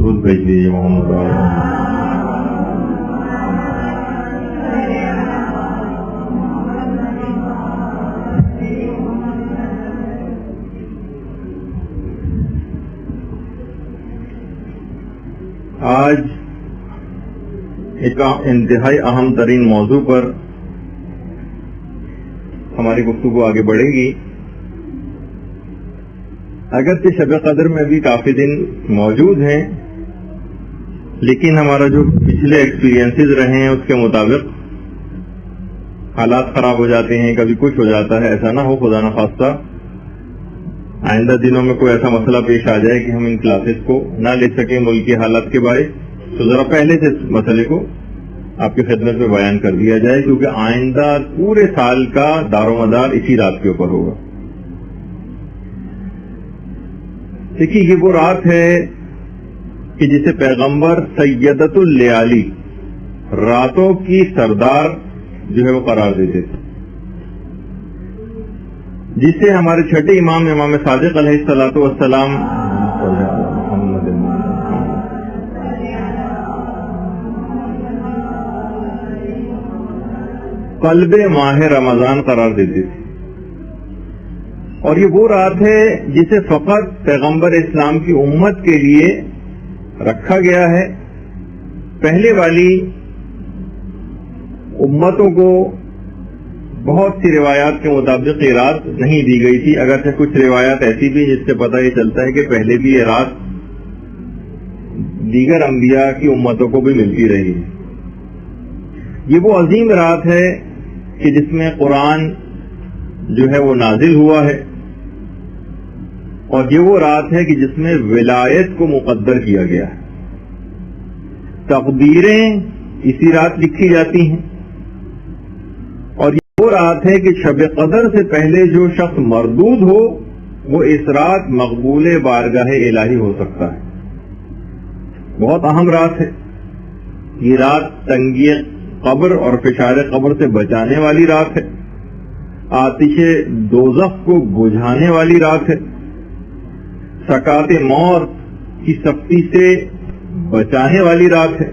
درود بھیج دیجیے محمد والا. آج ایک انتہائی اہم ترین موضوع پر ہماری گفتگو آگے بڑھے گی. اگرچہ شب قدر میں بھی کافی دن موجود ہیں، لیکن ہمارا جو پچھلے ایکسپیرینسز رہے ہیں اس کے مطابق حالات خراب ہو جاتے ہیں، کبھی کچھ ہو جاتا ہے. ایسا نہ ہو خدا نخواستہ آئندہ دنوں میں کوئی ایسا مسئلہ پیش آ جائے کہ ہم ان کلاسز کو نہ لے سکیں ملکی حالات کے باعث. تو ذرا پہلے سے اس مسئلے کو آپ کی خدمت میں بیان کر دیا جائے، کیونکہ آئندہ پورے سال کا دار و مدار اسی رات کے اوپر ہوگا. دیکھیے، یہ وہ رات ہے کہ جسے پیغمبر سیدۃ اللیالی، راتوں کی سردار جو ہے وہ قرار دیتے تھے، جسے ہمارے چھٹے امام صادق علیہ الصلوۃ والسلام قلب ماہ رمضان قرار دیتے تھے. اور یہ وہ رات ہے جسے فقط پیغمبر اسلام کی امت کے لیے رکھا گیا ہے. پہلے والی امتوں کو بہت سی روایات کے مطابق یہ رات نہیں دی گئی تھی، اگرچہ کچھ روایات ایسی بھی جس سے پتہ یہ چلتا ہے کہ پہلے بھی یہ رات دیگر انبیاء کی امتوں کو بھی ملتی رہی ہے. یہ وہ عظیم رات ہے کہ جس میں قرآن جو ہے وہ نازل ہوا ہے، اور یہ وہ رات ہے کہ جس میں ولایت کو مقدر کیا گیا ہے. تقدیریں اسی رات لکھی جاتی ہیں. اور یہ وہ رات ہے کہ شب قدر سے پہلے جو شخص مردود ہو وہ اس رات مقبول بارگاہ الہی ہو سکتا ہے. بہت اہم رات ہے یہ رات. تنگی قبر اور فشار قبر سے بچانے والی رات ہے. آتش دوزخ کو بجھانے والی رات ہے. سکرات موت کی سختی سے بچانے والی رات ہے.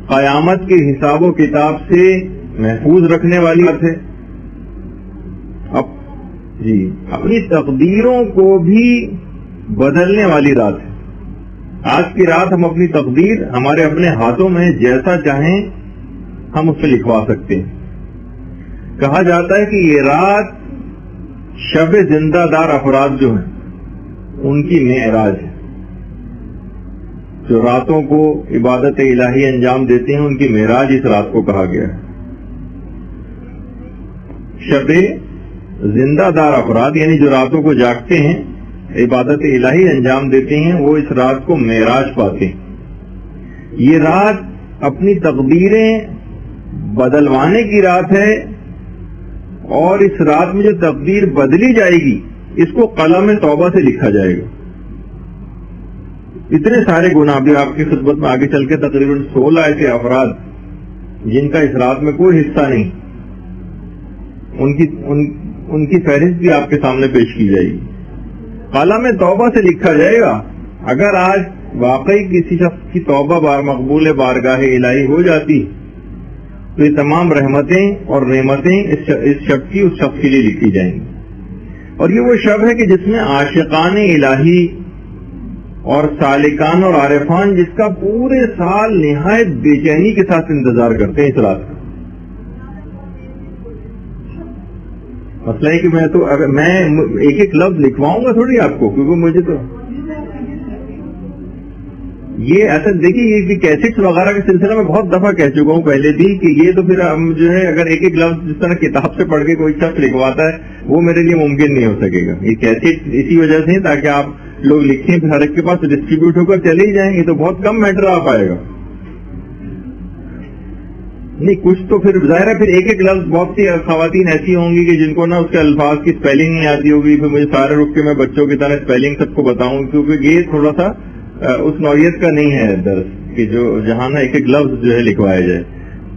قیامت کے حساب و کتاب سے محفوظ رکھنے والی رات ہے. اپنی تقدیروں کو بھی بدلنے والی رات ہے. آج کی رات ہم اپنی تقدیر ہمارے اپنے ہاتھوں میں جیسا چاہیں ہم اس سے لکھوا سکتے ہیں. کہا جاتا ہے کہ یہ رات شب زندہ دار افراد جو ہیں ان کی معراج ہے. جو راتوں کو عبادت الہی انجام دیتے ہیں ان کی معراج اس رات کو کہا گیا ہے. شب زندہ دار افراد یعنی جو راتوں کو جاگتے ہیں، عبادت الہی انجام دیتے ہیں، وہ اس رات کو معراج پاتے ہیں. یہ رات اپنی تقدیریں بدلوانے کی رات ہے، اور اس رات میں جو تقدیر بدلی جائے گی اس کو قلم توبہ سے لکھا جائے گا. اتنے سارے گناہ بھی آپ کی خدمت میں آگے چل کے تقریباً 16 ایسے افراد جن کا اس رات میں کوئی حصہ نہیں، ان کی فہرست بھی آپ کے سامنے پیش کی جائے گی. قلم توبہ سے لکھا جائے گا. اگر آج واقعی کسی شخص کی توبہ مقبول بارگاہ الہی ہو جاتی تو یہ تمام رحمتیں اور نعمتیں اس شب کی اس شخص کے لیے لکھی جائیں گی. اور یہ وہ شب ہے کہ جس میں عاشقان الہی اور سالکان اور عارفان جس کا پورے سال نہایت بے چینی کے ساتھ انتظار کرتے ہیں اس رات کا. مسئلہ ہے کہ میں ایک ایک لفظ لکھواؤں گا تھوڑی آپ کو، کیونکہ مجھے تو یہ ایسا دیکھیے، یہ کیسٹس وغیرہ کے سلسلہ میں بہت دفعہ کہہ چکا ہوں پہلے بھی کہ یہ تو پھر ہم جو ہے اگر ایک ایک لفظ جس طرح کتاب سے پڑھ کے کوئی شخص لکھواتا ہے وہ میرے لیے ممکن نہیں ہو سکے گا. یہ کیسٹ اسی وجہ سے تاکہ آپ لوگ لکھیں پھر ہر ایک کے پاس ڈسٹریبیوٹ ہو کر چلے ہی جائیں گے، تو بہت کم میٹر آ پائے گا. نہیں کچھ تو پھر ظاہر ہے پھر ایک ایک لفظ، بہت سی خواتین ایسی ہوں گی کہ جن کو نا اس کے الفاظ کی اسپیلنگ نہیں آتی ہوگی، پھر مجھے سارے رک کے میں بچوں کی طرح اسپیلنگ سب کو بتاؤں، کیونکہ یہ تھوڑا سا اس نوعیت کا نہیں ہے درس کہ جو جہاں نا ایک ایک لفظ جو ہے لکھوایا جائے.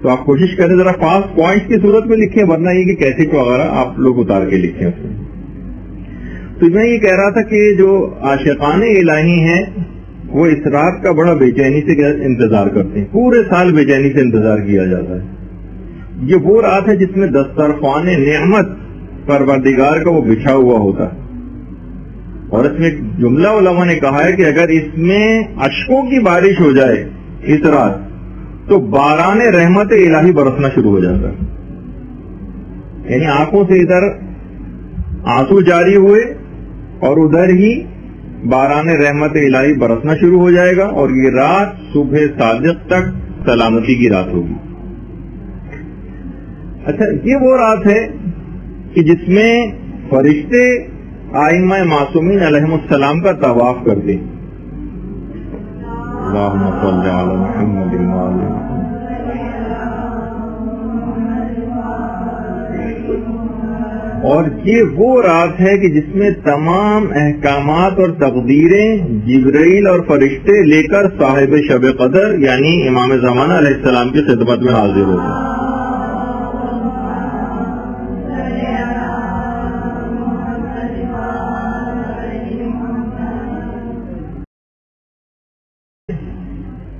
تو آپ کوشش کریں ذرا فاسٹ پوائنٹس کی صورت میں لکھیں، ورنہ یہ کہ کیسٹ وغیرہ آپ لوگ اتار کے لکھیں اس میں. تو میں یہ کہہ رہا تھا کہ جو عاشقان الہی ہیں وہ اس رات کا بڑا بے چینی سے انتظار کرتے ہیں، پورے سال بے چینی سے انتظار کیا جاتا ہے۔ یہ وہ رات ہے جس میں دسترخوان نعمت پروردگار کا وہ بچھا ہوا ہوتا ہے، اور اس میں ایک جملہ علماء نے کہا ہے کہ اگر اس میں اشکوں کی بارش ہو جائے اس رات تو باران رحمت الہی برسنا شروع ہو جاتا ہے، یعنی آنکھوں سے ادھر آنسو جاری ہوئے اور ادھر ہی باران رحمت الہی برسنا شروع ہو جائے گا، اور یہ رات صبح صادق تک سلامتی کی رات ہوگی۔ اچھا، یہ وہ رات ہے کہ جس میں فرشتے آئمہ معصومین علیہم السلام کا طواف کرتے ہیں۔ اللہم صل علی محمد وعلی اور یہ وہ رات ہے کہ جس میں تمام احکامات اور تقدیریں جبرائیل اور فرشتے لے کر صاحب شب قدر یعنی امام زمانہ علیہ السلام کی خدمت میں حاضر ہوتے ہیں۔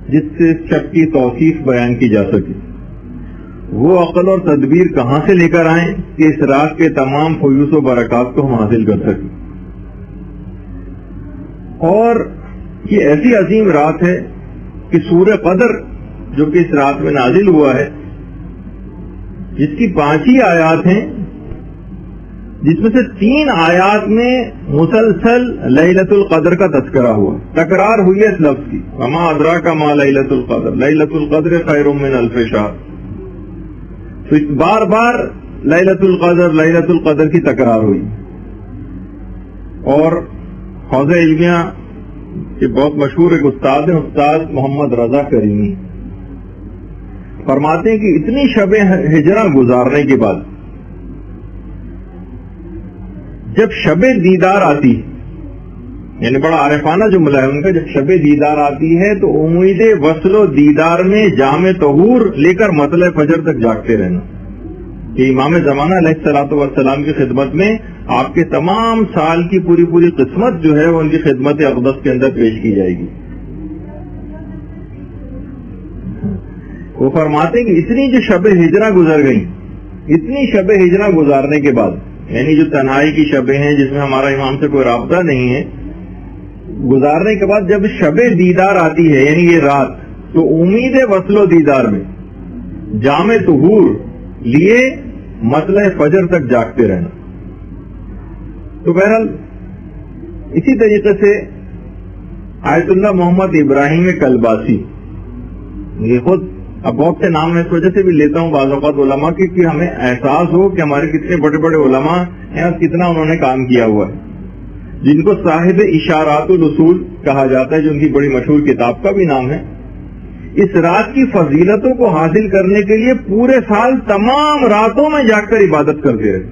جس سے اس شب کی توصیف بیان کی جا سکے، وہ عقل اور تدبیر کہاں سے لے کر آئیں کہ اس رات کے تمام فیوز و برکات کو ہم حاصل کر سکیں۔ اور یہ ایسی عظیم رات ہے کہ سورہ قدر جو کہ اس رات میں نازل ہوا ہے، جس کی 5 ہی آیات ہیں، جس میں سے 3 آیات میں مسلسل لیلۃ القدر کا تذکرہ ہوا، تکرار ہوئی ہے اس لفظ کی، وما ادراک ما لیلۃ القدر، لیلۃ القدر خیر من الف شہر۔ تو بار بار لیلۃ القدر کی تکرار ہوئی۔ اور حوزہ علمیہ کے بہت مشہور ایک استاد ہیں، استاد محمد رضا کریمی، فرماتے ہیں کہ اتنی شب ہجرہ گزارنے کے بعد جب شب دیدار آتی ہے، یعنی بڑا عارفانہ جملہ ہے ان کا، جب شب دیدار آتی ہے تو امید وصل و دیدار میں جام طہور لے کر مطلع فجر تک جاگتے رہنا، کہ امام زمانہ علیہ الصلوۃ والسلام کی خدمت میں آپ کے تمام سال کی پوری قسمت جو ہے وہ ان کی خدمت اقدس کے اندر پیش کی جائے گی۔ وہ فرماتے ہیں کہ اتنی جو شب ہجرہ گزر گئی، اتنی شب ہجرہ گزارنے کے بعد، یعنی جو تنہائی کی شبیں ہیں جس میں ہمارا امام سے کوئی رابطہ نہیں ہے، گزارنے کے بعد جب شب دیدار آتی ہے یعنی یہ رات، تو امید وصل و دیدار میں جام طہور لیے مطلع فجر تک جاگتے رہنا۔ تو بہرحال اسی طریقے سے آیت اللہ محمد ابراہیم کلباسی، یہ خود اب بہت سے نام میں اس وجہ سے بھی لیتا ہوں بعض اوقات علماء کی کہ ہمیں احساس ہو کہ ہمارے کتنے بڑے بڑے علماء ہیں اور کتنا انہوں نے کام کیا ہوا ہے، جن کو صاحب اشارات الاصول کہا جاتا ہے، جو ان کی بڑی مشہور کتاب کا بھی نام ہے۔ اس رات کی فضیلتوں کو حاصل کرنے کے لیے پورے سال تمام راتوں میں جاگ کر عبادت کرتے رہے۔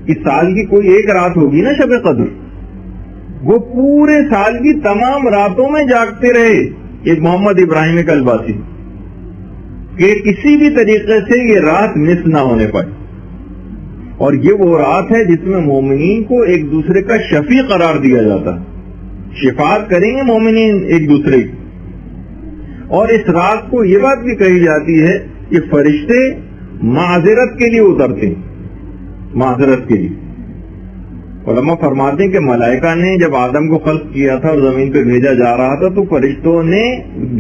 اس سال کی کوئی ایک رات ہوگی نا شب قدر، وہ پورے سال کی تمام راتوں میں جاگتے رہے ایک محمد ابراہیم کلباسی، کہ کسی بھی طریقے سے یہ رات مس نہ ہونے پائے۔ اور یہ وہ رات ہے جس میں مومنین کو ایک دوسرے کا شفیع قرار دیا جاتا ہے، شفاعت کریں گے مومنین ایک دوسرے کی۔ اور اس رات کو یہ بات بھی کہی جاتی ہے کہ فرشتے معذرت کے لیے اترتے ہیں، معذرت کے لیے۔ علماء فرماتے ہیں کہ ملائکہ نے جب آدم کو خلق کیا تھا اور زمین پہ بھیجا جا رہا تھا تو فرشتوں نے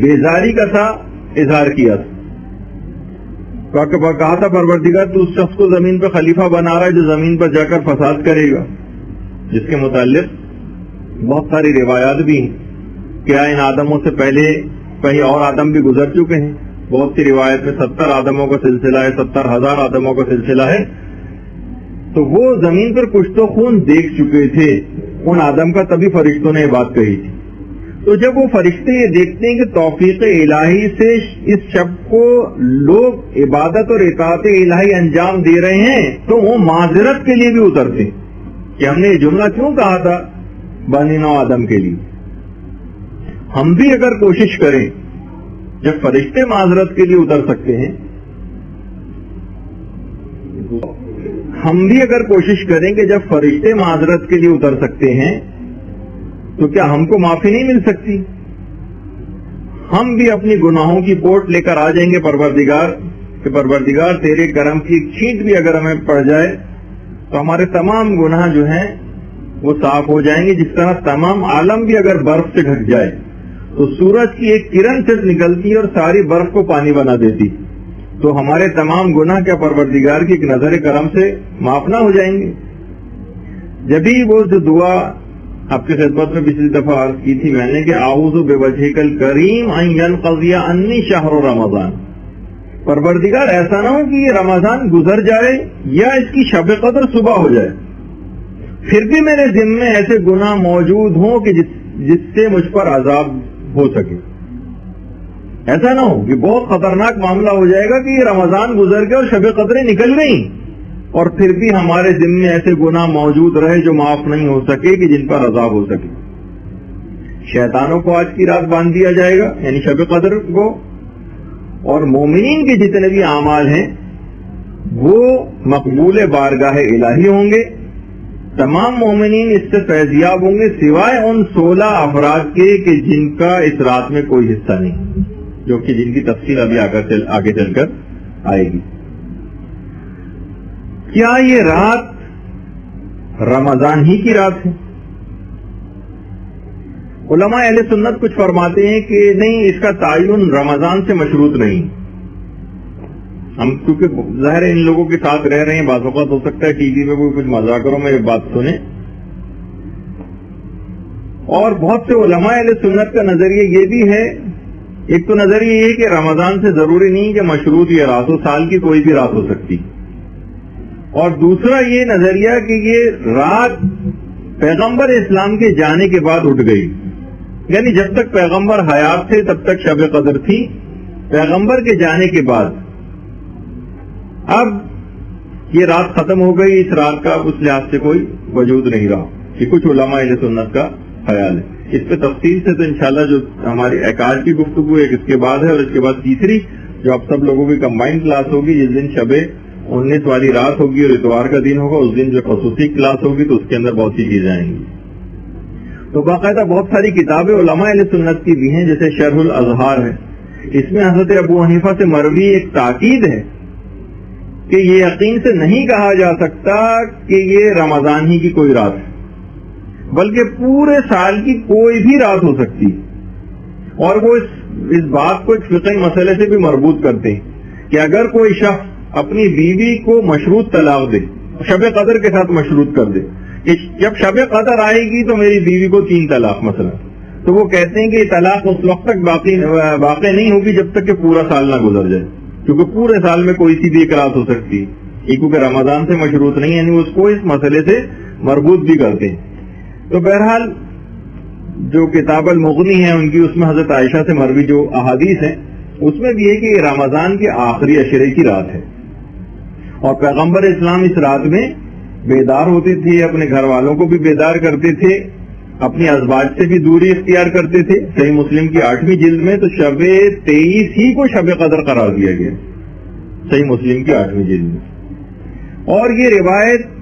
بیزاری کا سا اظہار کیا تھا، کہا تھا پروردگار تو اس شخص کو زمین پہ خلیفہ بنا رہا ہے جو زمین پر جا کر فساد کرے گا، جس کے متعلق بہت ساری روایات بھی ہیں کہ ان آدموں سے پہلے کہیں اور آدم بھی گزر چکے ہیں۔ بہت سی روایت میں 70 آدموں کا سلسلہ ہے، 70,000 آدموں کا سلسلہ ہے، تو وہ زمین پر کشت و خون دیکھ چکے تھے ان آدم کا، تبھی فرشتوں نے یہ بات کہی تھی۔ تو جب وہ فرشتے یہ دیکھتے ہیں کہ توفیق الہی سے اس شب کو لوگ عبادت اور اطاعت الہی انجام دے رہے ہیں تو وہ معذرت کے لیے بھی اترتے ہیں کہ ہم نے یہ جملہ کیوں کہا تھا بنی نوع آدم کے لیے۔ ہم بھی اگر کوشش کریں، جب فرشتے معذرت کے لیے اتر سکتے ہیں، ہم بھی اگر کوشش کریں کہ جب فرشتے معذرت کے لیے اتر سکتے ہیں تو کیا ہم کو معافی نہیں مل سکتی؟ ہم بھی اپنی گناہوں کی پوٹ لے کر آ جائیں گے پروردگار کہ پروردگار تیرے کرم کی ایک چھینٹ بھی اگر ہمیں پڑ جائے تو ہمارے تمام گناہ جو ہیں وہ صاف ہو جائیں گے. جس طرح تمام عالم بھی اگر برف سے ڈھک جائے تو سورج کی ایک کرن سے نکلتی اور ساری برف کو پانی بنا دیتی, تو ہمارے تمام گناہ کیا پروردگار کی ایک نظر کرم سے معاف نہ ہو جائیں گے؟ جبھی وہ جو دعا آپ کی خدمت میں پچھلی دفعہ عرض کی تھی میں نے کہ اعوذ بوجہک الکریم ان ینقضی عنی شہر رمضان, پروردگار ایسا نہ ہو کہ یہ رمضان گزر جائے یا اس کی شب قدر صبح ہو جائے پھر بھی میرے ذمے میں ایسے گناہ موجود ہوں کہ جس سے مجھ پر عذاب ہو سکے. ایسا نہ ہو کہ بہت خطرناک معاملہ ہو جائے گا کہ یہ رمضان گزر گئے اور شب قدریں نکل گئی اور پھر بھی ہمارے ذمے میں ایسے گناہ موجود رہے جو معاف نہیں ہو سکے کہ جن پر عذاب ہو سکے. شیطانوں کو آج کی رات باندھ دیا جائے گا یعنی شب قدر کو, اور مومنین کے جتنے بھی اعمال ہیں وہ مقبول بارگاہ الہی ہوں گے. تمام مومنین اس سے فیضیاب ہوں گے سوائے ان 16 افراد کے کہ جن کا اس رات میں کوئی حصہ نہیں, جو کہ جن کی تفصیل ابھی آگے چل کر آئے گی. کیا یہ رات رمضان ہی کی رات ہے؟ علماء اہل سنت کچھ فرماتے ہیں کہ نہیں, اس کا تعین رمضان سے مشروط نہیں. ہم کیونکہ ظاہر ان لوگوں کے ساتھ رہ رہے ہیں, بعض اوقات ہو سکتا ہے ٹی وی میں کوئی کچھ مذاکروں میں بات سنیں, اور بہت سے علماء اہل سنت کا نظریہ یہ بھی ہے, ایک تو نظریہ یہ کہ رمضان سے ضروری نہیں کہ مشروط یہ رات ہو, سال کی کوئی بھی رات ہو سکتی, اور دوسرا یہ نظریہ کہ یہ رات پیغمبر اسلام کے جانے کے بعد اٹھ گئی, یعنی جب تک پیغمبر حیات تھے تب تک شب قدر تھی, پیغمبر کے جانے کے بعد اب یہ رات ختم ہو گئی, اس رات کا اس لحاظ سے کوئی وجود نہیں رہا. یہ کچھ علماء اہل سنت کا خیال ہے. اس پہ تفصیل سے تو انشاءاللہ جو ہماری اعکاج کی گفتگو ایک اس کے بعد ہے, اور اس کے بعد تیسری جو اب سب لوگوں کی کمبائنڈ کلاس ہوگی جس دن شب 19 والی رات ہوگی اور اتوار کا دن ہوگا, اس دن جو خصوصی کلاس ہوگی تو اس کے اندر بہت سی چیزیں آئیں گی. تو باقاعدہ بہت ساری کتابیں علماء اہل سنت کی بھی ہیں, جیسے شرح الاظہار ہے, اس میں حضرت ابو حنیفہ سے مروی ایک تاکید ہے کہ یہ یقین سے نہیں کہا جا سکتا کہ یہ رمضان ہی کی کوئی رات ہے, بلکہ پورے سال کی کوئی بھی رات ہو سکتی, اور وہ اس بات کو ایک فقہی مسئلے سے بھی مربوط کرتے ہیں کہ اگر کوئی شخص اپنی بیوی کو مشروط طلاق دے, شب قدر کے ساتھ مشروط کر دے کہ جب شب قدر آئے گی تو میری بیوی کو 3 طلاق مثلا, تو وہ کہتے ہیں کہ یہ طلاق اس وقت تک واقع نہیں ہوگی جب تک کہ پورا سال نہ گزر جائے, کیونکہ پورے سال میں کوئی سی بھی ایک رات ہو سکتی ہے, کیونکہ رمضان سے مشروط نہیں, یعنی اس کو اس مسئلے سے مربوط بھی کرتے ہیں. تو بہرحال جو کتاب المغنی ہے ان کی, اس میں حضرت عائشہ سے مروی جو احادیث ہیں اس میں بھی ہے کہ یہ رمضان کے آخری عشرے کی رات ہے, اور پیغمبر اسلام اس رات میں بیدار ہوتے تھے, اپنے گھر والوں کو بھی بیدار کرتے تھے, اپنی ازواج سے بھی دوری اختیار کرتے تھے. صحیح مسلم کی 8ویں جلد میں تو شب 23 ہی کو شب قدر قرار دیا گیا, صحیح مسلم کی 8ویں جلد میں. اور یہ روایت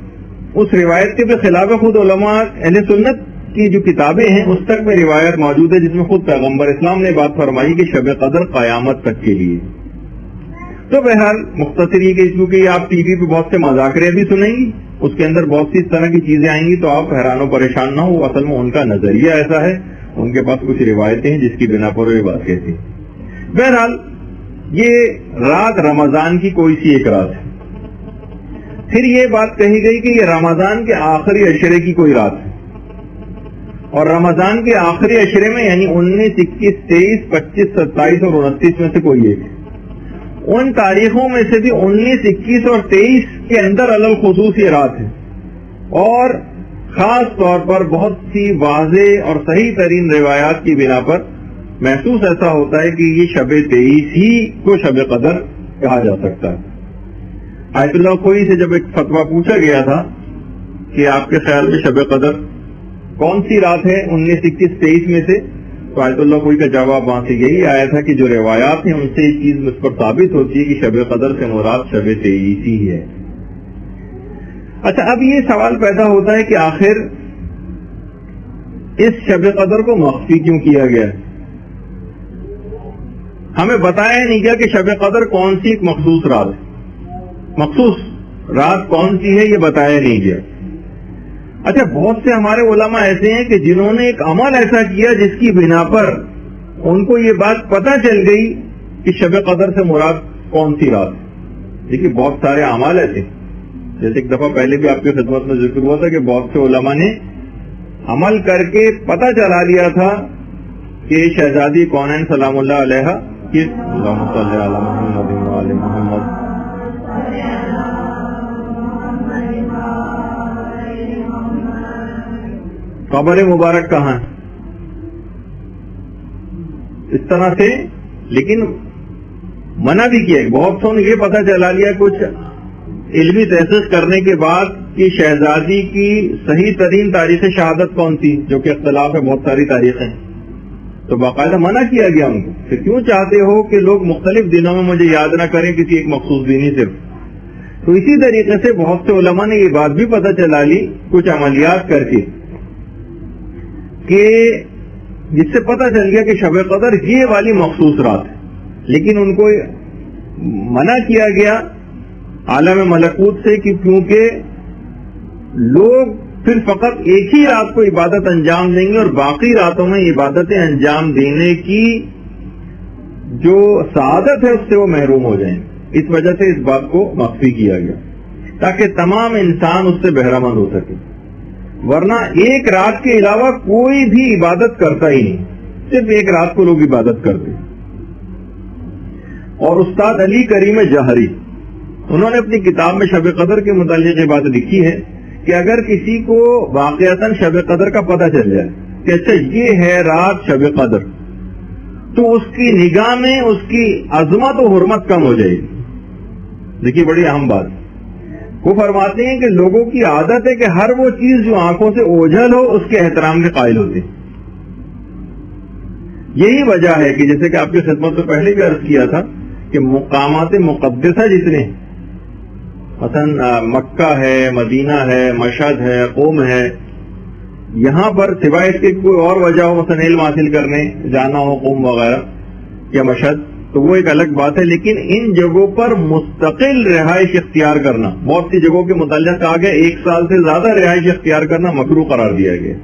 اس روایت کے بھی خلاف خود علماء اہل سنت کی جو کتابیں ہیں اس تک میں روایت موجود ہے جس میں خود پیغمبر اسلام نے بات فرمائی کہ شب قدر قیامت تک کے لیے. تو بہرحال مختصر یہ کہ کیونکہ آپ ٹی وی پہ بہت سے مذاکرے بھی سنیں گی, اس کے اندر بہت سی اس طرح کی چیزیں آئیں گی, تو آپ حیران و پریشان نہ ہو, اصل میں ان کا نظریہ ایسا ہے, ان کے پاس کچھ روایتیں ہیں جس کی بنا پر وہ یہ بات کہتی ہیں. بہرحال یہ رات رمضان کی کوئی سی ایک رات ہے. پھر یہ بات کہی گئی کہ یہ رمضان کے آخری عشرے کی کوئی رات ہے, اور رمضان کے آخری عشرے میں یعنی 19, 21, 23, 25, 27 اور 29 میں سے کوئی ایک ہے. ان تاریخوں میں سے بھی 19, 21 اور 23 کے اندر علل خصوص یہ رات ہے, اور خاص طور پر بہت سی واضح اور صحیح ترین روایات کی بنا پر محسوس ایسا ہوتا ہے کہ یہ شب 23 ہی کو شب قدر کہا جا سکتا ہے. آیت اللہ خوئی سے جب ایک فتویٰ پوچھا گیا تھا کہ آپ کے خیال میں شب قدر کون سی رات ہے 19, 21, 23 میں سے, تو آیت اللہ کوئی کا جواب وہاں سے یہی آیا تھا کہ جو روایات ہیں ان سے یہ چیز مجھ پر ثابت ہوتی ہے کہ شب قدر سے مراد شب 23 ہی ہے. اچھا, اب یہ سوال پیدا ہوتا ہے کہ آخر اس شب قدر کو مخفی کیوں کیا گیا ہے؟ ہمیں بتایا نہیں گیا کہ شب قدر کون سی ایک مخصوص رات ہے، مخصوص رات کون سی ہے یہ بتایا نہیں گیا۔ اچھا، بہت سے ہمارے علماء ایسے ہیں کہ جنہوں نے ایک عمل ایسا کیا جس کی بنا پر ان کو یہ بات پتہ چل گئی کہ شب قدر سے مراد کون سی رات ہے۔ دیکھیے بہت سارے اعمال ایسے، جیسے ایک دفعہ پہلے بھی آپ کی خدمت میں ذکر ہوا تھا کہ بہت سے علماء نے عمل کر کے پتہ چلا لیا تھا کہ شہزادی کونین سلام اللہ علیہ کی اللہم صلی علی محمد و آل محمد قبر مبارک کہاں ہے، اس طرح سے، لیکن منع بھی کیا۔ بہت سو نے یہ پتہ چلا لیا کچھ علمی تحقیق کرنے کے بعد کہ شہزادی کی صحیح ترین تاریخ شہادت کون تھی، جو کہ اختلاف ہے، بہت ساری تاریخیں، تو باقاعدہ منع کیا گیا ان کو کہ کیوں چاہتے ہو کہ لوگ مختلف دنوں میں مجھے یاد نہ کریں کسی ایک مخصوص دن ہی صرف۔ تو اسی طریقے سے بہت سے علماء نے یہ بات بھی پتہ چلا لی کچھ عملیات کر کے کہ جس سے پتہ چل گیا کہ شب قدر یہ والی مخصوص رات ہے، لیکن ان کو منع کیا گیا عالم ملکوت سے کہ کیونکہ لوگ پھر فقط ایک ہی رات کو عبادت انجام دیں گے اور باقی راتوں میں عبادتیں انجام دینے کی جو سعادت ہے اس سے وہ محروم ہو جائیں گے۔ اس وجہ سے اس بات کو مخفی کیا گیا تاکہ تمام انسان اس سے بہرہ مند ہو سکے، ورنہ ایک رات کے علاوہ کوئی بھی عبادت کرتا ہی نہیں، صرف ایک رات کو لوگ عبادت کرتے۔ اور استاد علی کریم جہری انہوں نے اپنی کتاب میں شب قدر کے متعلق یہ بات لکھی ہے کہ اگر کسی کو واقعتاً شب قدر کا پتہ چل جائے کہ اچھا یہ ہے رات شب قدر، تو اس کی نگاہ میں اس کی عظمت و حرمت کم ہو جائے گی۔ دیکھیے بڑی اہم بات، وہ فرماتے ہیں کہ لوگوں کی عادت ہے کہ ہر وہ چیز جو آنکھوں سے اوجھل ہو اس کے احترام کے قائل ہوتے ہیں۔ یہی وجہ ہے کہ جیسے کہ آپ کی خدمت میں پہلے بھی عرض کیا تھا کہ مقامات مقدسہ جتنے، مثلا مکہ ہے، مدینہ ہے، مشہد ہے، قوم ہے، یہاں پر سوائے اس کے کوئی اور وجہ ہو، مثلا علم حاصل کرنے جانا ہو قوم وغیرہ یا مشہد، تو وہ ایک الگ بات ہے، لیکن ان جگہوں پر مستقل رہائش اختیار کرنا، بہت سی جگہوں کے متعلق کہا گیا 1 سال سے زیادہ رہائش اختیار کرنا مکروہ قرار دیا گیا،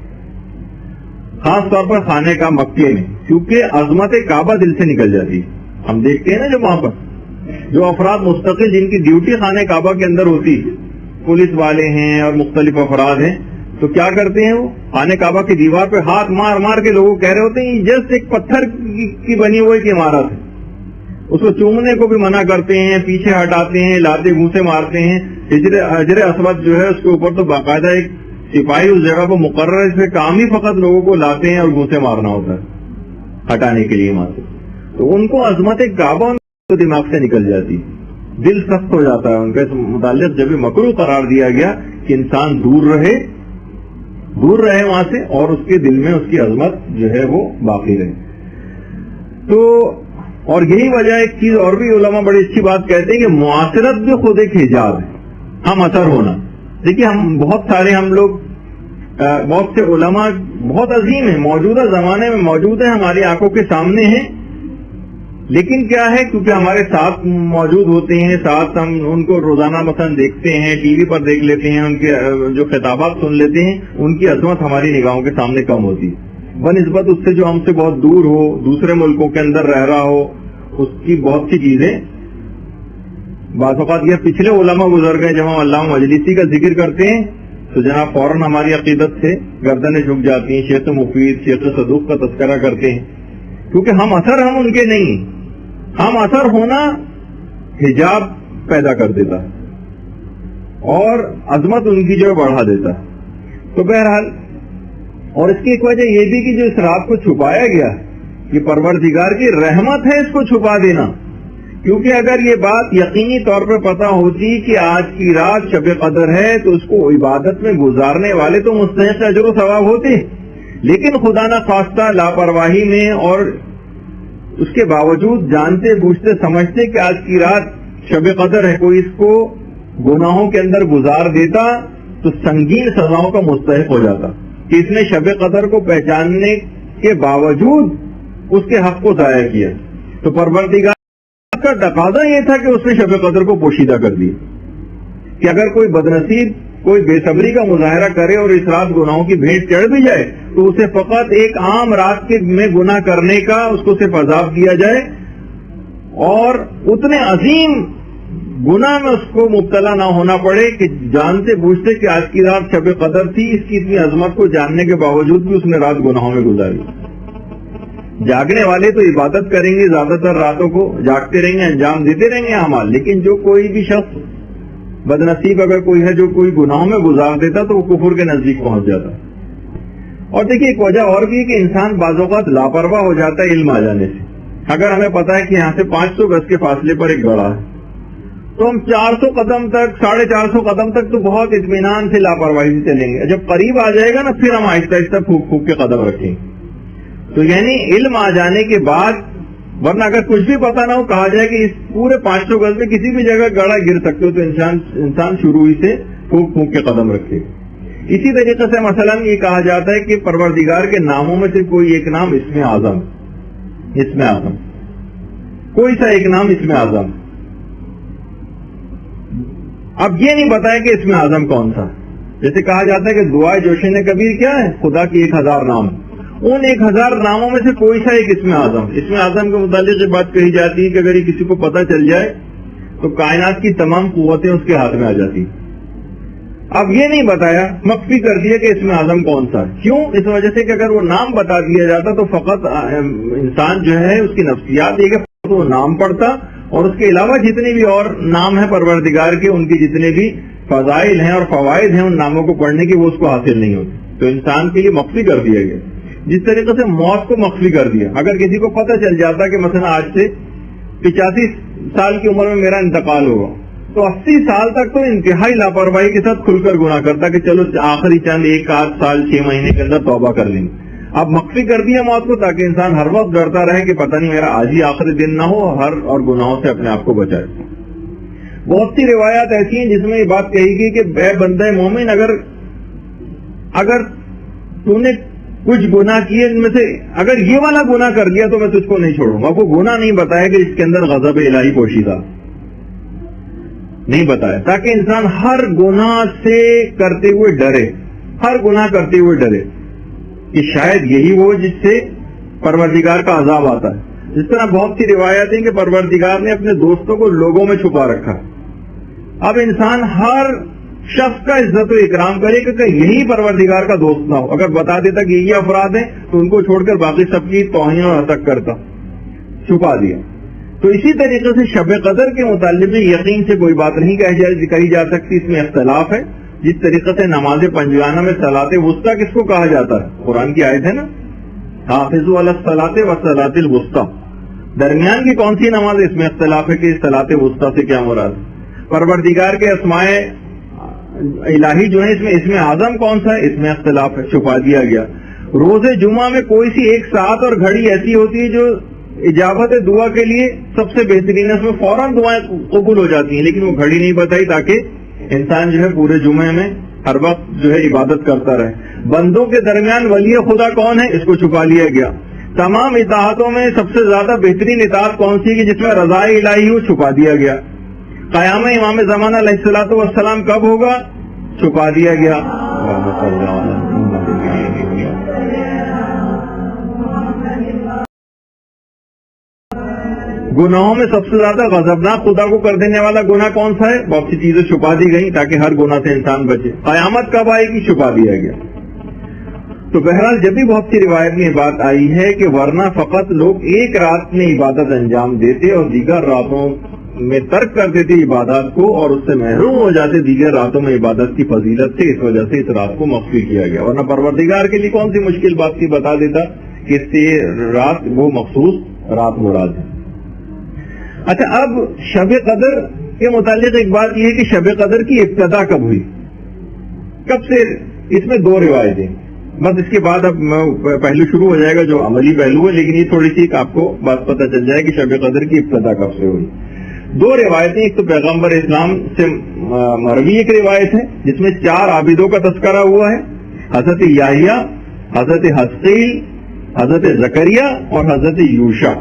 خاص طور پر خانے کا مکے میں، کیونکہ عظمت کعبہ دل سے نکل جاتی ہے۔ ہم دیکھتے ہیں نا جو وہاں پر جو افراد مستقل جن کی ڈیوٹی خانے کعبہ کے اندر ہوتی، پولیس والے ہیں اور مختلف افراد ہیں، تو کیا کرتے ہیں وہ خانے کعبہ کی دیوار پہ ہاتھ مار مار کے لوگوں کہہ رہے ہوتے ہیں جسٹ ایک پتھر کی بنی ہوئی ایک عمارت ہے، اس کو چومنے کو بھی منع کرتے ہیں، پیچھے ہٹاتے ہیں، لاتے گھوسے مارتے ہیں۔ حجر اسود جو ہے اس کے اوپر تو باقاعدہ ایک سپاہی اس جگہ کو مقرر، اس سے کام ہی فقط لوگوں کو لاتے ہیں اور گھوسے مارنا ہوتا ہے ہٹانے کے لیے وہاں سے۔ تو ان کو عظمت کعبہ تو دماغ سے نکل جاتی، دل سخت ہو جاتا ہے ان کے متعلق، جب مکروہ قرار دیا گیا کہ انسان دور رہے وہاں سے اور اس کے دل میں اس کی عظمت جو ہے وہ باقی رہے۔ تو اور یہی وجہ، ایک چیز اور بھی علماء بڑی اچھی بات کہتے ہیں کہ معاشرت بھی خود ایک حجاب ہے، ہم اثر ہونا۔ دیکھیے ہم بہت سارے ہم لوگ بہت سے علماء بہت عظیم ہیں، موجودہ زمانے میں موجود ہیں، ہماری آنکھوں کے سامنے ہیں، لیکن کیا ہے کیونکہ ہمارے ساتھ موجود ہوتے ہیں، ساتھ ہم ان کو روزانہ مثلا دیکھتے ہیں، ٹی وی پر دیکھ لیتے ہیں، ان کے جو خطابات سن لیتے ہیں، ان کی عظمت ہماری نگاہوں کے سامنے کم ہوتی ہے بنسبت اس سے جو ہم سے بہت دور ہو، دوسرے ملکوں کے اندر رہ رہا ہو، اس کی بہت سی چیزیں بعض اوقات یہ پچھلے علماء گزر گئے، جب ہم علامہ مجلسی کا ذکر کرتے ہیں تو جناب فوراً ہماری عقیدت سے گردنیں جھک جاتی ہیں، شیخ مفید، شیخ صدوق کا تذکرہ کرتے ہیں، کیونکہ ہم ان کے نہیں، ہم اثر ہونا حجاب پیدا کر دیتا ہے اور عظمت ان کی جو بڑھا دیتا ہے۔ تو بہرحال، اور اس کی ایک وجہ یہ بھی کہ جو اس رات کو چھپایا گیا یہ پروردگار کی رحمت ہے اس کو چھپا دینا، کیونکہ اگر یہ بات یقینی طور پر پتہ ہوتی کہ آج کی رات شب قدر ہے تو اس کو عبادت میں گزارنے والے تو مستحق اجر و ثواب ہوتے، لیکن خدا نہ خواستہ لاپرواہی میں اور اس کے باوجود جانتے بوجھتے سمجھتے کہ آج کی رات شب قدر ہے، کوئی اس کو گناہوں کے اندر گزار دیتا تو سنگین سزاؤں کا مستحق ہو جاتا۔ کہ اس نے شب قدر کو پہچاننے کے باوجود اس کے حق کو ضائع کیا. تو پروردگار کا تقاضا یہ تھا کہ اس نے شب قدر کو پوشیدہ کر دیا کہ اگر کوئی بدنصیب کوئی بے صبری کا مظاہرہ کرے اور اس رات گناہوں کی بھیٹ چڑھ بھی جائے تو اسے فقط ایک عام رات کے میں گناہ کرنے کا اس کو صرف عذاب دیا جائے اور اتنے عظیم گناہ میں اس کو مبتلا نہ ہونا پڑے کہ جانتے بوجھتے کہ آج کی رات شب قدر تھی، اس کی اتنی عظمت کو جاننے کے باوجود بھی اس نے رات گناہوں میں گزاری. جاگنے والے تو عبادت کریں گے زیادہ تر راتوں کو، جاگتے رہیں گے، انجام دیتے رہیں گے اعمال، لیکن جو کوئی بھی شخص بدنصیب اگر کوئی ہے جو کوئی گناہوں میں گزار دیتا تو وہ کفر کے نزدیک پہنچ جاتا. اور دیکھیے ایک وجہ اور بھی کہ انسان بعض اوقات لاپرواہ ہو جاتا ہے علم آ جانے سے. اگر ہمیں پتا ہے کہ یہاں سے 500 گز کے فاصلے پر ایک گڑھا ہے تو ہم 400 قدم تک 450 قدم تک تو بہت اطمینان سے لاپرواہی سے چلیں گے. جب قریب آ جائے گا نا پھر ہم آہستہ آہستہ پھونک پھونک کے قدم رکھیں گے. تو یعنی علم آ جانے کے بعد، ورنہ اگر کچھ بھی پتا نہ ہو کہا جائے کہ اس پورے 500 گز میں کسی بھی جگہ گڑھا گر سکتے ہو تو انسان شروع ہی سے پھونک پھونک کے قدم رکھے. اسی طریقے سے مثلا یہ کہا جاتا ہے کہ پروردگار کے ناموں میں سے کوئی ایک نام اسم اعظم، کوئی سا ایک نام اسم اعظم. اب یہ نہیں بتایا کہ اسم اعظم کون سا. جیسے کہا جاتا ہے کہ دعائے جوشن کبیر کیا ہے؟ خدا کی 1000 نام. ان 1000 ناموں میں سے کوئی سا ایک اسم اعظم. اسم اعظم کے متعلق یہ بات کہی جاتی ہے کہ اگر یہ کسی کو پتہ چل جائے تو کائنات کی تمام قوتیں اس کے ہاتھ میں آ جاتی. اب یہ نہیں بتایا، مخفی کر دیا کہ اسم اعظم کون سا. کیوں؟ اس وجہ سے کہ اگر وہ نام بتا دیا جاتا تو فقط انسان جو ہے اس کی نفسیات یہ کہ وہ نام پڑھتا اور اس کے علاوہ جتنے بھی اور نام ہیں پروردگار کے، ان کی جتنے بھی فضائل ہیں اور فوائد ہیں ان ناموں کو پڑھنے کی، وہ اس کو حاصل نہیں ہوتی. تو انسان کے لیے مخفی کر دیا گیا. جس طریقے سے موت کو مخفی کر دیا. اگر کسی کو پتہ چل جاتا کہ مثلا آج سے 85 سال کی عمر میں میرا انتقال ہوگا تو 80 سال تک تو انتہائی لاپرواہی کے ساتھ کھل کر گناہ کرتا کہ چلو آخری چند 1 آدھ سال 6 مہینے کے اندر توبہ کر لیں گے. اب مخفی کر دیا موت کو تاکہ انسان ہر وقت ڈرتا رہے کہ پتہ نہیں میرا آج ہی آخری دن نہ ہو، اور گناہوں سے اپنے آپ کو بچائے. بہت سی روایات ایسی ہیں جس میں یہ بات کہی گئی کہ اے بندہ مومن، اگر تو نے کچھ گناہ کیے ان میں سے اگر یہ والا گناہ کر دیا تو میں تجھ کو نہیں چھوڑوں گا. وہ گناہ نہیں بتایا کہ اس کے اندر غضب الہی پوشیدہ نہیں بتایا، تاکہ انسان ہر گناہ سے کرتے ہوئے ڈرے، ہر گناہ کرتے ہوئے ڈرے کہ شاید یہی وہ جس سے پروردگار کا عذاب آتا ہے. جس طرح بہت سی روایات ہیں کہ پروردگار نے اپنے دوستوں کو لوگوں میں چھپا رکھا. اب انسان ہر شخص کا عزت و اکرام کرے کہ یہی پروردگار کا دوست نہ ہو. اگر بتا دیتا کہ یہی افراد ہیں تو ان کو چھوڑ کر باقی سب کی توہین اور حسد کرتا، چھپا دیا. تو اسی طریقے سے شب قدر کے متعلق یقین سے کوئی بات نہیں کہی جا سکتی. اس میں اختلاف ہے. جس طریقے سے نماز پنجوانہ میں صلاۃ وسطیٰ کس کو کہا جاتا ہے؟ قرآن کی آیت ہے نا، حافظوا علی الصلاۃ والصلاۃ الوسطیٰ. درمیان کی کون سی نماز؟ اس میں اختلاف ہے کہ صلاۃ وسطیٰ سے کیا مراد. پروردگار کے اسماء الہی جو ہے اس میں اعظم کون سا ہے؟ اس میں اختلاف ہے، چھپا دیا گیا. روز جمعہ میں کوئی سی ایک ساعت اور گھڑی ایسی ہوتی ہے جو اجابت دعا کے لیے سب سے بہترین ہے، اس میں فوراً دعائیں قبول ہو جاتی ہیں، لیکن وہ گھڑی نہیں بتائی تاکہ انسان جو ہے پورے جمعے میں ہر وقت جو ہے عبادت کرتا رہے. بندوں کے درمیان ولی خدا کون ہے؟ اس کو چھپا لیا گیا. تمام اطاعتوں میں سب سے زیادہ بہترین اطاعت کون سی کہ جس میں رضا الہی ہو؟ چھپا دیا گیا. قیام امام زمانہ علیہ الصلوۃ والسلام کب ہوگا؟ چھپا دیا گیا. گناہوں میں سب سے زیادہ غضبناک خدا کو کر دینے والا گناہ کون سا ہے؟ بہت سی چیزیں چھپا دی گئی تاکہ ہر گناہ سے انسان بچے. قیامت کب آئے گی؟ چھپا دیا گیا. تو بہرحال جب بھی بہت سی روایت میں یہ بات آئی ہے کہ ورنہ فقط لوگ ایک رات میں عبادت انجام دیتے اور دیگر راتوں میں ترک کر دیتے عبادات کو اور اس سے محروم ہو جاتے دیگر راتوں میں عبادت کی فضیلت سے. اس وجہ سے اس رات کو مخفی کیا گیا. ورنہ پروردگار کے لیے کون سی مشکل بات تھی؟ بتا دیتا کہ اس سے رات وہ مخصوص رات مراد ہے. اچھا، اب شب قدر کے متعلق ایک بات یہ ہے کہ شب قدر کی ابتدا کب ہوئی، کب سے؟ اس میں 2 روایتیں. بس اس کے بعد اب پہلو شروع ہو جائے گا جو عملی پہلو ہے، لیکن یہ تھوڑی سی آپ کو بات پتہ چل جائے کہ شب قدر کی ابتدا کب سے ہوئی. 2 روایتیں. ایک تو پیغمبر اسلام سے مروی ایک روایت ہے جس میں 4 عابدوں کا تذکرہ ہوا ہے. حضرت یحییٰ، حضرت حزقیل، حضرت زکریا اور حضرت یوشع.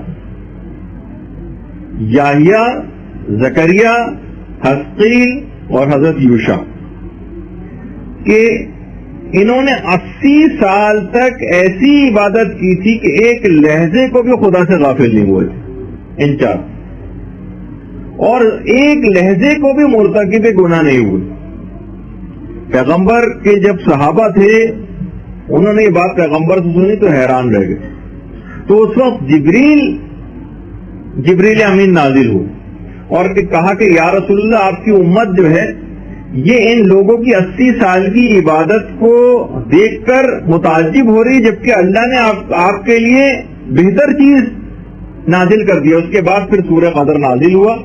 یحییٰ، زکریا، حزقیل اور حضرت یوشع کہ انہوں نے 80 سال تک ایسی عبادت کی تھی کہ ایک لہجے کو بھی خدا سے غافل نہیں ہوئے تھے ان چار، اور ایک لہجے کو بھی مرتکب گناہ نہیں ہوئے. پیغمبر کے جب صحابہ تھے انہوں نے یہ بات پیغمبر سے سنی تو حیران رہ گئے. تو اس وقت جبریل امین نازل ہو اور کہا کہ یا رسول اللہ، آپ کی امت جو ہے یہ ان لوگوں کی 80 سال کی عبادت کو دیکھ کر متعجب ہو رہی، جبکہ اللہ نے آپ کے لیے بہتر چیز نازل کر دیا. اس کے بعد پھر سورہ قدر نازل ہوا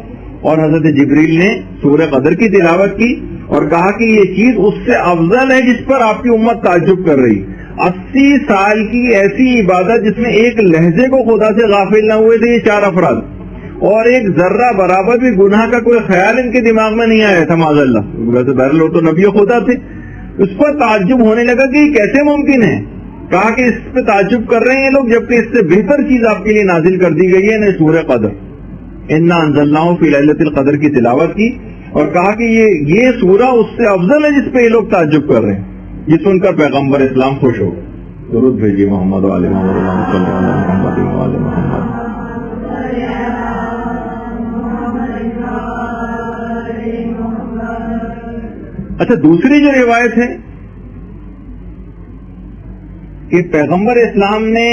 اور حضرت جبریل نے سورہ قدر کی تلاوت کی اور کہا کہ یہ چیز اس سے افضل ہے جس پر آپ کی امت تعجب کر رہی. 80 سال کی ایسی عبادت جس میں ایک لہجے کو خدا سے غافل نہ ہوئے تھے یہ چار افراد، اور ایک ذرہ برابر بھی گناہ کا کوئی خیال ان کے دماغ میں نہیں آیا تھا معاذ اللہ. ویسے بہرحال تو نبی خدا تھے. اس پر تعجب ہونے لگا کہ یہ کیسے ممکن ہے. کہا کہ اس پہ تعجب کر رہے ہیں لوگ جبکہ اس سے بہتر چیز آپ کے لیے نازل کر دی گئی ہے نے سورہ قدر، انا انزلناہ فی لیلۃ القدر کی تلاوت کی اور کہا کہ یہ سورہ اس سے افضل ہے جس پہ یہ لوگ تعجب کر رہے ہیں. یہ سن کر پیغمبر اسلام خوش ہو گئے. درود بھیجیے محمد وعلی محمد صلی اللہ علیہ محمد. اچھا، دوسری جو روایت ہے کہ پیغمبر اسلام نے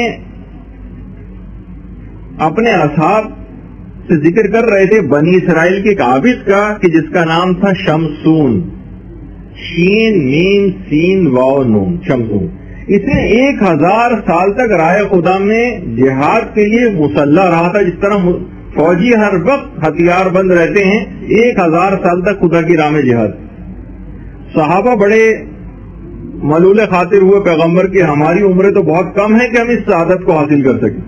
اپنے اصحاب سے ذکر کر رہے تھے بنی اسرائیل کے ایک عابد کا کہ جس کا نام تھا شمسون، شین میم سین واو نون، شمسون. اس نے 1000 سال تک راہ خدا میں جہاد کے لیے مسلح رہا تھا. جس طرح فوجی ہر وقت ہتھیار بند رہتے ہیں، 1000 سال تک خدا کی راہ میں جہاد. صحابہ بڑے ملول خاطر ہوئے پیغمبر کی ہماری عمریں تو بہت کم ہے کہ ہم اس سعادت کو حاصل کر سکیں.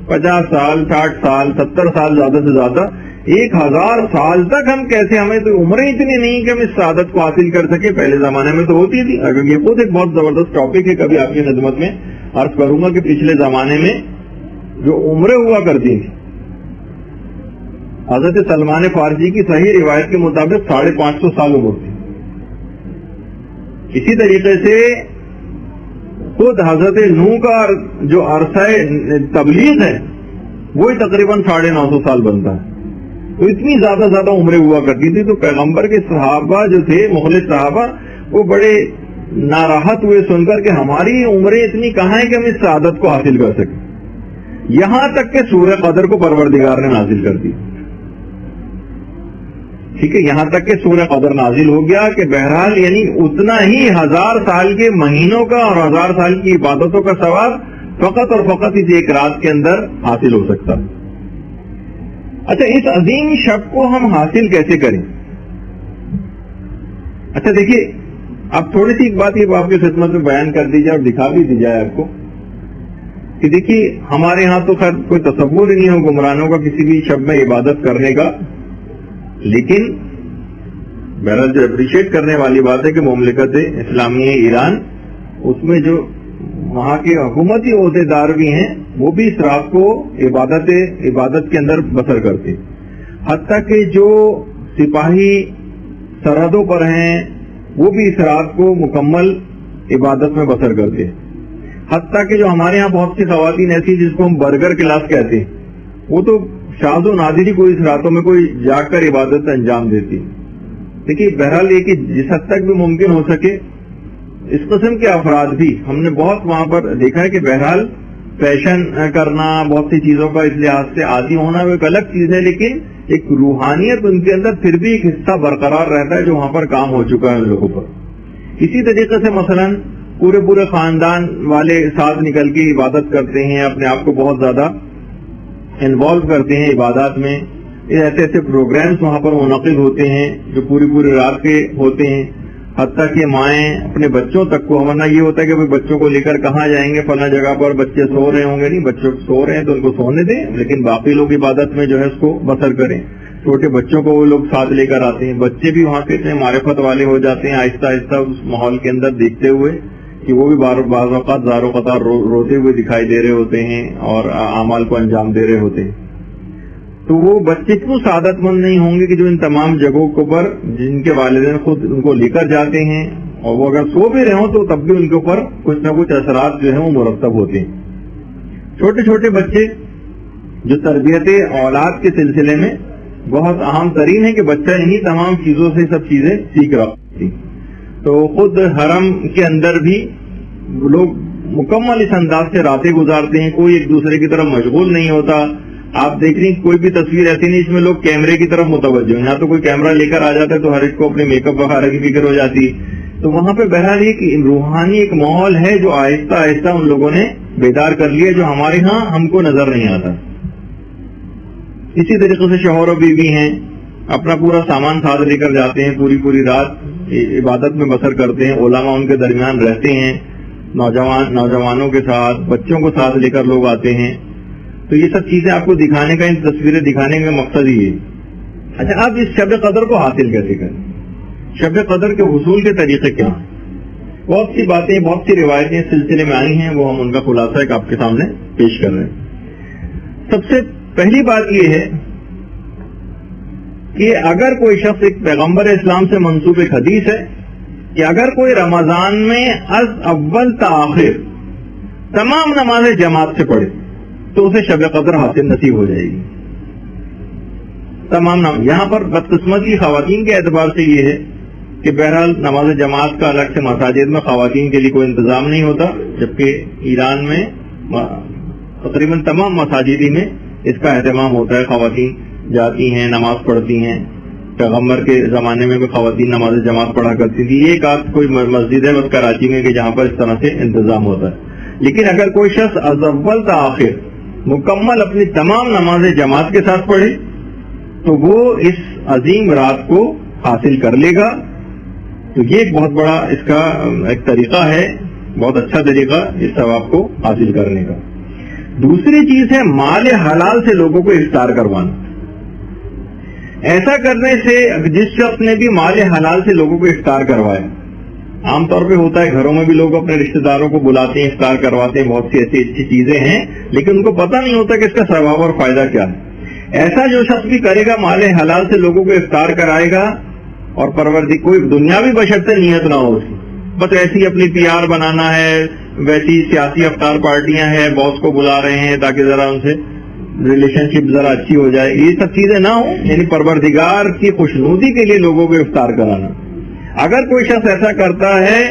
50 سال 60 سال 70 سال زیادہ سے زیادہ، 1000 سال تک ہم کیسے، ہمیں تو عمریں اتنی نہیں کہ ہم اس سعادت کو حاصل کر سکیں. پہلے زمانے میں تو ہوتی تھی. اگر یہ خود ایک بہت زبردست ٹاپک ہے، کبھی آپ کی خدمت میں عرض کروں گا کہ پچھلے زمانے میں جو عمریں ہوا کرتی تھی، حضرت سلمان فارسی کی صحیح روایت کے مطابق 550 سال عمر تھی. اسی طریقے سے خود حضرت نوح کا جو عرصہ تبلیغ ہے وہی تقریباً 950 سال بنتا ہے. تو اتنی زیادہ عمریں ہوا کرتی تھی. تو پیغمبر کے صحابہ جو تھے، مخلص صحابہ، وہ بڑے ناراحت ہوئے سن کر کہ ہماری عمریں اتنی کہاں ہیں کہ ہم اس سعادت کو حاصل کر سکیں. یہاں تک کہ سورہ قدر کو پروردگار نے نازل کر دی. ٹھیک ہے، یہاں تک کہ سورہ قدر نازل ہو گیا کہ بہرحال یعنی اتنا ہی 1000 سال کے مہینوں کا اور 1000 سال کی عبادتوں کا ثواب فقط اور فقط اس ایک رات کے اندر حاصل ہو سکتا. اچھا، اس عظیم شب کو ہم حاصل کیسے کریں؟ اچھا دیکھیے، اب تھوڑی سی ایک بات یہ آپ کی خدمت میں بیان کر دی جائے اور دکھا بھی دی جائے آپ کو کہ دیکھیے ہمارے ہاں تو خیر کوئی تصور ہی نہیں ہو گمراہوں کا کسی بھی شب میں عبادت کرنے کا، لیکن بہرحال جو اپریشیٹ کرنے والی بات ہے کہ مملکت اسلامیہ ایران، اس میں جو وہاں کے حکومتی عہدے دار بھی ہیں وہ بھی اس رات کو عبادت کے اندر بسر کرتے. حتیٰ کہ جو سپاہی سرحدوں پر ہیں وہ بھی اس رات کو مکمل عبادت میں بسر کرتے. حتیٰ کہ جو ہمارے یہاں بہت سی خواتین ایسی جس کو ہم برگر کلاس کہتے ہیں، وہ تو شاذ و نادر ہی کوئی اس راتوں میں کوئی جاگ کر عبادت انجام دیتی. دیکھیے بہرحال یہ کہ جس حد تک بھی ممکن ہو سکے اس قسم کے افراد بھی ہم نے بہت وہاں پر دیکھا ہے کہ بہرحال فیشن کرنا، بہت سی چیزوں کا اس لحاظ سے عادی ہونا وہ ایک الگ چیز ہے، لیکن ایک روحانیت ان کے اندر پھر بھی ایک حصہ برقرار رہتا ہے جو وہاں پر کام ہو چکا ہے ان لوگوں پر. اسی طریقے سے مثلاً پورے خاندان والے ساتھ نکل کے عبادت کرتے ہیں، اپنے آپ کو بہت زیادہ انوالو کرتے ہیں عبادات میں. ایسے پروگرامز وہاں پر منعقد ہوتے ہیں جو پوری رات کے ہوتے ہیں. حتیٰ کہ مائیں اپنے بچوں تک کو، ورنہ یہ ہوتا ہے کہ بچوں کو لے کر کہاں جائیں گے، فلاں جگہ پر بچے سو رہے ہوں گے. نہیں، بچوں سو رہے ہیں تو ان کو سونے دیں، لیکن باقی لوگ عبادت میں جو ہے اس کو بسر کریں. چھوٹے بچوں کو وہ لوگ ساتھ لے کر آتے ہیں. بچے بھی وہاں کے اتنے معرفت والے ہو جاتے ہیں آہستہ آہستہ اس ماحول کے اندر دیکھتے ہوئے کہ وہ بھی بعض اوقات زارو قطار روتے ہوئے دکھائی دے رہے ہوتے ہیں اور اعمال کو انجام دے رہے ہوتے ہیں. تو وہ بچے کیوں سعادت مند نہیں ہوں گے کہ جو ان تمام جگہوں کے اوپر جن کے والدین خود ان کو لے کر جاتے ہیں اور وہ اگر سو بھی رہے ہوں تو تب بھی ان کے اوپر کچھ نہ کچھ اثرات جو ہیں وہ مرتب ہوتے ہیں. چھوٹے چھوٹے بچے جو تربیت اولاد کے سلسلے میں بہت اہم ترین ہے کہ بچہ انہی تمام چیزوں سے سب چیزیں سیکھ رہا ہوتی. تو خود حرم کے اندر بھی لوگ مکمل اس انداز سے راتیں گزارتے ہیں, کوئی ایک دوسرے کی طرف مشغول نہیں ہوتا. آپ دیکھ رہی کوئی بھی تصویر ایسی نہیں اس میں لوگ کیمرے کی طرف متوجہ ہیں. یہاں تو کوئی کیمرہ لے کر آ جاتا ہے تو ہر ایک کو اپنے میک اپ وغیرہ کی فکر ہو جاتی. تو وہاں پہ بہرحال ایک روحانی ایک ماحول ہے جو آہستہ آہستہ ان لوگوں نے بیدار کر لیا, جو ہمارے ہاں ہم کو نظر نہیں آتا. اسی طریقے سے شوہر و بیوی ہیں, اپنا پورا سامان ساتھ لے کر جاتے ہیں, پوری رات عبادت میں بسر کرتے ہیں. علماء ان کے درمیان رہتے ہیں, نوجوانوں کے ساتھ, بچوں کو ساتھ لے کر لوگ آتے ہیں. تو یہ سب چیزیں آپ کو دکھانے کا, ان تصویریں دکھانے کا مقصد ہی ہے. اچھا, آپ اس شب قدر کو حاصل کیسے کریں؟ شب قدر کے حصول کے طریقے کیا ہیں؟ بہت سی باتیں, بہت سی روایتیں اس سلسلے میں آئی ہیں, وہ ہم ان کا خلاصہ ایک آپ کے سامنے پیش کر رہے ہیں. سب سے پہلی بات یہ ہے کہ اگر کوئی شخص, ایک پیغمبر اسلام سے منسوب ایک حدیث ہے کہ اگر کوئی رمضان میں از اول تا آخر تمام نمازیں جماعت سے پڑھے تو اسے شب قدر حاصل نصیب ہو جائے گی. تمام یہاں پر بدقسمتی خواتین کے اعتبار سے یہ ہے کہ بہرحال نماز جماعت کا الگ سے مساجد میں خواتین کے لیے کوئی انتظام نہیں ہوتا, جبکہ ایران میں تقریباً تمام مساجدی میں اس کا اہتمام ہوتا ہے. خواتین جاتی ہیں, نماز پڑھتی ہیں. پیغمبر کے زمانے میں بھی خواتین نماز جماعت پڑھا کرتی تھی. ایک آدھ کوئی مسجد ہے بس کراچی میں کہ جہاں پر اس طرح سے انتظام ہوتا ہے. لیکن اگر کوئی شخص از اول تا آخر مکمل اپنی تمام نمازیں جماعت کے ساتھ پڑھے تو وہ اس عظیم رات کو حاصل کر لے گا. تو یہ ایک بہت بڑا اس کا ایک طریقہ ہے, بہت اچھا طریقہ اس ثواب کو حاصل کرنے کا. دوسری چیز ہے مال حلال سے لوگوں کو افطار کروانا. ایسا کرنے سے جس شخص نے بھی مال حلال سے لوگوں کو افطار کروایا, عام طور پہ ہوتا ہے گھروں میں بھی لوگ اپنے رشتہ داروں کو بلاتے ہیں, افطار کرواتے ہیں, بہت سی ایسی اچھی چیزیں ہیں, لیکن ان کو پتہ نہیں ہوتا کہ اس کا ثواب اور فائدہ کیا ہے. ایسا جو شخص بھی کرے گا, مال حلال سے لوگوں کو افطار کرائے گا اور کوئی دنیاوی بشرطے نیت نہ ہو اس کی, بس ایسی اپنی پی آر بنانا ہے, ویسی سیاسی افطار پارٹیاں ہیں, باس کو بلا رہے ہیں تاکہ ذرا ان سے ریلیشن شپ ذرا اچھی ہو جائے, یہ سب چیزیں نہ ہوں. یعنی پروردگار کی خوشنودی کے لیے لوگوں کو افطار کرانا. اگر کوئی شخص ایسا کرتا ہے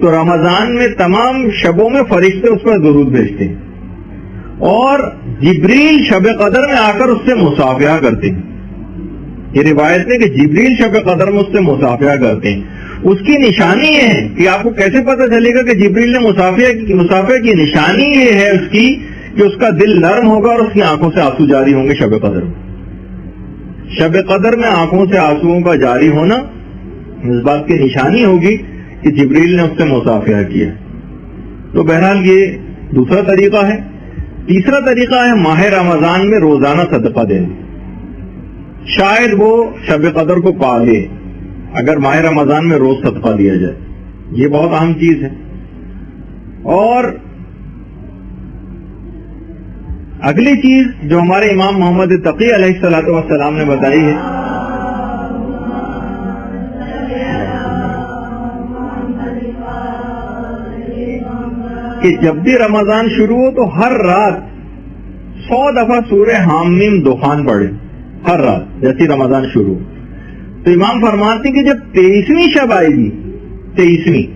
تو رمضان میں تمام شبوں میں فرشتے اس پر درود بھیجتے ہیں اور جبریل شب قدر میں آ کر اس سے مصافحہ کرتے ہیں. یہ روایت ہے کہ جبریل شب قدر میں اس سے مصافحہ کرتے ہیں. اس کی نشانی یہ ہے کہ آپ کو کیسے پتہ چلے گا کہ جبریل نے مصافحہ کی نشانی یہ ہے اس کی کہ اس کا دل نرم ہوگا اور اس کی آنکھوں سے آنسو جاری ہوں گے. شب قدر میں آنکھوں سے آنسوؤں کا جاری ہونا اس بات کی نشانی ہوگی کہ جبریل نے اس سے مصافحہ کیا. تو بہرحال یہ دوسرا طریقہ ہے. تیسرا طریقہ ہے ماہ رمضان میں روزانہ صدقہ دینا. شاید وہ شب قدر کو پا لے اگر ماہ رمضان میں روز صدقہ دیا جائے, یہ بہت اہم چیز ہے. اور اگلی چیز جو ہمارے امام محمد تقی علیہ الصلوۃ والسلام نے بتائی ہے کہ جب بھی رمضان شروع ہو تو ہر رات 100 دفعہ سورہ حامیم دخان پڑھے, ہر رات جیسی رمضان شروع. تو امام فرماتے ہیں کہ جب 23ویں شب آئے گی, 23ویں,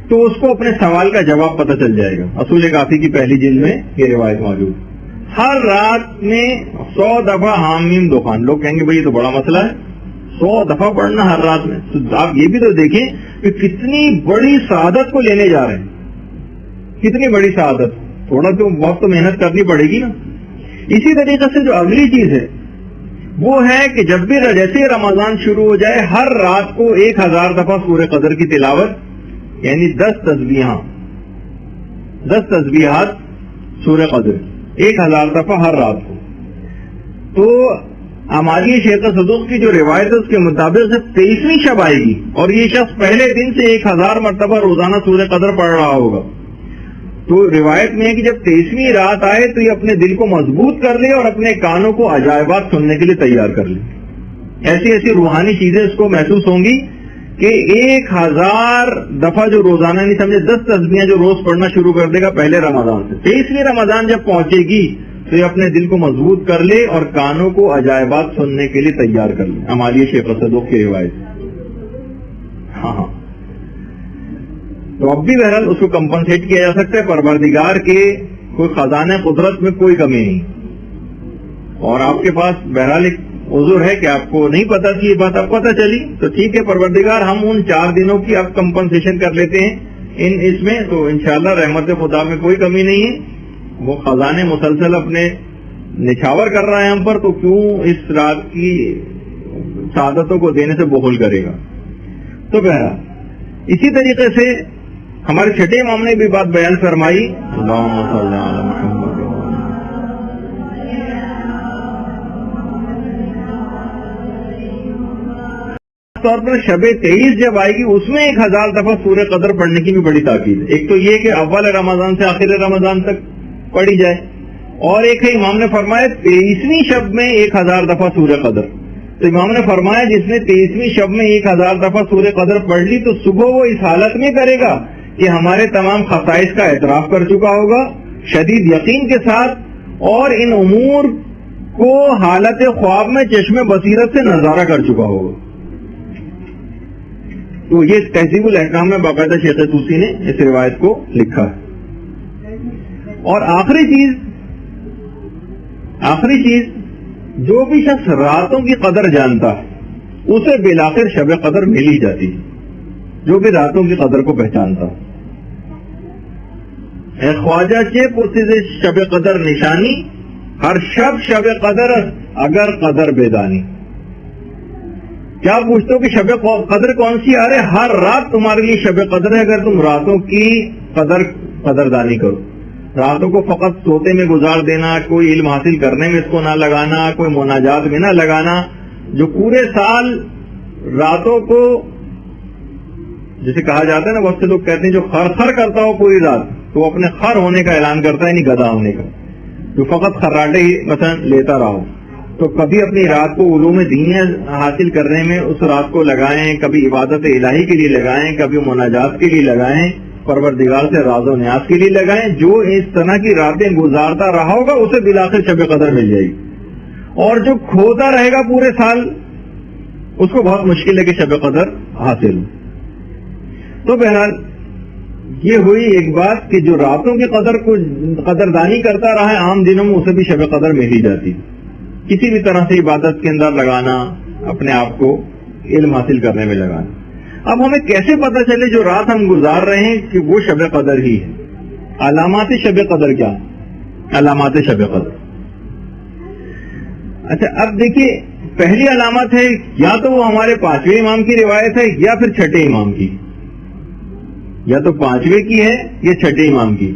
تو اس کو اپنے سوال کا جواب پتہ چل جائے گا. اصول کافی کی پہلی جلد میں یہ روایت موجود. ہر رات میں 100 دفعہ حامیم دخان. لوگ کہیں گے بھائی یہ تو بڑا مسئلہ ہے, 100 دفعہ پڑھنا ہر رات میں. تو آپ یہ بھی تو دیکھیں کہ کتنی بڑی سعادت کو لینے جا رہے ہیں, کتنی بڑی سعادت. تھوڑا تو بہت تو محنت کرنی پڑے گی نا. اسی طریقے سے جو اگلی چیز ہے وہ ہے کہ جب بھی جیسے رمضان شروع ہو جائے ہر رات کو 1000 دفعہ سورہ قدر کی تلاوت, یعنی 10 تسبیحات سورہ قدر 1000 دفعہ ہر رات کو. تو ہماری شیخ صدوق کی جو روایت ہے اس کے مطابق جب 23ویں شب آئے گی اور یہ شخص پہلے دن سے 1000 مرتبہ روزانہ سورہ قدر پڑھ رہا ہوگا، تو روایت میں ہے کہ جب 23ویں رات آئے تو یہ اپنے دل کو مضبوط کر لے اور اپنے کانوں کو عجائبات سننے کے لیے تیار کر لے. ایسی ایسی روحانی چیزیں اس کو محسوس ہوں گی کہ 1000 دفعہ جو روزانہ نہیں سمجھے 10 تسبیحیں جو روز پڑھنا شروع کر دے گا پہلے رمضان سے. 23ویں رمضان جب پہنچے گی تو یہ اپنے دل کو مضبوط کر لے اور کانوں کو عجائبات سننے کے لیے تیار کر لے. ہماری شیخ صدوق کی روایت. ہاں تو اب بھی بہرحال اس کو کمپنسیٹ کیا جا سکتا ہے. پروردگار کے کوئی خزانہ قدرت میں کوئی کمی نہیں، اور آپ کے پاس بہرحال ایک عذر ہے کہ آپ کو نہیں پتا تھی، یہ بات اب پتا چلی تو ٹھیک ہے. پروردگار ہم ان 4 دنوں کی اب کمپنسیشن کر لیتے ہیں اس میں، تو انشاءاللہ رحمت خدا میں کوئی کمی نہیں ہے. وہ خزانے مسلسل اپنے نچھاور کر رہا ہے ہم پر، تو کیوں اس رات کی سعادتوں کو دینے سے بخل کرے گا. تو بہرحال اسی طریقے سے ہمارے چھٹے امام نے بھی بات بیان فرمائی. اللہم صلی علی محمد. طور پر شب 23 جب آئے گی اس میں 1000 دفعہ سورہ قدر پڑھنے کی بھی بڑی تاکید ہے. ایک تو یہ کہ اول رمضان سے آخر رمضان تک پڑھی جائے، اور ایک ہے امام نے فرمایا 23ویں شب میں 1000 دفعہ سورہ قدر. تو امام نے فرمایا جس نے 23ویں شب میں 1000 دفعہ سورہ قدر پڑھ لی تو صبح وہ اس حالت میں کرے گا کہ ہمارے تمام خصائص کا اعتراف کر چکا ہوگا شدید یقین کے ساتھ، اور ان امور کو حالت خواب میں چشم بصیرت سے نظارہ کر چکا ہوگا. تو یہ تہذیب الاحکام میں باقاعدہ شیخ طوسی نے اس روایت کو لکھا ہے. اور آخری چیز جو بھی شخص راتوں کی قدر جانتا ہے اسے بالآخر شب قدر مل ہی جاتی ہے. جو بھی راتوں کی قدر کو پہچانتا ہے. خواجہ کے پرسیز شب قدر نشانی، ہر شب قدر اگر قدر بیدانی. کیا پوچھتے ہو کہ شب قدر کون سی؟ ارے ہر رات تمہارے لیے شب قدر ہے اگر تم راتوں کی قدردانی کرو. راتوں کو فقط سوتے میں گزار دینا، کوئی علم حاصل کرنے میں اس کو نہ لگانا، کوئی مناجات میں نہ لگانا. جو پورے سال راتوں کو جسے کہا جاتا ہے نا، بہت سے لوگ کہتے ہیں جو خر کرتا ہو پوری رات تو وہ اپنے خر ہونے کا اعلان کرتا ہے، نہیں گدھا ہونے کا. جو فقط خراٹے ہی مثلا لیتا رہو، تو کبھی اپنی رات کو علوم دینیہ حاصل کرنے میں اس رات کو لگائیں، کبھی عبادت الہی کے لیے لگائیں، کبھی مناجات کے لیے لگائیں، پروردگار سے راز و نیاز کے لیے لگائیں. جو اس طرح کی راتیں گزارتا رہا ہوگا اسے بالآخر شب قدر مل جائے گی، اور جو کھوتا رہے گا پورے سال اس کو بہت مشکل ہے کہ شب قدر حاصل ہو. تو بہرحال یہ ہوئی ایک بات کہ جو راتوں کی قدردانی کرتا رہا ہے عام دنوں میں اسے بھی شب قدر مل ہی جاتی. کسی بھی طرح سے عبادت کے اندر لگانا، اپنے آپ کو علم حاصل کرنے میں لگانا. اب ہمیں کیسے پتہ چلے جو رات ہم گزار رہے ہیں کہ وہ شب قدر ہی ہے؟ علامات شب قدر کیا؟ علامات شب قدر. اچھا اب دیکھیے، پہلی علامت ہے یا تو وہ ہمارے 5ویں امام کی روایت ہے یا پھر چھٹے امام کی. یا تو 5ویں کی ہے یا چھٹے امام کی.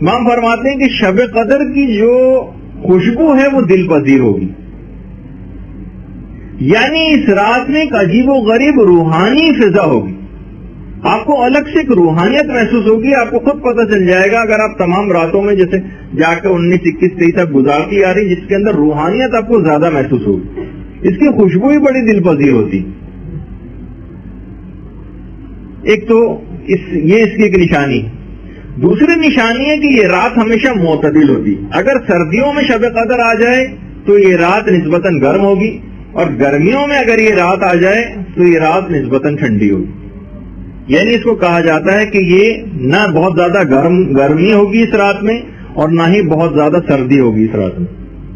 امام فرماتے ہیں کہ شب قدر کی جو خوشبو ہے وہ دل پذیر ہوگی. یعنی اس رات میں ایک عجیب و غریب روحانی فضا ہوگی. آپ کو الگ سے ایک روحانیت محسوس ہوگی. آپ کو خود پتہ چل جائے گا اگر آپ تمام راتوں میں جیسے جا کے 19, 21, 23 تک گزارتی آ رہی جس کے اندر روحانیت آپ کو زیادہ محسوس ہوگی. اس کی خوشبو ہی بڑی دل پذیر ہوتی. ایک تو یہ اس کی ایک نشانی. دوسری نشانی ہے کہ یہ رات ہمیشہ معتدل ہوتی. اگر سردیوں میں شب قدر آ جائے تو یہ رات نسبتاً گرم ہوگی، اور گرمیوں میں اگر یہ رات آ جائے تو یہ رات نسبتاً ٹھنڈی ہوگی. یعنی اس کو کہا جاتا ہے کہ یہ نہ بہت زیادہ گرمی ہوگی اس رات میں اور نہ ہی بہت زیادہ سردی ہوگی اس رات میں.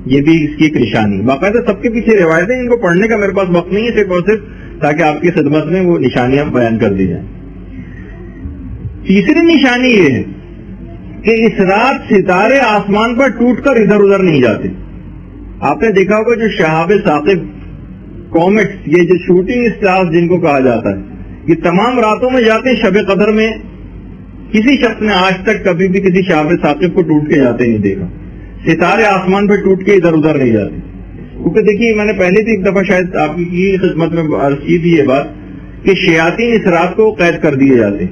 یہ بھی اس کی ایک نشانی. باقاعدہ سب کے پیچھے روایتیں، ان کو پڑھنے کا میرے پاس وقت نہیں ہے صرف اور صرف تاکہ آپ کی خدمت میں وہ نشانیاں بیان کر دی جائیں. تیسری نشانی یہ ہے کہ اس رات ستارے آسمان پر ٹوٹ کر ادھر ادھر نہیں جاتے. آپ نے دیکھا ہوگا جو شہاب ثاقب، کومیٹس، یہ جو شوٹنگ اسٹارز جن کو کہا جاتا ہے، یہ تمام راتوں میں جاتے ہیں. شب قدر میں کسی شخص نے آج تک کبھی بھی کسی شہاب ثاقب کو ٹوٹ کے جاتے نہیں دیکھا. ستارے آسمان پہ ٹوٹ کے ادھر ادھر نہیں جاتے. کیونکہ دیکھیے میں نے پہلے بھی ایک دفعہ شاید آپ کی خدمت میں عرض کی تھی یہ بات کہ شیاطین اس رات کو قید کر دیے جاتے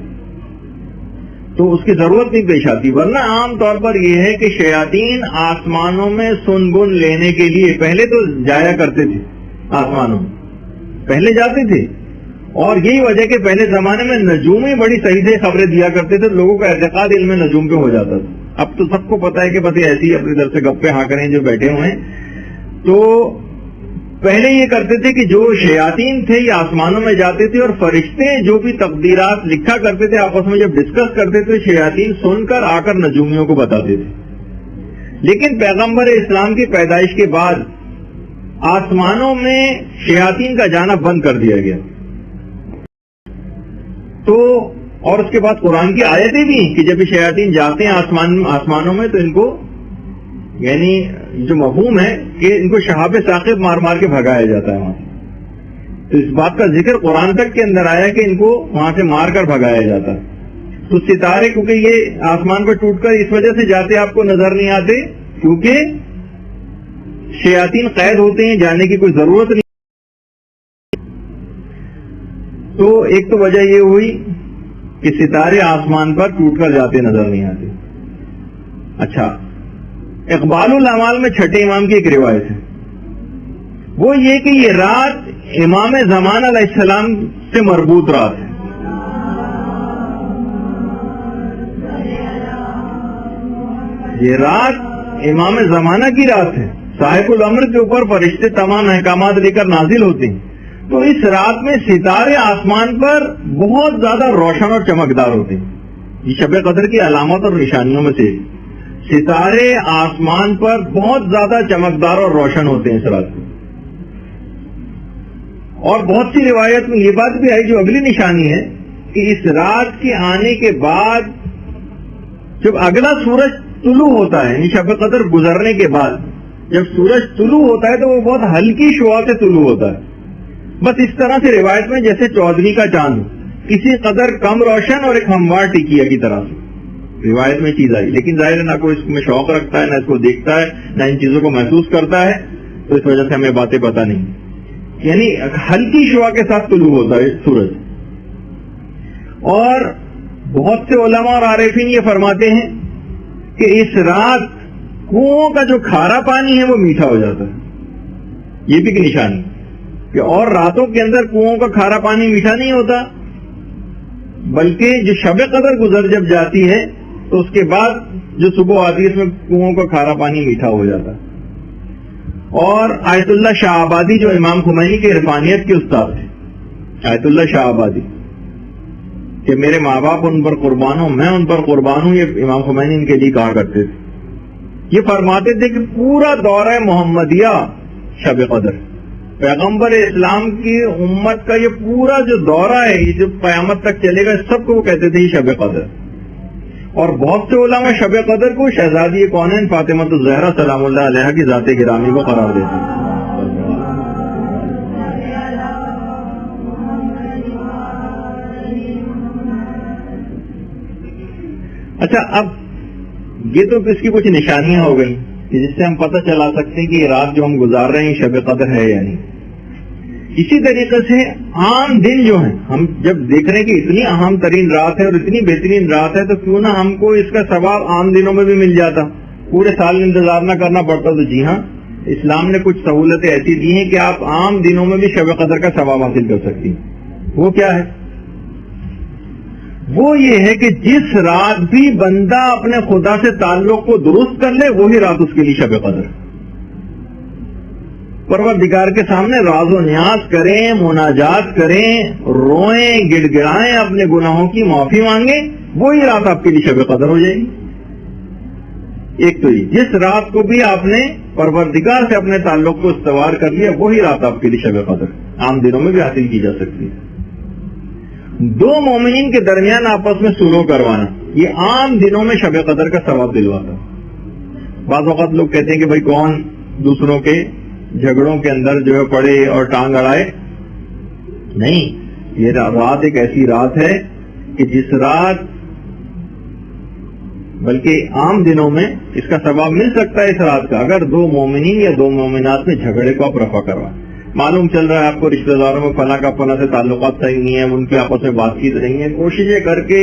تو اس کی ضرورت نہیں پیش آتی، ورنہ عام طور پر یہ ہے کہ شیاطین آسمانوں میں سن بن لینے کے لیے پہلے تو جایا کرتے تھے، آسمانوں میں پہلے جاتے تھے، اور یہی وجہ کہ پہلے زمانے میں نجومی بڑی صحیح سے خبریں دیا کرتے تھے، لوگوں کا اعتقاد علم نجوم پہ ہو جاتا تھا۔ اب تو سب کو پتا ہے کہ بس ایسی اپنی طرف سے گپے ہاں کریں جو بیٹھے ہوئے ہیں، تو پہلے یہ کرتے تھے کہ جو شیاطین تھے یہ آسمانوں میں جاتے تھے اور فرشتے جو بھی تقدیرات لکھا کرتے تھے آپس میں جب ڈسکس کرتے تھے شیاطین سن کر آ کر نجومیوں کو بتاتے تھے۔ لیکن پیغمبر اسلام کی پیدائش کے بعد آسمانوں میں شیاطین کا جانا بند کر دیا گیا، تو اور اس کے بعد قرآن کی آیتیں بھی کہ جب یہ شیاطین جاتے ہیں آسمانوں میں تو ان کو یعنی جو مفہوم ہے کہ ان کو شہاب ثاقب مار مار کے بھگایا جاتا ہے وہاں سے، تو اس بات کا ذکر قرآن تک کے اندر آیا کہ ان کو وہاں سے مار کر بھگایا جاتا ہے۔ تو ستارے کیونکہ یہ آسمان پر ٹوٹ کر اس وجہ سے جاتے آپ کو نظر نہیں آتے کیونکہ شیاطین قید ہوتے ہیں، جانے کی کوئی ضرورت نہیں۔ تو ایک تو وجہ یہ ہوئی کہ ستارے آسمان پر ٹوٹ کر جاتے نظر نہیں آتے۔ اچھا، اقبال الاعمال میں چھٹے امام کی ایک روایت ہے، وہ یہ کہ یہ رات امام زمان علیہ السلام سے مربوط رات ہے۔ یہ رات امام زمانہ کی رات ہے، صاحب الامر کے اوپر فرشتے تمام احکامات لے کر نازل ہوتے ہیں، تو اس رات میں ستارے آسمان پر بہت زیادہ روشن اور چمکدار ہوتے ہیں۔ یہ شب قدر کی علامات اور نشانیوں میں سے ستارے آسمان پر بہت زیادہ چمکدار اور روشن ہوتے ہیں اس رات میں۔ اور بہت سی روایت میں یہ بات بھی آئی جو اگلی نشانی ہے کہ اس رات کے آنے کے بعد جب اگلا سورج طلوع ہوتا ہے، یعنی شب قدر گزرنے کے بعد جب سورج طلوع ہوتا ہے تو وہ بہت ہلکی شعاع سے طلوع ہوتا ہے، بس اس طرح سے روایت میں جیسے 14ویں کا چاند کسی قدر کم روشن اور ایک ہموار ٹکیا کی طرح سے روایت میں چیز آئی، لیکن ظاہر ہے نہ کوئی اس میں شوق رکھتا ہے، نہ اس کو دیکھتا ہے، نہ ان چیزوں کو محسوس کرتا ہے، تو اس وجہ سے ہمیں باتیں پتہ نہیں۔ یعنی ہلکی شعاع کے ساتھ طلوع ہوتا ہے سورج، اور بہت سے علماء اور عارفین یہ فرماتے ہیں کہ اس رات کنووں کا جو کھارا پانی ہے وہ میٹھا ہو جاتا ہے۔ یہ بھی ایک نشانی کہ اور راتوں کے اندر کنووں کا کھارا پانی میٹھا نہیں ہوتا، بلکہ جو شب قدر گزر جب جاتی ہے تو اس کے بعد جو صبح آتی ہے اس میں کنووں کا کھارا پانی میٹھا ہو جاتا ہے۔ اور آیت اللہ شاہ آبادی جو امام خمینی کے عرفانیت کے استاد تھے، آیت اللہ شاہ آبادی، کہ میرے ماں باپ ان پر قربان ہوں، میں ان پر قربان ہوں، یہ امام خمینی ان کے لیے کہا کرتے تھے۔ یہ فرماتے تھے کہ پورا دورہ محمدیہ شب قدر، پیغمبر اسلام کی امت کا یہ پورا جو دورہ ہے یہ جو قیامت تک چلے گا، سب کو وہ کہتے تھے یہ شب قدر۔ اور بہت سے علماء شب قدر کو شہزادی کونین فاطمہ الزہرا سلام اللہ علیہا کی ذات گرامی کو قرار دیتے ہیں۔ اچھا، اب یہ تو اس کی کچھ نشانیاں ہو گئی کہ جس سے ہم پتہ چلا سکتے ہیں کہ یہ رات جو ہم گزار رہے ہیں شب قدر ہے یا نہیں۔ اسی طریقے سے عام دن جو ہیں، ہم جب دیکھ رہے ہیں کہ اتنی اہم ترین رات ہے اور اتنی بہترین رات ہے تو کیوں نہ ہم کو اس کا ثواب عام دنوں میں بھی مل جاتا، پورے سال انتظار نہ کرنا پڑتا۔ تو جی ہاں، اسلام نے کچھ سہولتیں ایسی دی ہیں کہ آپ عام دنوں میں بھی شب قدر کا ثواب حاصل کر سکتی ہیں۔ وہ کیا ہے؟ وہ یہ ہے کہ جس رات بھی بندہ اپنے خدا سے تعلق کو درست کر لے وہی رات اس کے لیے شب قدر۔ پروردگار کے سامنے راز و نیاز کریں، مناجات کریں، روئیں، گڑ گڑائیں، اپنے گناہوں کی معافی مانگیں، وہی رات آپ کے لیے شب قدر ہو جائے گی۔ ایک تو یہ جس رات کو بھی آپ نے پروردگار سے اپنے تعلق کو استوار کر لیا وہی رات آپ کے لیے شب قدر عام دنوں میں بھی حاصل کی جا سکتی ہے۔ دو مومنین کے درمیان آپس میں صلح کروانا یہ عام دنوں میں شب قدر کا ثواب دلواتا۔ بعض اوقات لوگ کہتے ہیں کہ بھائی کون دوسروں کے جھگڑوں کے اندر جو ہے پڑے اور ٹانگ اڑائے، نہیں، یہ رات ایک ایسی رات ہے کہ جس رات بلکہ عام دنوں میں اس کا ثواب مل سکتا ہے اس رات کا، اگر دو مومنین یا دو مومنات میں جھگڑے کو آپ رفع کروائیں. معلوم چل رہا ہے آپ کو رشتہ داروں میں فلاں کا فلاں سے تعلقات صحیح نہیں ہیں، ان کی آپس میں بات چیت نہیں ہے، کوششیں کر کے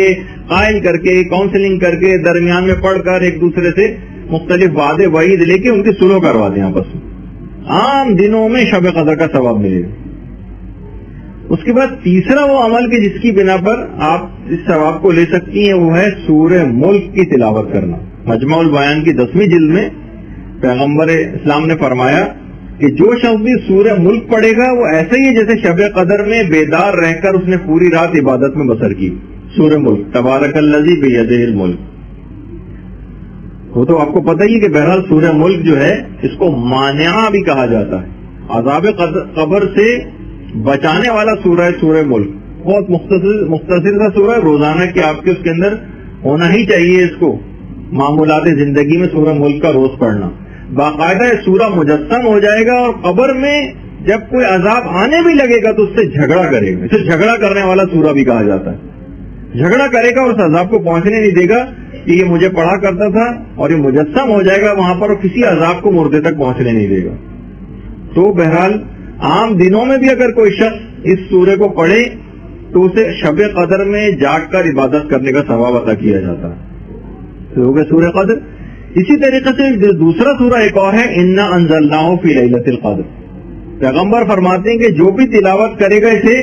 قائل کر کے کاؤنسلنگ کر کے درمیان میں پڑھ کر ایک دوسرے سے مختلف وعدے وعید لے کے ان کی سلو کروا دیں آپس میں. عام دنوں میں شب قدر کا ثواب ملے گا. اس کے بعد تیسرا وہ عمل کہ جس کی بنا پر آپ اس ثواب کو لے سکتی ہیں وہ ہے سورہ ملک کی تلاوت کرنا. مجمع البیان کی 10ویں جلد میں پیغمبر اسلام نے فرمایا کہ جو شخص بھی سورہ ملک پڑھے گا وہ ایسے ہی جیسے شب قدر میں بیدار رہ کر اس نے پوری رات عبادت میں بسر کی. سورہ ملک تبارک الذی بیدہ الملک، وہ تو آپ کو پتہ ہی کہ بہرحال سورہ ملک جو ہے اس کو مانعہ بھی کہا جاتا ہے، عذاب قبر سے بچانے والا سورہ ہے سورہ ملک. بہت مختصر سا سورہ ہے، روزانہ کہ آپ کے اس کے اندر ہونا ہی چاہیے اس کو معمولات زندگی میں سورہ ملک کا روز پڑھنا. باقاعدہ سورہ مجسم ہو جائے گا اور قبر میں جب کوئی عذاب آنے بھی لگے گا تو اس سے جھگڑا کرے گا. اسے جھگڑا کرنے والا سورہ بھی کہا جاتا ہے. جھگڑا کرے گا اور اس عذاب کو پہنچنے نہیں دے گا کہ یہ مجھے پڑھا کرتا تھا، اور یہ مجسم ہو جائے گا وہاں پر اور کسی عذاب کو مردے تک پہنچنے نہیں دے گا. تو بہرحال عام دنوں میں بھی اگر کوئی شخص اس سورے کو پڑھے تو اسے شب قدر میں جاگ کر عبادت کرنے کا ثواب عطا کیا جاتا ہے. تو ہو گیا سورہ قدر. اسی طریقے سے دوسرا سورہ ایک اور ہے انا انزلناہ فی لیلۃ القدر. پیغمبر فرماتے ہیں کہ جو بھی تلاوت کرے گا اسے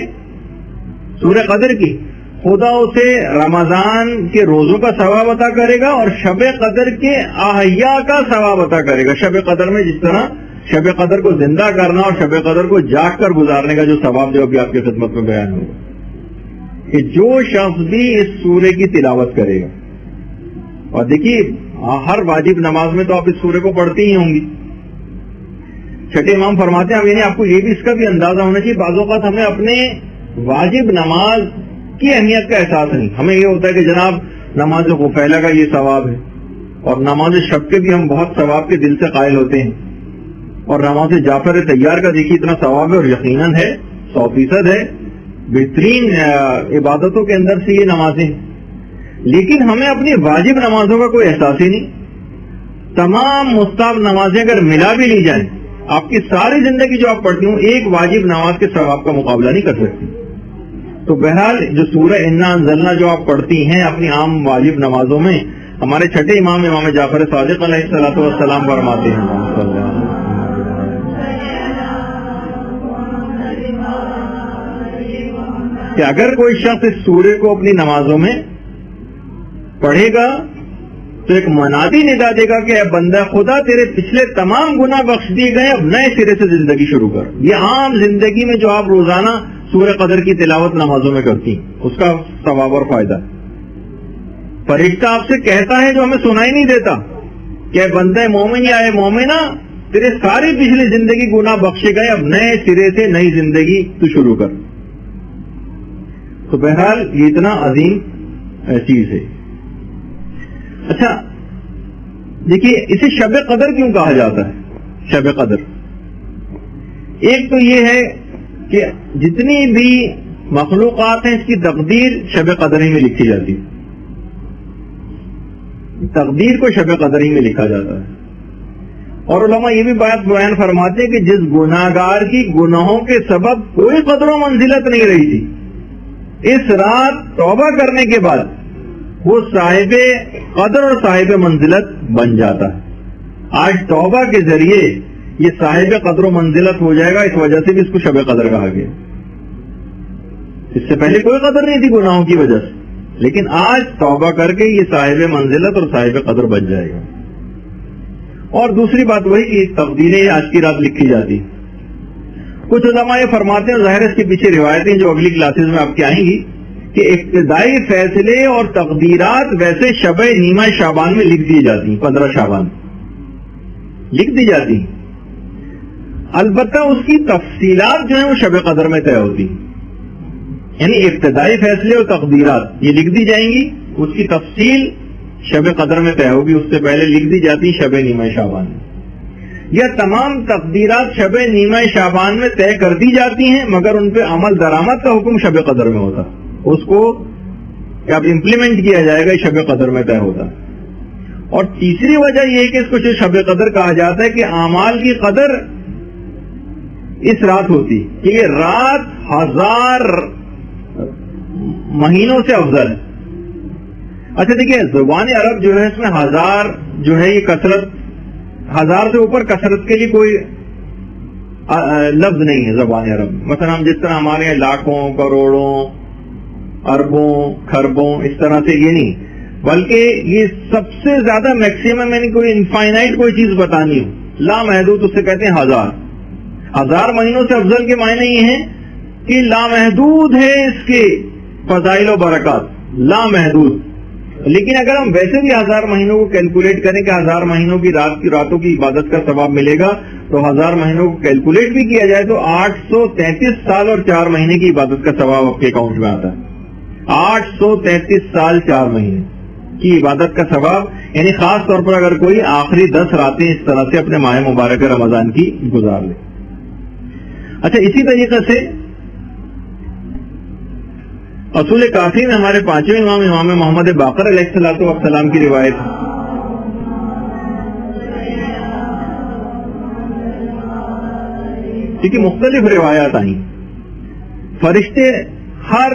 سورہ قدر کی، خدا اسے رمضان کے روزوں کا ثواب عطا کرے گا اور شب قدر کے احیاء کا ثواب عطا کرے گا. شب قدر میں جس طرح شب قدر کو زندہ کرنا اور شب قدر کو جاگ کر گزارنے کا جو ثواب جو ابھی آپ کی خدمت میں بیان ہوگا کہ جو شخص بھی اس سورے کی تلاوت کرے گا. اور دیکھیے ہر واجب نماز میں تو آپ اس سورے کو پڑھتی ہی ہوں گی. چھٹے امام فرماتے ہیں یعنی آپ کو یہ بھی اس کا بھی اندازہ ہونا چاہیے، بعض اوقات ہمیں اپنے واجب نماز کی اہمیت کا احساس نہیں. ہمیں یہ ہوتا ہے کہ جناب نماز غفیلہ کا یہ ثواب ہے، اور نماز شب کے بھی ہم بہت ثواب کے دل سے قائل ہوتے ہیں، اور نماز جعفر تیار کا دیکھیے اتنا ثواب ہے اور یقیناً ہے 100% ہے، بہترین عبادتوں کے اندر سے یہ نمازیں ہیں. لیکن ہمیں اپنی واجب نمازوں کا کوئی احساس ہی نہیں. تمام مستحب نمازیں اگر ملا بھی لی جائیں آپ کی ساری زندگی جو آپ پڑھتی ہوں ایک واجب نماز کے ثواب کا مقابلہ نہیں کر سکتی. تو بہرحال جو سورہ انا انزلنا جو آپ پڑھتی ہیں اپنی عام واجب نمازوں میں، ہمارے چھٹے امام جعفر صادق علیہ السلام فرماتے ہیں کہ اگر کوئی شخص اس سورے کو اپنی نمازوں میں پڑھے گا تو ایک منادی ندا دے گا کہ اے بندہ خدا تیرے پچھلے تمام گناہ بخش دیے گئے، اب نئے سرے سے زندگی شروع کر. یہ عام زندگی میں جو آپ روزانہ سورہ قدر کی تلاوت نمازوں میں کرتی اس کا ثواب اور فائدہ. فرشتہ آپ سے کہتا ہے جو ہمیں سنائی نہیں دیتا کہ اے بندہ مومن یا اے مومنہ تیرے ساری پچھلی زندگی گناہ بخشے گئے، اب نئے سرے سے نئی زندگی تو شروع کر. تو بہرحال یہ اتنا عظیم چیز ہے. اچھا دیکھیے اسے شب قدر کیوں کہا جاتا ہے؟ شب قدر ایک تو یہ ہے کہ جتنی بھی مخلوقات ہیں اس کی تقدیر شب قدر ہی میں لکھی جاتی ہے. تقدیر کو شب قدر ہی میں لکھا جاتا ہے. اور علماء یہ بھی بات بیان فرماتے ہیں کہ جس گناہگار کی گناہوں کے سبب کوئی قدر و منزلت نہیں رہی تھی، اس رات توبہ کرنے کے بعد وہ صاحب قدر اور صاحب منزلت بن جاتا ہے. آج توبہ کے ذریعے یہ صاحب قدر و منزلت ہو جائے گا، اس وجہ سے بھی اس کو شب قدر کہا گیا. اس سے پہلے کوئی قدر نہیں تھی گناہوں کی وجہ سے، لیکن آج توبہ کر کے یہ صاحب منزلت اور صاحب قدر بن جائے گا. اور دوسری بات وہی کہ تقدیریں آج کی رات لکھی جاتی. کچھ علماء یہ فرماتے ہیں، ظاہر اس کے پیچھے روایتیں جو اگلی کلاسز میں آپ کی آئیں گی، کہ ابتدائی فیصلے اور تقدیرات ویسے شب نیمہ شعبان میں لکھ دی جاتی ہیں، 15 شعبان لکھ دی جاتی ہیں. البتہ اس کی تفصیلات جو ہیں وہ شب قدر میں طے ہوتی ہیں. یعنی ابتدائی فیصلے اور تقدیرات یہ لکھ دی جائیں گی، اس کی تفصیل شب قدر میں طے ہوگی، اس سے پہلے لکھ دی جاتی شب نیمہ شعبان میں. یہ تمام تقدیرات شب نیمہ شعبان میں طے کر دی جاتی ہیں، مگر ان پہ عمل درآمد کا حکم شب قدر میں ہوتا. اس کو اب امپلیمنٹ کیا جائے گا شب قدر میں طے ہوتا. اور تیسری وجہ یہ کہ اس کو جو شب قدر کہا جاتا ہے کہ اعمال کی قدر اس رات ہوتی کہ یہ رات 1000 مہینوں سے افضل ہے. اچھا دیکھیے زبان عرب جو ہے اس میں 1000 جو ہے یہ کثرت 1000 سے اوپر کثرت کے لیے کوئی لفظ نہیں ہے زبان عرب. مثلا ہم جس طرح ہمارے یہاں لاکھوں کروڑوں اربوں خربوں اس طرح سے یہ نہیں, بلکہ یہ سب سے زیادہ میکسیمم یعنی کوئی انفائنائٹ کوئی چیز بتانی ہو لامحدود اس سے کہتے ہیں 1000 مہینوں سے افضل کے معنی یہ ہیں کہ لامحدود ہے اس کے فضائل و برکات لامحدود. لیکن اگر ہم ویسے بھی 1000 مہینوں کو کیلکولیٹ کریں کہ 1000 مہینوں کی راتوں کی عبادت کا ثواب ملے گا تو 1000 مہینوں کو کیلکولیٹ بھی کیا جائے تو 833 سال اور 4 مہینے کی عبادت کا ثواب آپ کے اکاؤنٹ میں آتا ہے. 833 سال 4 مہینے کی عبادت کا ثواب, یعنی خاص طور پر اگر کوئی آخری 10 راتیں اس طرح سے اپنے ماہ مبارک رمضان کی گزار لے. اچھا اسی طریقے سے اصول کافی میں ہمارے 5ویں امام محمد باقر علیہ السلام کی روایت ہے. کیونکہ مختلف روایات آئیں, فرشتے ہر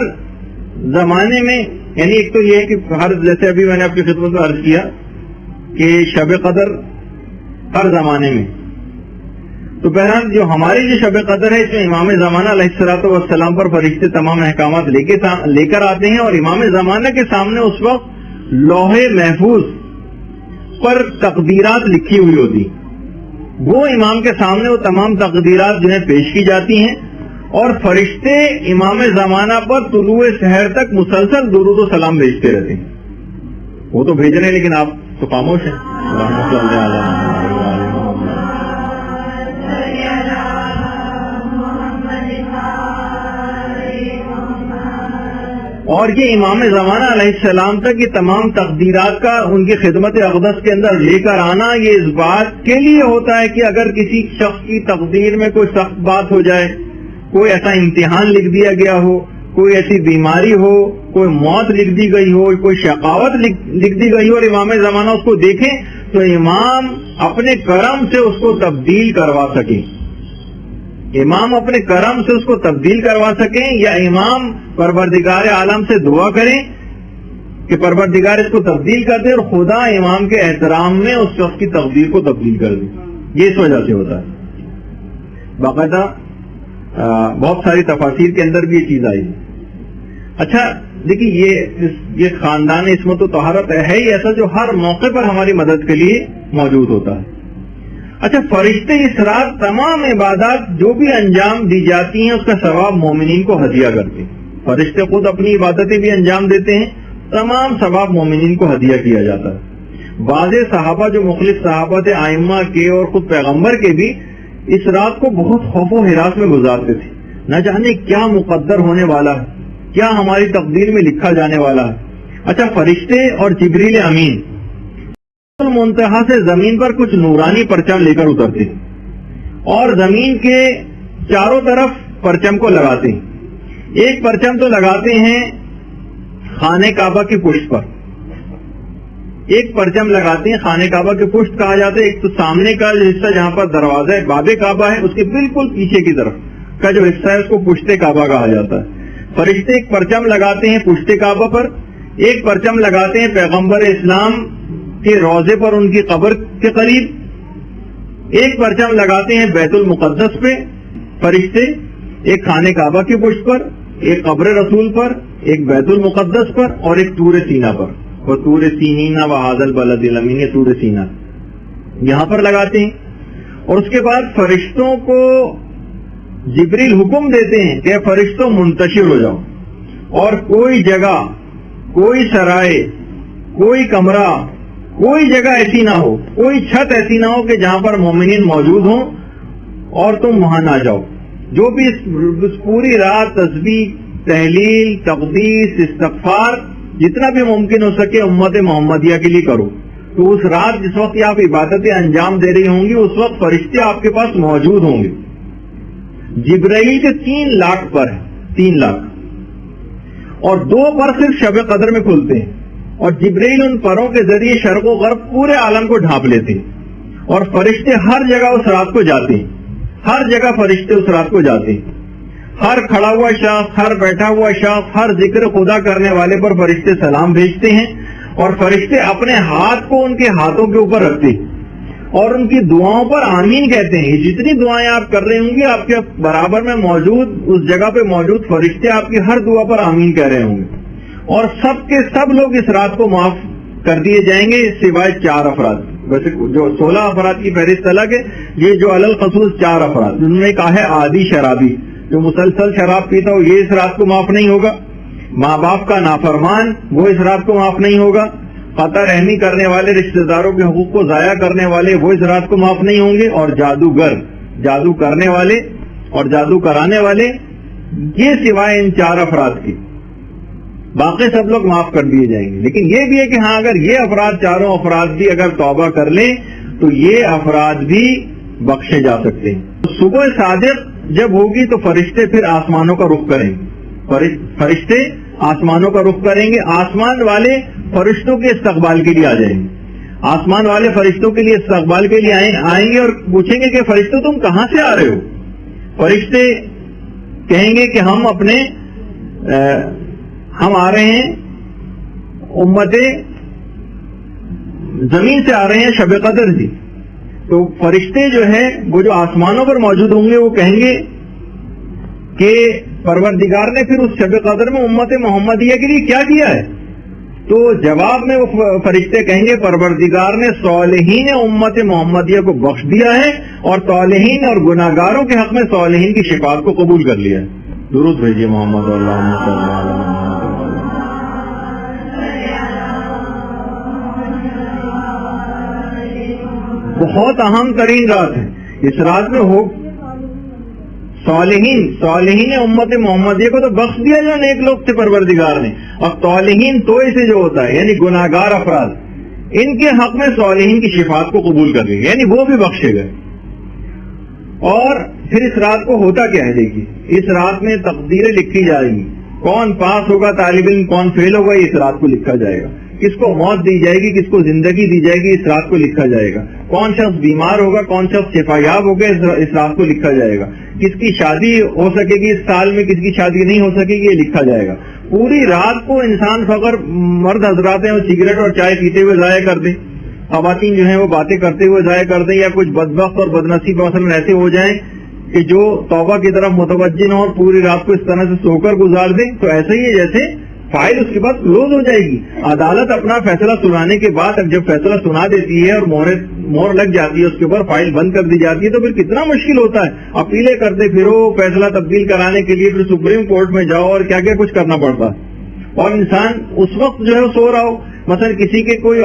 زمانے میں, یعنی ایک تو یہ ہے کہ ہر جیسے ابھی میں نے آپ کی خدمت میں عرض کیا کہ شب قدر ہر زمانے میں, تو بہرحال جو ہماری جو شب قدر ہے اس میں امام زمانہ علیہ الصلوۃ والسلام پر فرشتے تمام احکامات لے کر آتے ہیں, اور امام زمانہ کے سامنے اس وقت لوح محفوظ پر تقدیرات لکھی ہوئی ہوتی, وہ امام کے سامنے وہ تمام تقدیرات جو ہیں پیش کی جاتی ہیں, اور فرشتے امام زمانہ پر طلوع سحر تک مسلسل درود و سلام بھیجتے رہتے ہیں. وہ تو بھیج رہے ہیں لیکن آپ تو خاموش ہیں. اور یہ امام زمانہ علیہ السلام تک یہ تمام تقدیرات کا ان کی خدمت اقدس کے اندر لے کر آنا یہ اس بات کے لیے ہوتا ہے کہ اگر کسی شخص کی تقدیر میں کوئی سخت بات ہو جائے, کوئی ایسا امتحان لکھ دیا گیا ہو, کوئی ایسی بیماری ہو, کوئی موت لکھ دی گئی ہو, کوئی شقاوت لکھ دی گئی ہو, اور امام زمانہ اس کو دیکھیں تو امام اپنے کرم سے اس کو تبدیل کروا سکیں, امام اپنے کرم سے اس کو تبدیل کروا سکیں, یا امام پروردگار عالم سے دعا کریں کہ پروردگار اس کو تبدیل کر دے, اور خدا امام کے احترام میں اس شخص کی تقدیر کو تبدیل کر دے. یہ اس وجہ سے ہوتا ہے. باقاعدہ بہت ساری تفاسیر کے اندر بھی یہ چیز آئی. اچھا دیکھیے یہ خاندان عصمت و طہارت ہے ہی ایسا جو ہر موقع پر ہماری مدد کے لیے موجود ہوتا ہے. اچھا فرشتے اس رات تمام عبادات جو بھی انجام دی جاتی ہیں اس کا ثواب مومنین کو ہدیہ کرتے ہیں. فرشتے خود اپنی عبادتیں بھی انجام دیتے ہیں, تمام ثواب مومنین کو ہدیہ کیا جاتا ہے. بعض صحابہ جو مخلص صحابہ تھے ائمہ کے اور خود پیغمبر کے بھی اس رات کو بہت خوف و ہراس میں گزارتے تھے, نہ جانے کیا مقدر ہونے والا ہے, کیا ہماری تقدیر میں لکھا جانے والا ہے. اچھا فرشتے اور جبریل امین منتہا سے زمین پر کچھ نورانی پرچم لے کر اترتے اور زمین کے چاروں طرف پرچم کو لگاتے ہیں. ایک پرچم تو لگاتے ہیں خانہ کعبہ کی پشت پر, ایک پرچم لگاتے ہیں خانہ کعبہ کی پشت کہا جاتا ہے. ایک تو سامنے کا حصہ جہاں پر دروازہ ہے باب کعبہ ہے اس کے بالکل پیچھے کی طرف کا جو حصہ ہے اس کو پشت کعبہ کہا جاتا ہے. فرشتے ایک پرچم لگاتے ہیں پشت کعبہ پر, ایک پرچم لگاتے ہیں پیغمبر اسلام کے روضے پر ان کی قبر کے قریب, ایک پرچم لگاتے ہیں بیت المقدس پہ فرشتے, ایک خانہ کعبہ کی پشت پر, ایک قبر رسول پر, ایک بیت المقدس پر, اور ایک طور سینا پر. وہ طور سینینا وہذا البلد الامین, یہ طور سینا یہاں پر لگاتے ہیں. اور اس کے بعد فرشتوں کو جبریل حکم دیتے ہیں کہ فرشتوں منتشر ہو جاؤ, اور کوئی جگہ, کوئی سرائے, کوئی کمرہ, کوئی جگہ ایسی نہ ہو, کوئی چھت ایسی نہ ہو کہ جہاں پر مومنین موجود ہوں اور تم وہاں نہ جاؤ. جو بھی اس پوری رات تسبیح, تحلیل, تقدیس, استغفار جتنا بھی ممکن ہو سکے امت محمدیہ کے لیے کرو. تو اس رات جس وقت آپ عبادتیں انجام دے رہی ہوں گی اس وقت فرشتے آپ کے پاس موجود ہوں گے. جبرائیل کے 3 لاکھ پر ہے, 3 لاکھ, اور 2 پر صرف شب قدر میں کھلتے ہیں. اور جبرائیل ان پروں کے ذریعے شرق و غرب پورے عالم کو ڈھانپ لیتے ہیں، اور فرشتے ہر جگہ اس رات کو جاتے ہیں، ہر جگہ فرشتے اس رات کو جاتے ہیں، ہر کھڑا ہوا شخص، ہر بیٹھا ہوا شخص، ہر ذکر خدا کرنے والے پر فرشتے سلام بھیجتے ہیں، اور فرشتے اپنے ہاتھ کو ان کے ہاتھوں کے اوپر رکھتے ہیں اور ان کی دعاؤں پر آمین کہتے ہیں۔ جتنی دعائیں آپ کر رہے ہوں گے، آپ کے برابر میں موجود اس جگہ پہ موجود فرشتے آپ کی ہر دعا پر آمین کہہ رہے ہوں گے، اور سب کے سب لوگ اس رات کو معاف کر دیے جائیں گے سوائے 4 افراد۔ ویسے جو 16 افراد کی فہرست الگ ہے، یہ جو علل خصوص 4 افراد جنہوں نے کہا ہے عادی شرابی، جو مسلسل شراب پیتا ہو، یہ اس رات کو معاف نہیں ہوگا۔ ماں باپ کا نافرمان، وہ اس رات کو معاف نہیں ہوگا۔ قطع رحمی کرنے والے، رشتہ داروں کے حقوق کو ضائع کرنے والے، وہ اس رات کو معاف نہیں ہوں گے۔ اور جادوگر، جادو کرنے والے اور جادو کرانے والے، یہ سوائے ان 4 افراد کے باقی سب لوگ معاف کر دیے جائیں گے۔ لیکن یہ بھی ہے کہ ہاں، اگر یہ افراد، چاروں افراد بھی اگر توبہ کر لیں تو یہ افراد بھی بخشے جا سکتے ہیں۔ صبح صادق جب ہوگی تو فرشتے پھر آسمانوں کا رخ کریں گے، فرشتے آسمانوں کا رخ کریں گے، آسمان والے فرشتوں کے استقبال کے لیے آ جائیں گے، آسمان والے فرشتوں کے لیے استقبال کے لیے آئیں گے اور پوچھیں گے کہ فرشتوں تم کہاں سے آ رہے ہو؟ فرشتے کہیں گے کہ ہم آ رہے ہیں امت زمین سے آ رہے ہیں شب قدر جی۔ تو فرشتے جو ہے وہ جو آسمانوں پر موجود ہوں گے وہ کہیں گے کہ پروردگار نے پھر اس شب قدر میں امت محمدیہ کے لیے کیا کیا ہے؟ تو جواب میں وہ فرشتے کہیں گے پروردگار نے صالحین امت محمدیہ کو بخش دیا ہے اور صالحین اور گناہگاروں کے حق میں صالحین کی شفاعت کو قبول کر لیا ہے۔ درود بھیجیے محمد اللہ صلی اللہ علیہ وسلم۔ بہت اہم ترین رات ہے، اس رات میں ہو صالحین امت محمدیہ کو تو بخش دیا جو نیک لوگ تھے پروردگار نے، اور صالحین تو اسے جو ہوتا ہے یعنی گناہگار افراد، ان کے حق میں صالحین کی شفاعت کو قبول کر لیں گے، یعنی وہ بھی بخشے گئے۔ اور پھر اس رات کو ہوتا کیا ہے؟ دیکھیے، اس رات میں تقدیریں لکھی جائیں گی، کون پاس ہوگا طالب علم، کون فیل ہوگا، اس رات کو لکھا جائے گا، کس کو موت دی جائے گی، کس کو زندگی دی جائے گی، اس رات کو لکھا جائے گا، کون شخص بیمار ہوگا، کون شخص شفا یاب ہوگا، اس رات کو لکھا جائے گا، کس کی شادی ہو سکے گی اس سال میں، کس کی شادی نہیں ہو سکے گی، یہ لکھا جائے گا۔ پوری رات کو انسان فقر مرد حضرات ہیں وہ سگریٹ اور چائے پیتے ہوئے ضائع کر دیں، خواتین جو ہیں وہ باتیں کرتے ہوئے ضائع کر دیں، یا کچھ بدبخت اور بدنصیب مثلا ایسے ہو جائیں کہ جو توبہ کی طرف متوجہ نہ ہو اور پوری رات کو اس طرح سے سو کر گزار دیں، تو ایسے ہی ہے جیسے فائل اس کے بعد کلوز ہو جائے گی۔ عدالت اپنا فیصلہ سنانے کے بعد اب جب فیصلہ سنا دیتی ہے اور مہر لگ جاتی ہے اس کے اوپر، فائل بند کر دی جاتی ہے، تو پھر کتنا مشکل ہوتا ہے، اپیلیں کرتے پھرو، فیصلہ تبدیل کرانے کے لیے پھر سپریم کورٹ میں جاؤ اور کیا کیا کچھ کرنا پڑتا ہے۔ اور انسان اس وقت جو ہے سو رہا ہو، مثلا کسی کے کوئی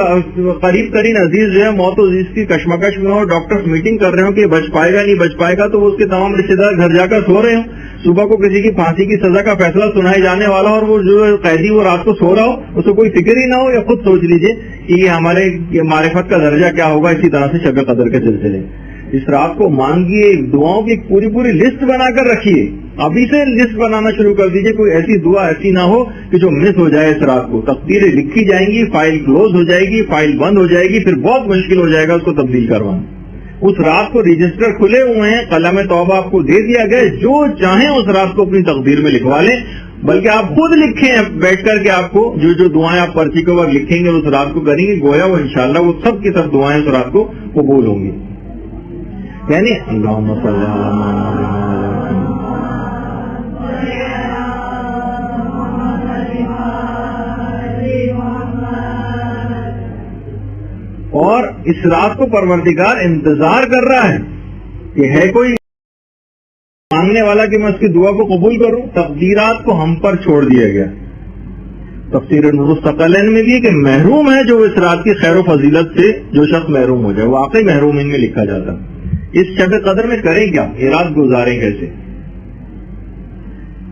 قریب ترین عزیز جو ہے موت و عزیز کی کشمکش میں ہو، ڈاکٹرز میٹنگ کر رہے ہوں کہ بچ پائے گا نہیں بچ پائے گا، تو وہ اس کے تمام رشتے دار گھر جا کر سو رہے ہوں، صبح کو کسی کی پھانسی کی سزا کا فیصلہ سنائے جانے والا، اور وہ جو قیدی وہ رات کو سو رہا ہو، اس کو کوئی فکر ہی نہ ہو، یا خود سوچ لیجئے کہ یہ ہمارے معرفت کا درجہ کیا ہوگا اسی طرح سے شب قدر کے سلسلے۔ اس رات کو مانگیے، دعاؤں کی پوری لسٹ بنا کر رکھیے، ابھی سے لسٹ بنانا شروع کر دیجئے، کوئی ایسی دعا ایسی نہ ہو کہ جو مس ہو جائے اس رات کو۔ تقدیریں لکھی جائیں گی، فائل کلوز ہو جائے گی، فائل بند ہو جائے گی، پھر بہت مشکل ہو جائے گا اس کو تبدیل کروانا۔ اس رات کو رجسٹر کھلے ہوئے ہیں، قلم توبہ آپ کو دے دیا گیا، جو چاہیں اس رات کو اپنی تقدیر میں لکھوا لیں، بلکہ آپ خود لکھیں بیٹھ کر کے، آپ کو جو دعائیں آپ پرچی کے اوپر لکھیں گے اس رات کو کریں گے، گویا وہ انشاءاللہ وہ سب کی سب دعائیں اس رات کو قبول ہوں گی۔ یعنی اللہم صلی اللہ علیہ وسلم۔ اور اس رات کو پروردگار انتظار کر رہا ہے کہ ہے کوئی مانگنے والا کہ میں اس کی دعا کو قبول کروں۔ تقدیرات کو ہم پر چھوڑ دیا گیا۔ تفسیر نور الثقلین میں بھی کہ محروم ہے جو اس رات کی خیر و فضیلت سے جو شخص محروم ہو جائے، واقعی محروم میں لکھا جاتا۔ اس شب قدر میں کریں کیا، یہ رات گزاریں کیسے؟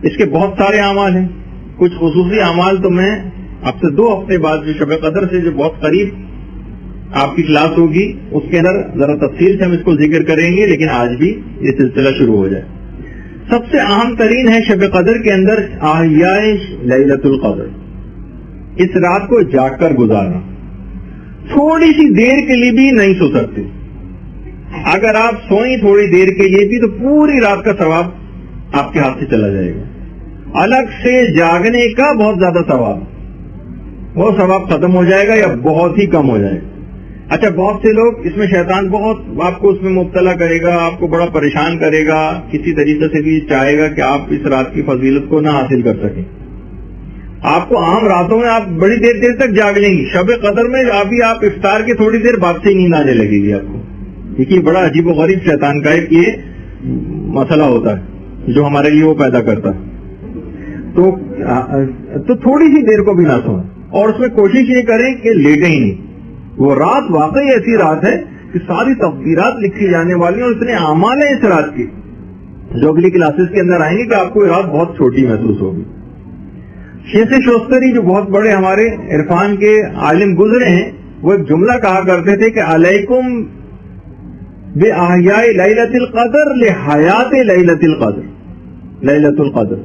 اس کے بہت سارے اعمال ہیں، کچھ خصوصی اعمال تو میں اب سے 2 ہفتے بعد جو شب قدر سے جو بہت قریب آپ کی کلاس ہوگی اس کے اندر ذرا تفصیل سے ہم اس کو ذکر کریں گے، لیکن آج بھی یہ سلسلہ شروع ہو جائے۔ سب سے اہم ترین ہے شب قدر کے اندر احیاء لیلۃ القدر، اس رات کو جاگ کر گزارنا. تھوڑی سی دیر کے لیے بھی نہیں سو سکتے. اگر آپ سوئیں تھوڑی دیر کے لیے بھی تو پوری رات کا ثواب آپ کے ہاتھ سے چلا جائے گا. الگ سے جاگنے کا بہت زیادہ ثواب، وہ ثواب ختم ہو جائے گا یا بہت ہی کم ہو جائے گا. اچھا، بہت سے لوگ اس میں شیطان بہت آپ کو اس میں مبتلا کرے گا، آپ کو بڑا پریشان کرے گا، کسی طریقے سے بھی چاہے گا کہ آپ اس رات کی فضیلت کو نہ حاصل کر سکیں. آپ کو عام راتوں میں آپ بڑی دیر دیر تک جاگ لیں گی، شب قدر میں ابھی آپ افطار کے تھوڑی دیر بعد سے نیند آنے لگے گی آپ کو. دیکھیے بڑا عجیب و غریب شیطان کا ایک یہ مسئلہ ہوتا ہے جو ہمارے لیے وہ پیدا کرتا ہے. تو تھوڑی سی دیر کو بھی نہ سوئیں، اور اس میں کوشش یہ کریں کہ لیٹیں ہی نہیں. وہ رات واقعی ایسی رات ہے کہ ساری تقدیرات لکھی جانے والی، اور اتنے اعمال ہیں اس رات کے جو اگلی کلاسز کے اندر آئیں گے کہ آپ کو یہ رات بہت چھوٹی محسوس ہوگی. شیخ شوستری جو بہت بڑے ہمارے عرفان کے عالم گزرے ہیں، وہ ایک جملہ کہا کرتے تھے کہ علیکم بِأَحْيَاءِ لَيْلَةِ الْقَدْرِ لِحَيَاةِ لَيْلَةِ الْقَدْرِ.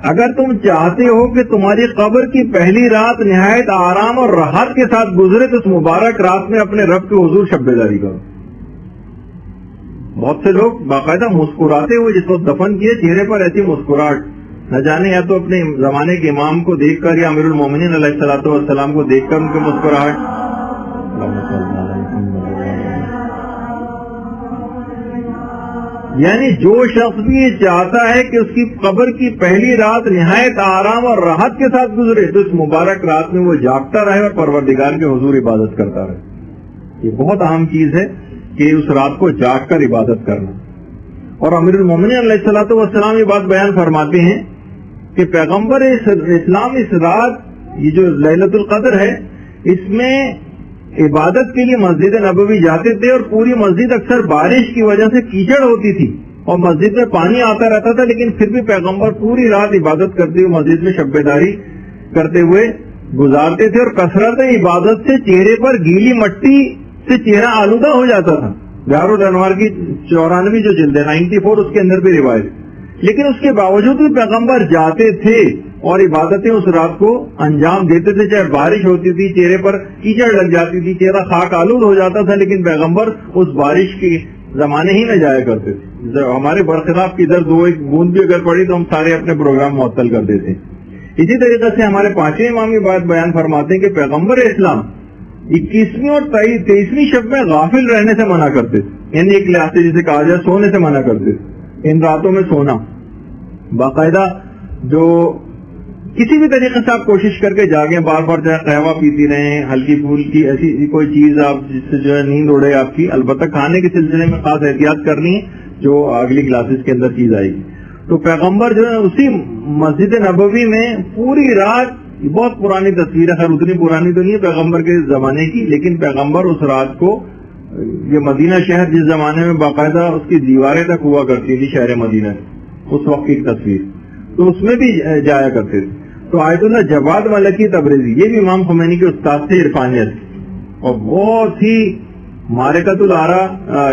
اگر تم چاہتے ہو کہ تمہاری قبر کی پہلی رات نہایت آرام اور راحت کے ساتھ گزرے تو اس مبارک رات میں اپنے رب کے حضور شب بیداری کرو. بہت سے لوگ باقاعدہ مسکراتے ہوئے جس وقت دفن کیے، چہرے پر ایسی مسکراہٹ، نہ جانے یا تو اپنے زمانے کے امام کو دیکھ کر یا امیر المومنین علیہ الصلوۃ والسلام کو دیکھ کر ان کی مسکراہٹ، یعنی جو شخص بھی یہ چاہتا ہے کہ اس کی قبر کی پہلی رات نہایت آرام اور راحت کے ساتھ گزرے تو اس مبارک رات میں وہ جاگتا رہے اور پروردگار کے حضور عبادت کرتا رہے. یہ بہت اہم چیز ہے کہ اس رات کو جاگ کر عبادت کرنا. اور امیر المومنین علیہ الصلوۃ والسلام یہ بات بیان فرماتے ہیں کہ پیغمبر اسلام اس رات، یہ جو لیلۃ القدر ہے، اس میں عبادت کے لیے مسجد نبوی جاتے تھے، اور پوری مسجد اکثر بارش کی وجہ سے کیچڑ ہوتی تھی اور مسجد میں پانی آتا رہتا تھا، لیکن پھر بھی پیغمبر پوری رات عبادت کرتے ہوئے مسجد میں شب بیداری کرتے ہوئے گزارتے تھے. اور کثرت عبادت سے چہرے پر گیلی مٹی سے چہرہ آلودہ ہو جاتا تھا. بہار الانوار کی 94 جو جلد ہے 94 اس کے اندر بھی روایت، لیکن اس کے باوجود بھی پیغمبر جاتے تھے اور عبادتیں اس رات کو انجام دیتے تھے. چاہے بارش ہوتی تھی، چہرے پر کیچڑ لگ جاتی تھی، چہرہ خاک آلود ہو جاتا تھا، لیکن پیغمبر اس بارش کے زمانے ہی میں جایا کرتے تھے. ہمارے برخلاف کی ادھر دو ایک بوند بھی اگر پڑی تو ہم سارے اپنے پروگرام معطل کر دیتے. اسی طریقے سے ہمارے پانچویں امام یہ بات بیان فرماتے ہیں کہ پیغمبر اسلام 21ویں اور 23ویں شب میں غافل رہنے سے منع کرتے تھے. یعنی ایک لحاظ سے جسے کہا جائے سونے سے منع کرتے تھے. ان راتوں میں سونا باقاعدہ، جو کسی بھی طریقے سے آپ کوشش کر کے جاگیں، بار بار چاہے قہوہ پیتی رہیں، ہلکی پھول کی ایسی کوئی چیز آپ جس سے جو ہے نیند اڑے آپ کی. البتہ کھانے کے سلسلے میں خاص احتیاط کرنی ہے جو اگلی کلاسز کے اندر چیز آئے گی. تو پیغمبر جو ہے اسی مسجد نبوی میں پوری رات، بہت پرانی تصویر ہے، خیر اتنی پرانی تو نہیں ہے پیغمبر کے زمانے کی، لیکن پیغمبر اس رات کو، یہ مدینہ شہر جس زمانے میں باقاعدہ اس کی دیواریں تک ہوا کرتی تھی شہر مدینہ، اس وقت کی تصویر، تو اس میں بھی جایا کرتے تھے. تو آیت اللہ جواد ملکی تبریزی یہ بھی امام خمینی کے استاد سے عرفانیت، اور بہت ہی معرکۃ الآراء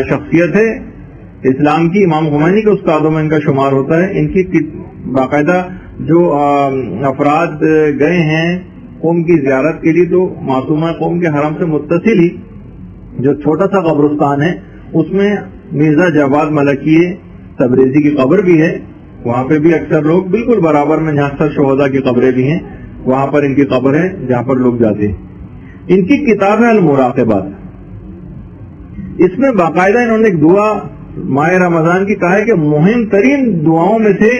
شخصیت ہے اسلام کی. امام خمینی کے استادوں میں ان کا شمار ہوتا ہے. ان کی باقاعدہ جو افراد گئے ہیں قوم کی زیارت کے لیے، تو معصومہ قوم کے حرم سے متصل ہی جو چھوٹا سا قبرستان ہے اس میں مرزا جواد ملکی تبریزی کی قبر بھی ہے. وہاں پہ بھی اکثر لوگ بالکل برابر میں جہاں سر شہداء کی قبریں بھی ہیں، وہاں پر ان کی قبر ہے جہاں پر لوگ جاتے ہیں. ان کی کتاب ہے المراقبات. اس میں باقاعدہ انہوں نے ایک دعا ماہ رمضان کی کہا ہے کہ مہم ترین دعاؤں میں سے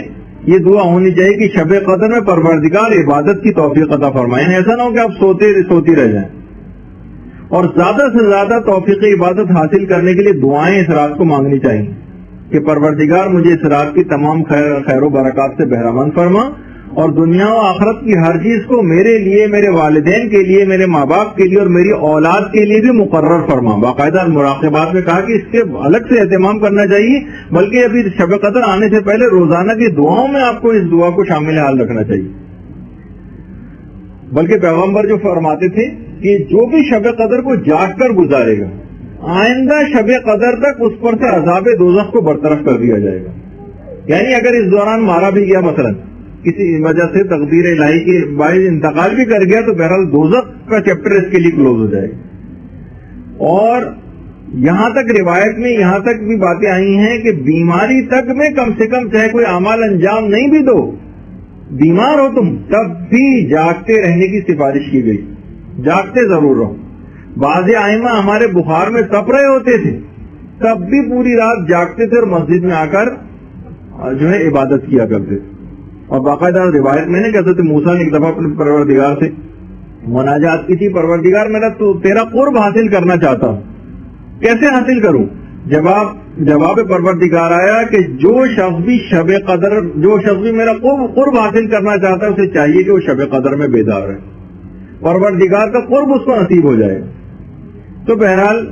یہ دعا ہونی چاہیے کہ شب قدر میں پروردگار عبادت کی توفیق عطا فرمائے. ایسا نہ ہو کہ آپ سوتی رہ جائیں، اور زیادہ سے زیادہ توفیق عبادت حاصل کرنے کے لیے دعائیں اس رات کو مانگنی چاہیے کہ پروردگار مجھے اس رات کی تمام خیر و برکات سے بہرامند فرما، اور دنیا و آخرت کی ہر چیز کو میرے لیے، میرے والدین کے لیے، میرے ماں باپ کے لیے اور میری اولاد کے لیے بھی مقرر فرما. باقاعدہ مراقبات میں کہا کہ اس کے الگ سے اہتمام کرنا چاہیے، بلکہ ابھی شب قدر آنے سے پہلے روزانہ کی دعاؤں میں آپ کو اس دعا کو شامل حال رکھنا چاہیے. بلکہ پیغمبر جو فرماتے تھے کہ جو بھی شب قدر کو جاگ کر گزارے گا، آئندہ شب قدر تک اس پر سے عذاب دوزخ کو برطرف کر دیا جائے گا. یعنی اگر اس دوران مارا بھی گیا مثلا کسی وجہ سے تقدیر الہی کے باعث انتقال بھی کر گیا تو بہرحال دوزخ کا چیپٹر اس کے لیے کلوز ہو جائے گا۔ اور یہاں تک روایت میں یہاں تک بھی باتیں آئی ہیں کہ بیماری تک میں کم سے کم چاہے کوئی اعمال انجام نہیں بھی دو، بیمار ہو تم تب بھی جاگتے رہنے کی سفارش کی گئی، جاگتے ضرور رہو۔ بعض ائمہ ہمارے بخار میں تپ رہے ہوتے تھے تب بھی پوری رات جاگتے تھے اور مسجد میں آ کر جو ہے عبادت کیا کرتے تھے۔ اور باقاعدہ روایت میں نے کہ حضرت موسیٰ نے ایک دفعہ اپنے پروردگار سے مناجات کی تھی، پروردگار میرا تو تیرا قرب حاصل کرنا چاہتا ہوں، کیسے حاصل کروں؟ جواب پروردگار آیا کہ جو شخص بھی شب قدر، جو شخص بھی میرا قرب حاصل کرنا چاہتا ہے اسے چاہیے کہ وہ شب قدر میں بیدار رہے، پروردگار کا قرب اس کو نصیب ہو جائے گا۔ تو بہرحال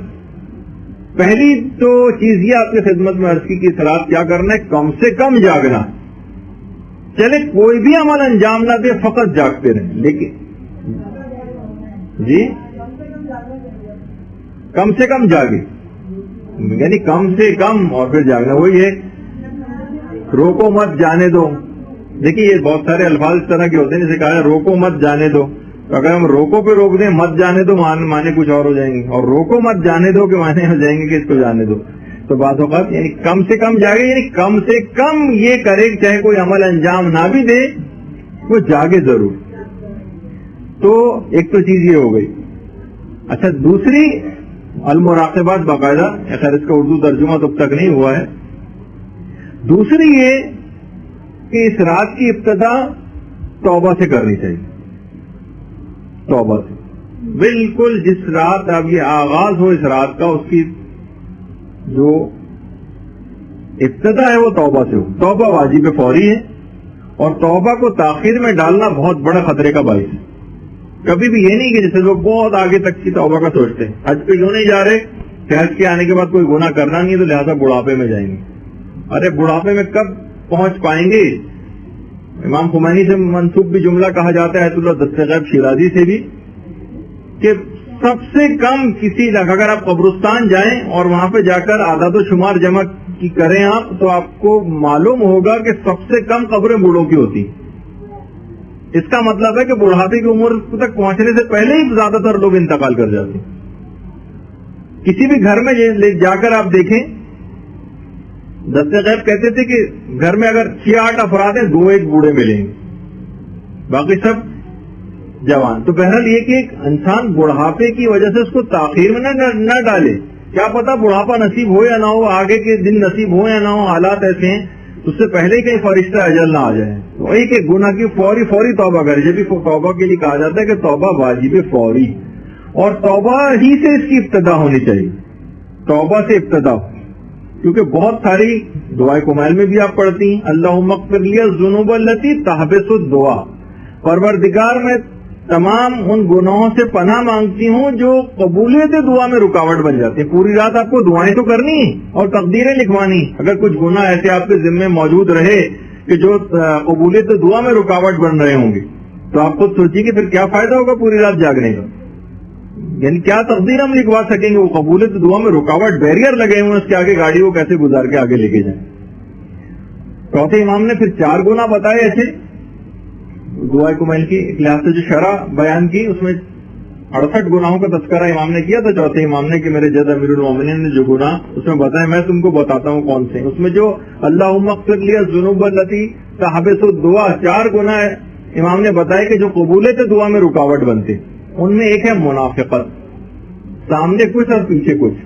پہلی تو چیز یہ آپ کی خدمت میں عرض کی کہ اس رات کیا کرنا ہے، کم سے کم جاگنا، چلے کوئی بھی عمل انجام نہ دے فقط جاگتے رہیں، لیکن جی کم سے کم جاگے، یعنی کم سے کم اور پھر جاگنا، وہی ہے روکو مت جانے دو۔ دیکھیے یہ بہت سارے الفاظ اس طرح کے ہوتے ہیں جسے کہا ہے روکو مت جانے دو، تو اگر ہم روکو پہ روک دیں مت جانے دو مانے کچھ اور ہو جائیں گے، اور روکو مت جانے دو کے معنی ہو جائیں گے کہ اس کو جانے دو۔ تو بعض اوقات یعنی کم سے کم جاگے، یعنی کم سے کم یہ کرے کہ چاہے کوئی عمل انجام نہ بھی دے وہ جاگے ضرور۔ تو ایک تو چیز یہ ہو گئی۔ اچھا دوسری المراقبات، باقاعدہ خیر اس کا اردو ترجمہ تو اب تک نہیں ہوا ہے۔ دوسری یہ کہ اس رات کی ابتدا توبہ سے کرنی چاہیے، توبہ سے بالکل جس رات اب یہ آغاز ہو اس رات کا، اس کی جو ابتدا ہے وہ توبہ سے ہو۔ توبہ واجب فوری ہے اور توبہ کو تاخیر میں ڈالنا بہت بڑا خطرے کا باعث ہے۔ کبھی بھی یہ نہیں کہ جیسے لوگ بہت آگے تک کی توبہ کا سوچتے ہیں، حج پہ کیوں نہیں جا رہے کہ حج کے آنے کے بعد کوئی گناہ کرنا نہیں ہے تو لہذا بڑھاپے میں جائیں گے۔ ارے بڑھاپے میں کب پہنچ پائیں گے؟ امام خمینی سے منسوب بھی جملہ کہا جاتا ہے آیت اللہ دستغیب شیرازی سے بھی کہ سب سے کم کسی اگر آپ قبرستان جائیں اور وہاں پہ جا کر اعداد و شمار جمع کی کریں آپ تو آپ کو معلوم ہوگا کہ سب سے کم قبریں بوڑھوں کی ہوتی۔ اس کا مطلب ہے کہ بڑھاپے کی عمر تک پہنچنے سے پہلے ہی زیادہ تر لوگ انتقال کر جاتے ہیں۔ کسی بھی گھر میں جا کر آپ دیکھیں، دستغیب کہتے تھے کہ گھر میں اگر 6-8 افراد ہیں 2-1 بوڑھے ملیں گے، باقی سب جوان۔ تو بہرحال یہ کہ ایک انسان بڑھاپے کی وجہ سے اس کو تاخیر میں نہ ڈالے، کیا پتا بڑھاپا نصیب ہو یا نہ ہو، آگے کے دن نصیب ہو یا نہ ہو، حالات ایسے ہیں اس سے پہلے کہیں فرشتہ اجل نہ آ جائے۔ وہی کہ گناہ کی فوری توبہ کرے۔ جب بھی توبہ کے لیے کہا جاتا ہے کہ توبہ واجب فوری، اور توبہ ہی سے اس کی ابتدا ہونی چاہیے، توبہ سے ابتدا ہو، کیونکہ بہت ساری دعائے کمائل میں بھی آپ پڑھتی ہیں اللہم اغفر لی الذنوب التی تحبس الدعا، پروردگار میں تمام ان گناہوں سے پناہ مانگتی ہوں جو قبولیت دعا میں رکاوٹ بن جاتے ہیں۔ پوری رات آپ کو دعائیں تو کرنی اور تقدیریں لکھوانی، اگر کچھ گناہ ایسے آپ کے ذمے موجود رہے کہ جو قبولیت دعا میں رکاوٹ بن رہے ہوں گے تو آپ خود سوچیے کہ پھر کیا فائدہ ہوگا پوری رات جاگنے کا، یعنی کیا تقدیر ہم لکھوا سکیں گے؟ وہ قبولیت دعا میں رکاوٹ بیریئر لگے ہوئے، اس کے آگے گاڑی کو کیسے گزار کے آگے لے کے جائیں۔ چوتھے امام نے پھر 4 گناہ بتائے ایسے دعائے کمائل کی ایک لحاظ سے جو شرح بیان کی، اس میں 68 گناہوں کا تذکرہ امام نے کیا تھا چوتھے امام نے کہ میرے جد امیر المومنین نے جو گناہ اس میں بتائے میں تم کو بتاتا ہوں کون سے۔ اس میں جو اللہم اغفر لی الذنوب التی تحبس الدعا 4 گناہ امام نے بتائے کہ جو قبولیت دعا میں رکاوٹ بنتے، ان میں ایک ہے منافقت، سامنے کچھ اور پیچھے کچھ،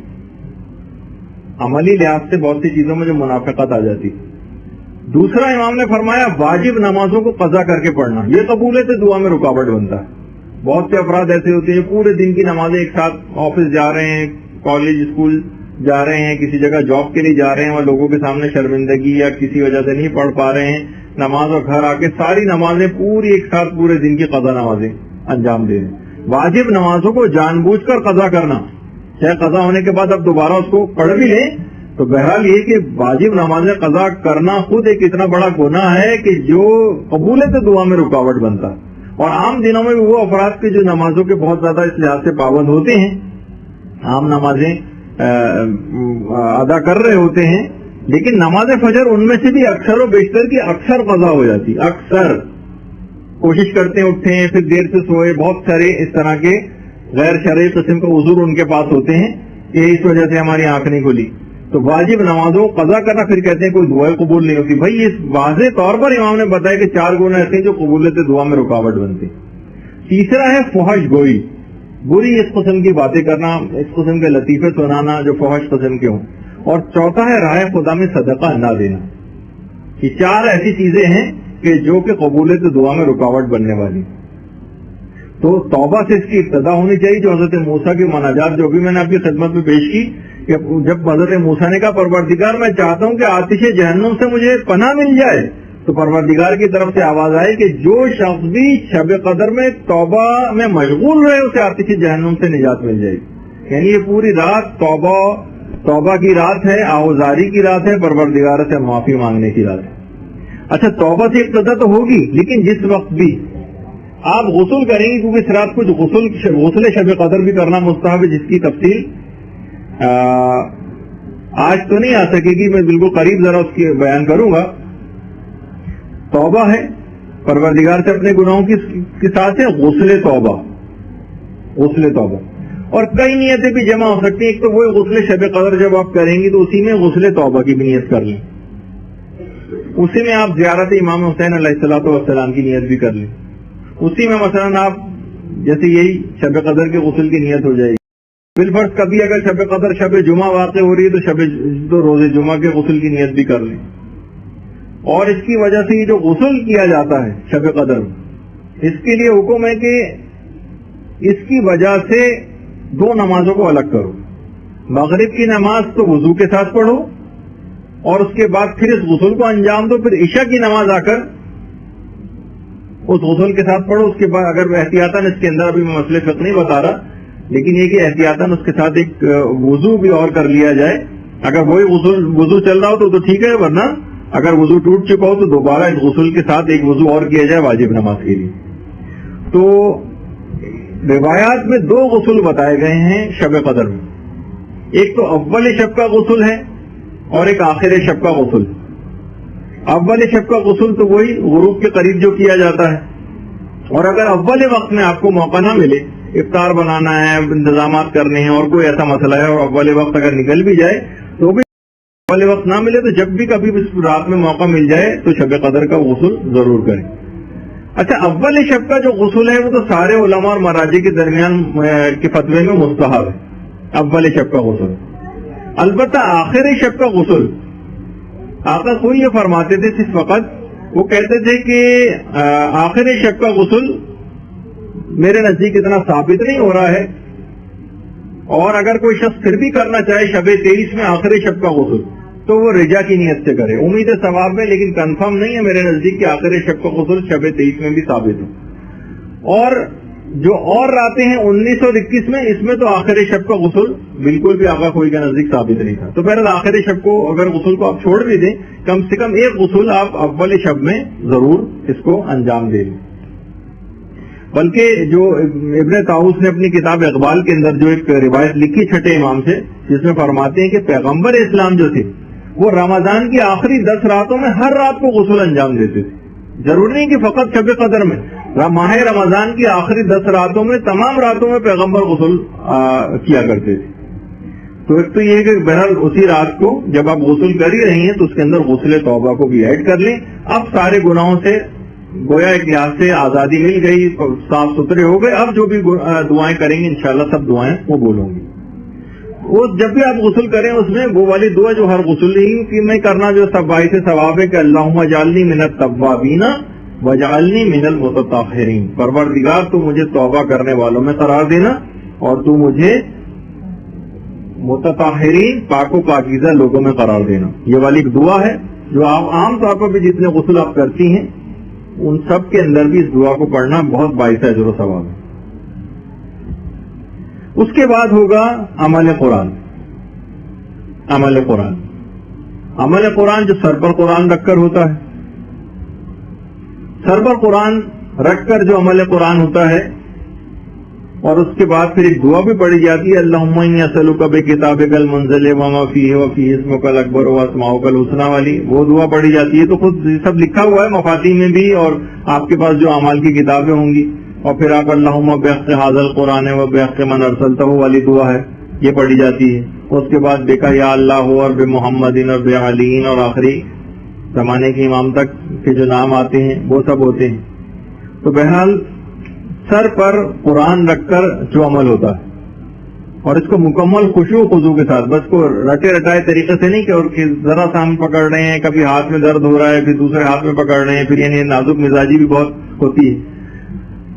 عملی لحاظ سے بہت سی چیزوں میں جو منافقت آ جاتی۔ دوسرا امام نے فرمایا واجب نمازوں کو قضا کر کے پڑھنا، یہ قبولیت دعا میں رکاوٹ بنتا ہے۔ بہت سے افراد ایسے ہوتے ہیں پورے دن کی نمازیں ایک ساتھ، آفس جا رہے ہیں، کالج اسکول جا رہے ہیں، کسی جگہ جاب کے لیے جا رہے ہیں اور لوگوں کے سامنے شرمندگی یا کسی وجہ سے نہیں پڑھ پا رہے ہیں نماز، اور گھر آ کے ساری نمازیں پوری ایک ساتھ پورے دن کی قضا نمازیں انجام دے رہے ہیں۔ واجب نمازوں کو جان بوجھ کر قضا کرنا، چاہے قضا ہونے کے بعد اب دوبارہ اس کو پڑھ بھی لیں، تو بہرحال یہ کہ واجب نمازیں قضا کرنا خود ایک اتنا بڑا گناہ ہے کہ جو قبولیت دعا میں رکاوٹ بنتا ہے۔ اور عام دنوں میں وہ افراد کے جو نمازوں کے بہت زیادہ اس لحاظ سے پابند ہوتے ہیں، عام نمازیں ادا کر رہے ہوتے ہیں، لیکن نماز فجر ان میں سے بھی اکثر و بیشتر کی اکثر قضا ہو جاتی. اکثر کوشش کرتے ہیں اٹھیں پھر دیر سے سوئے, بہت سارے اس طرح کے غیر شرعی قسم کے عذر ان کے پاس ہوتے ہیں کہ اس وجہ سے ہماری آنکھ نہیں کھلی. تو واجب نمازوں قضا کرنا, پھر کہتے ہیں کوئی دعائیں قبول نہیں ہوتی. بھائی اس واضح طور پر امام نے بتایا کہ 4 گناہ ایسے ہیں جو قبولیت دعا میں رکاوٹ بنتے ہیں. تیسرا ہے فحش گوئی, بری اس قسم کی باتیں کرنا, اس قسم کے لطیفے سنانا جو فحش قسم کے ہوں. اور چوتھا ہے راہ خدا میں صدقہ نہ دینا. یہ 4 ایسی چیزیں ہیں کہ جو کہ قبولیت دعا میں رکاوٹ بننے والی. تو توبہ سے اس کی ابتدا ہونی چاہیے, جو حضرت موسیٰ کی مناجات جو بھی میں نے آپ کی خدمت میں پیش کی, کہ جب حضرت موسیٰ نے کہا پروردگار میں چاہتا ہوں کہ آتش جہنم سے مجھے پناہ مل جائے, تو پروردگار کی طرف سے آواز آئی کہ جو شخص بھی شب قدر میں توبہ میں مشغول رہے اسے آتش جہنم سے نجات مل جائے گی. یعنی یہ پوری رات توبہ کی رات ہے, آوزاری کی رات ہے, پروردگار سے معافی مانگنے کی رات ہے. اچھا, توبہ سے ابتدا تو ہوگی, لیکن جس وقت بھی آپ غسل کریں گے, کیونکہ اس رات کچھ غسل شب قدر بھی کرنا مستحب ہے, جس کی تفصیل آج تو نہیں آ سکے گی, میں بالکل قریب ذرا اس کی بیان کروں گا. توبہ ہے پروردگار سے اپنے گناہوں کے ساتھ ہے غسل توبہ, اور کئی نیتیں بھی جمع ہو سکتی ہیں. ایک تو وہ غسل شب قدر جب آپ کریں گی تو اسی میں غسل توبہ کی بھی نیت کر لیں, اسی میں آپ زیارت امام حسین علیہ السلام کی نیت بھی کر لیں, اسی میں مثلا آپ جیسے یہی شب قدر کے غسل کی نیت ہو جائے گی. بالفرض کبھی اگر شب قدر شب جمعہ واقع ہو رہی ہے تو روز جمعہ کے غسل کی نیت بھی کر لیں. اور اس کی وجہ سے یہ جو غسل کیا جاتا ہے شب قدر میں, اس کے لیے حکم ہے کہ اس کی وجہ سے 2 نمازوں کو الگ کرو. مغرب کی نماز تو وضو کے ساتھ پڑھو, اور اس کے بعد پھر اس غسل کو انجام دو. پھر عشاء کی نماز آ کر اس غسل کے ساتھ پڑھو. اس کے بعد اگر احتیاطاً, اس کے اندر ابھی میں مسئلے فقہ نہیں بتا رہا, لیکن یہ کہ احتیاطاً اس کے ساتھ ایک وضو بھی اور کر لیا جائے. اگر وہی وضو چل رہا ہو تو ٹھیک ہے, ورنہ اگر وضو ٹوٹ چکا ہو تو دوبارہ اس غسل کے ساتھ ایک وضو اور کیا جائے واجب نماز کے لیے. تو روایات میں 2 غسل بتائے گئے ہیں شب قدر میں. ایک تو اول شب کا غسل ہے اور ایک آخر شب کا غسل. اول شب کا غسل تو وہی غروب کے قریب جو کیا جاتا ہے, اور اگر اول وقت میں آپ کو موقع نہ ملے, افطار بنانا ہے, انتظامات کرنے ہیں, اور کوئی ایسا مسئلہ ہے, اور اول وقت اگر نکل بھی جائے تو بھی اول وقت نہ ملے, تو جب بھی کبھی رات میں موقع مل جائے تو شب قدر کا غسل ضرور کریں. اچھا, اول شب کا جو غسل ہے وہ تو سارے علماء اور مراجع کے درمیان کے فتوے میں مستحب ہے, اول شب کا غسل. البتہ آخر شب کا غسل آقا خود یہ فرماتے تھے اس وقت, وہ کہتے تھے کہ آخر شب کا غسل میرے نزدیک اتنا ثابت نہیں ہو رہا ہے, اور اگر کوئی شخص پھر بھی کرنا چاہے شب 23 میں آخر شب کا غسل, تو وہ رجا کی نیت سے کرے. امید ثواب میں, لیکن کنفرم نہیں ہے میرے نزدیک کہ آخر شب کا غسل شب 23 میں بھی ثابت ہے. اور جو اور راتیں ہیں 19 اور 21 میں, اس میں تو آخر شب کا غسل بالکل بھی آقا کوئی کے نزدیک ثابت نہیں تھا. تو بہرحال آخر شب کو اگر غسل کو آپ چھوڑ بھی دیں, کم سے کم ایک غسل آپ اول شب میں ضرور اس کو انجام دے لیں. بلکہ جو ابن طاؤس نے اپنی کتاب اقبال کے اندر جو ایک روایت لکھی چھٹے امام سے, جس میں فرماتے ہیں کہ پیغمبر اسلام جو تھے وہ رمضان کی آخری 10 راتوں میں ہر رات کو غسل انجام دیتے تھے. ضروری نہیں کہ فقط شب قدر میں, ماہ رمضان کی آخری 10 راتوں میں, تمام راتوں میں پیغمبر غسل کیا کرتے تھے. تو ایک تو یہ ہے کہ بہرحال اسی رات کو جب آپ غسل کر ہی رہی ہیں تو اس کے اندر غسل توبہ کو بھی ایڈ کر لیں. اب سارے گناہوں سے گویا ایک لحاظ سے آزادی مل گئی, صاف ستھرے ہو گئے. اب جو بھی دعائیں کریں گے انشاءاللہ سب دعائیں وہ بولوں گی. وہ جب بھی آپ غسل کریں اس میں وہ والی دعا جو ہر غسل ہی میں کرنا جو سب باعث ثواب ہے کہ اللہم اجعلنی من التوابین واجعلنی من المتطہرین, پروردگار تو مجھے توبہ کرنے والوں میں قرار دینا اور تو مجھے متطہرین پاک و پاکیزہ لوگوں میں قرار دینا. یہ والی ایک دعا ہے جو آپ عام طور پر بھی جتنے غسل آپ کرتی ہیں ان سب کے اندر بھی اس دعا کو پڑھنا بہت باعث اجر و ثواب ہے. اس کے بعد ہوگا عمل قرآن. عمل قرآن عمل قرآن جو سر پر قرآن رکھ کر ہوتا ہے. سر پر قرآن رکھ کر جو عمل قرآن ہوتا ہے اور اس کے بعد پھر ایک دعا بھی پڑھی جاتی ہے، اللہم انی اسألک بکتابک المنزل وما فیہ وفیہ اسمک الاکبر واسماؤک الحسنی والی، وہ دعا پڑھی جاتی ہے. تو خود سب لکھا ہوا ہے مفاتیح میں بھی، اور آپ کے پاس جو اعمال کی کتابیں ہوں گی. اور پھر آپ اللہم بحق ھذا القرآن وبحق من ارسلتہ والی دعا ہے، یہ پڑھی جاتی ہے. اس کے بعد دیکھا یا اللہ اور بے محمد اور بے علی اور آخری زمانے کے امام تک کے جو نام آتے ہیں وہ سب ہوتے ہیں. تو بہرحال سر پر قرآن رکھ کر جو عمل ہوتا ہے، اور اس کو مکمل خشوع و خضوع کے ساتھ، بس کو رٹے رٹائے طریقے سے نہیں کہ ذرا سا ہم پکڑ رہے ہیں، کبھی ہاتھ میں درد ہو رہا ہے پھر دوسرے ہاتھ میں پکڑ رہے ہیں، پھر یعنی نازک مزاجی بھی بہت ہوتی ہے.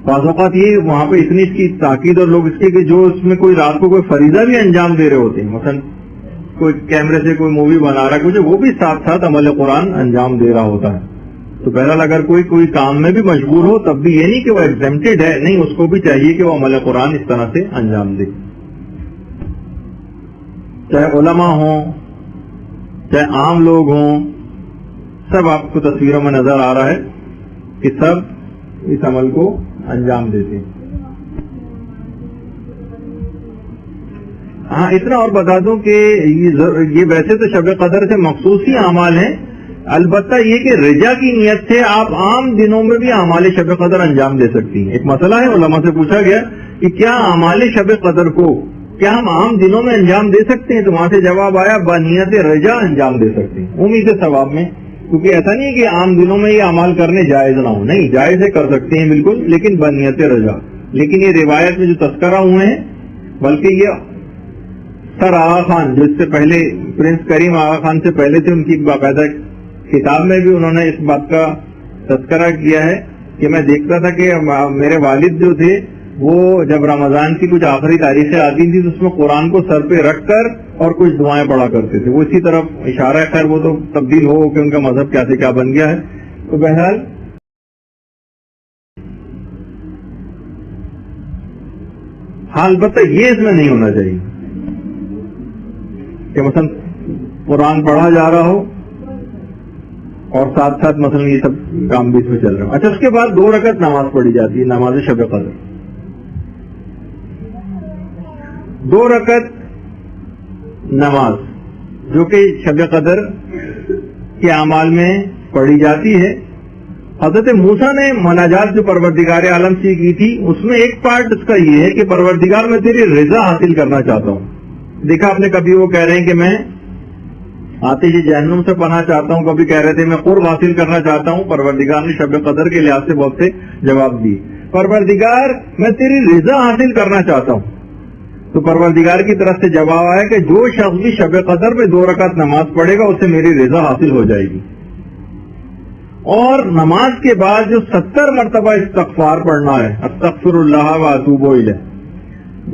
بعض اوقات یہ وہاں پہ اتنی اس کی تاکید اور لوگ اس کے کہ جو اس میں کوئی رات کو کوئی فریضہ بھی انجام دے رہے ہوتے ہیں، مثلا کوئی کیمرے سے کوئی مووی بنا رہا ہے کچھ، وہ بھی ساتھ ساتھ عمل قرآن انجام دے رہا ہوتا ہے. تو بہرحال اگر کوئی کام میں بھی مجبور ہو تب بھی یہ نہیں کہ وہ ایگزمپٹڈ ہے، نہیں، اس کو بھی چاہیے کہ وہ عمل قرآن اس طرح سے انجام دے. چاہے علماء ہوں چاہے عام لوگ ہوں، سب آپ کو تصویروں میں نظر آ رہا ہے کہ سب اس عمل کو انجام دیتے ہیں. ہاں اتنا اور بتا دوں کہ یہ ویسے تو شب قدر سے مخصوص ہی اعمال ہیں، البتہ یہ کہ رجا کی نیت سے آپ عام دنوں میں بھی اعمال شب قدر انجام دے سکتی ہیں. ایک مسئلہ ہے، علماء سے پوچھا گیا کہ کیا اعمال شب قدر کو کیا ہم عام دنوں میں انجام دے سکتے ہیں؟ تو وہاں سے جواب آیا بنیت رجا انجام دے سکتے ہیں، امید ثواب میں. کیونکہ ایسا نہیں ہے کہ عام دنوں میں یہ اعمال کرنے جائز نہ ہو، نہیں، جائز ہے، کر سکتے ہیں بالکل، لیکن بنیت رجا. لیکن یہ روایت میں جو تذکرہ ہوئے ہیں، بلکہ یہ سر آغا خان جو اس سے پہلے پرنس کریم آغا خان سے پہلے تھے، ان کی باقاعدہ کتاب میں بھی انہوں نے اس بات کا تذکرہ کیا ہے کہ میں دیکھتا تھا کہ میرے والد جو تھے وہ جب رمضان کی کچھ آخری تاریخیں آتی تھی تو اس میں قرآن کو سر پہ رکھ کر اور کچھ دعائیں پڑھا کرتے تھے. وہ اسی طرف اشارہ ہے، خیر وہ تو تبدیل ہو کہ ان کا مذہب کیا سے کیا بن گیا ہے. تو بہرحال البتہ یہ اس میں نہیں ہونا چاہیے کہ مثلا قرآن پڑھا جا رہا ہو اور ساتھ ساتھ مثلا یہ سب کام بھی اس میں چل رہا ہو. اچھا، اس کے بعد 2 رکعت نماز پڑھی جاتی ہے، نماز شب قدر. 2 رکعت نماز جو کہ شب قدر کے اعمال میں پڑھی جاتی ہے. حضرت موسیٰ نے مناجات جو پروردگار عالم سے کی تھی، اس میں ایک پارٹ اس کا یہ ہے کہ پروردگار میں تیری رضا حاصل کرنا چاہتا ہوں. دیکھا آپ نے کبھی وہ کہہ رہے ہیں کہ میں آتش جہنم سے پناہ چاہتا ہوں، کبھی کہہ رہے تھے میں قرب حاصل کرنا چاہتا ہوں. پروردگار نے شب قدر کے لحاظ سے بہت سے جواب دیے. پروردگار میں تیری رضا حاصل کرنا چاہتا ہوں. تو پروردگار کی طرف سے جواب آیا کہ جو شخص بھی شب قدر میں 2 رکعت نماز پڑھے گا اسے میری رضا حاصل ہو جائے گی. اور نماز کے بعد جو 70 مرتبہ استغفار پڑھنا ہے، استغفر اللہ و اتوب الیہ،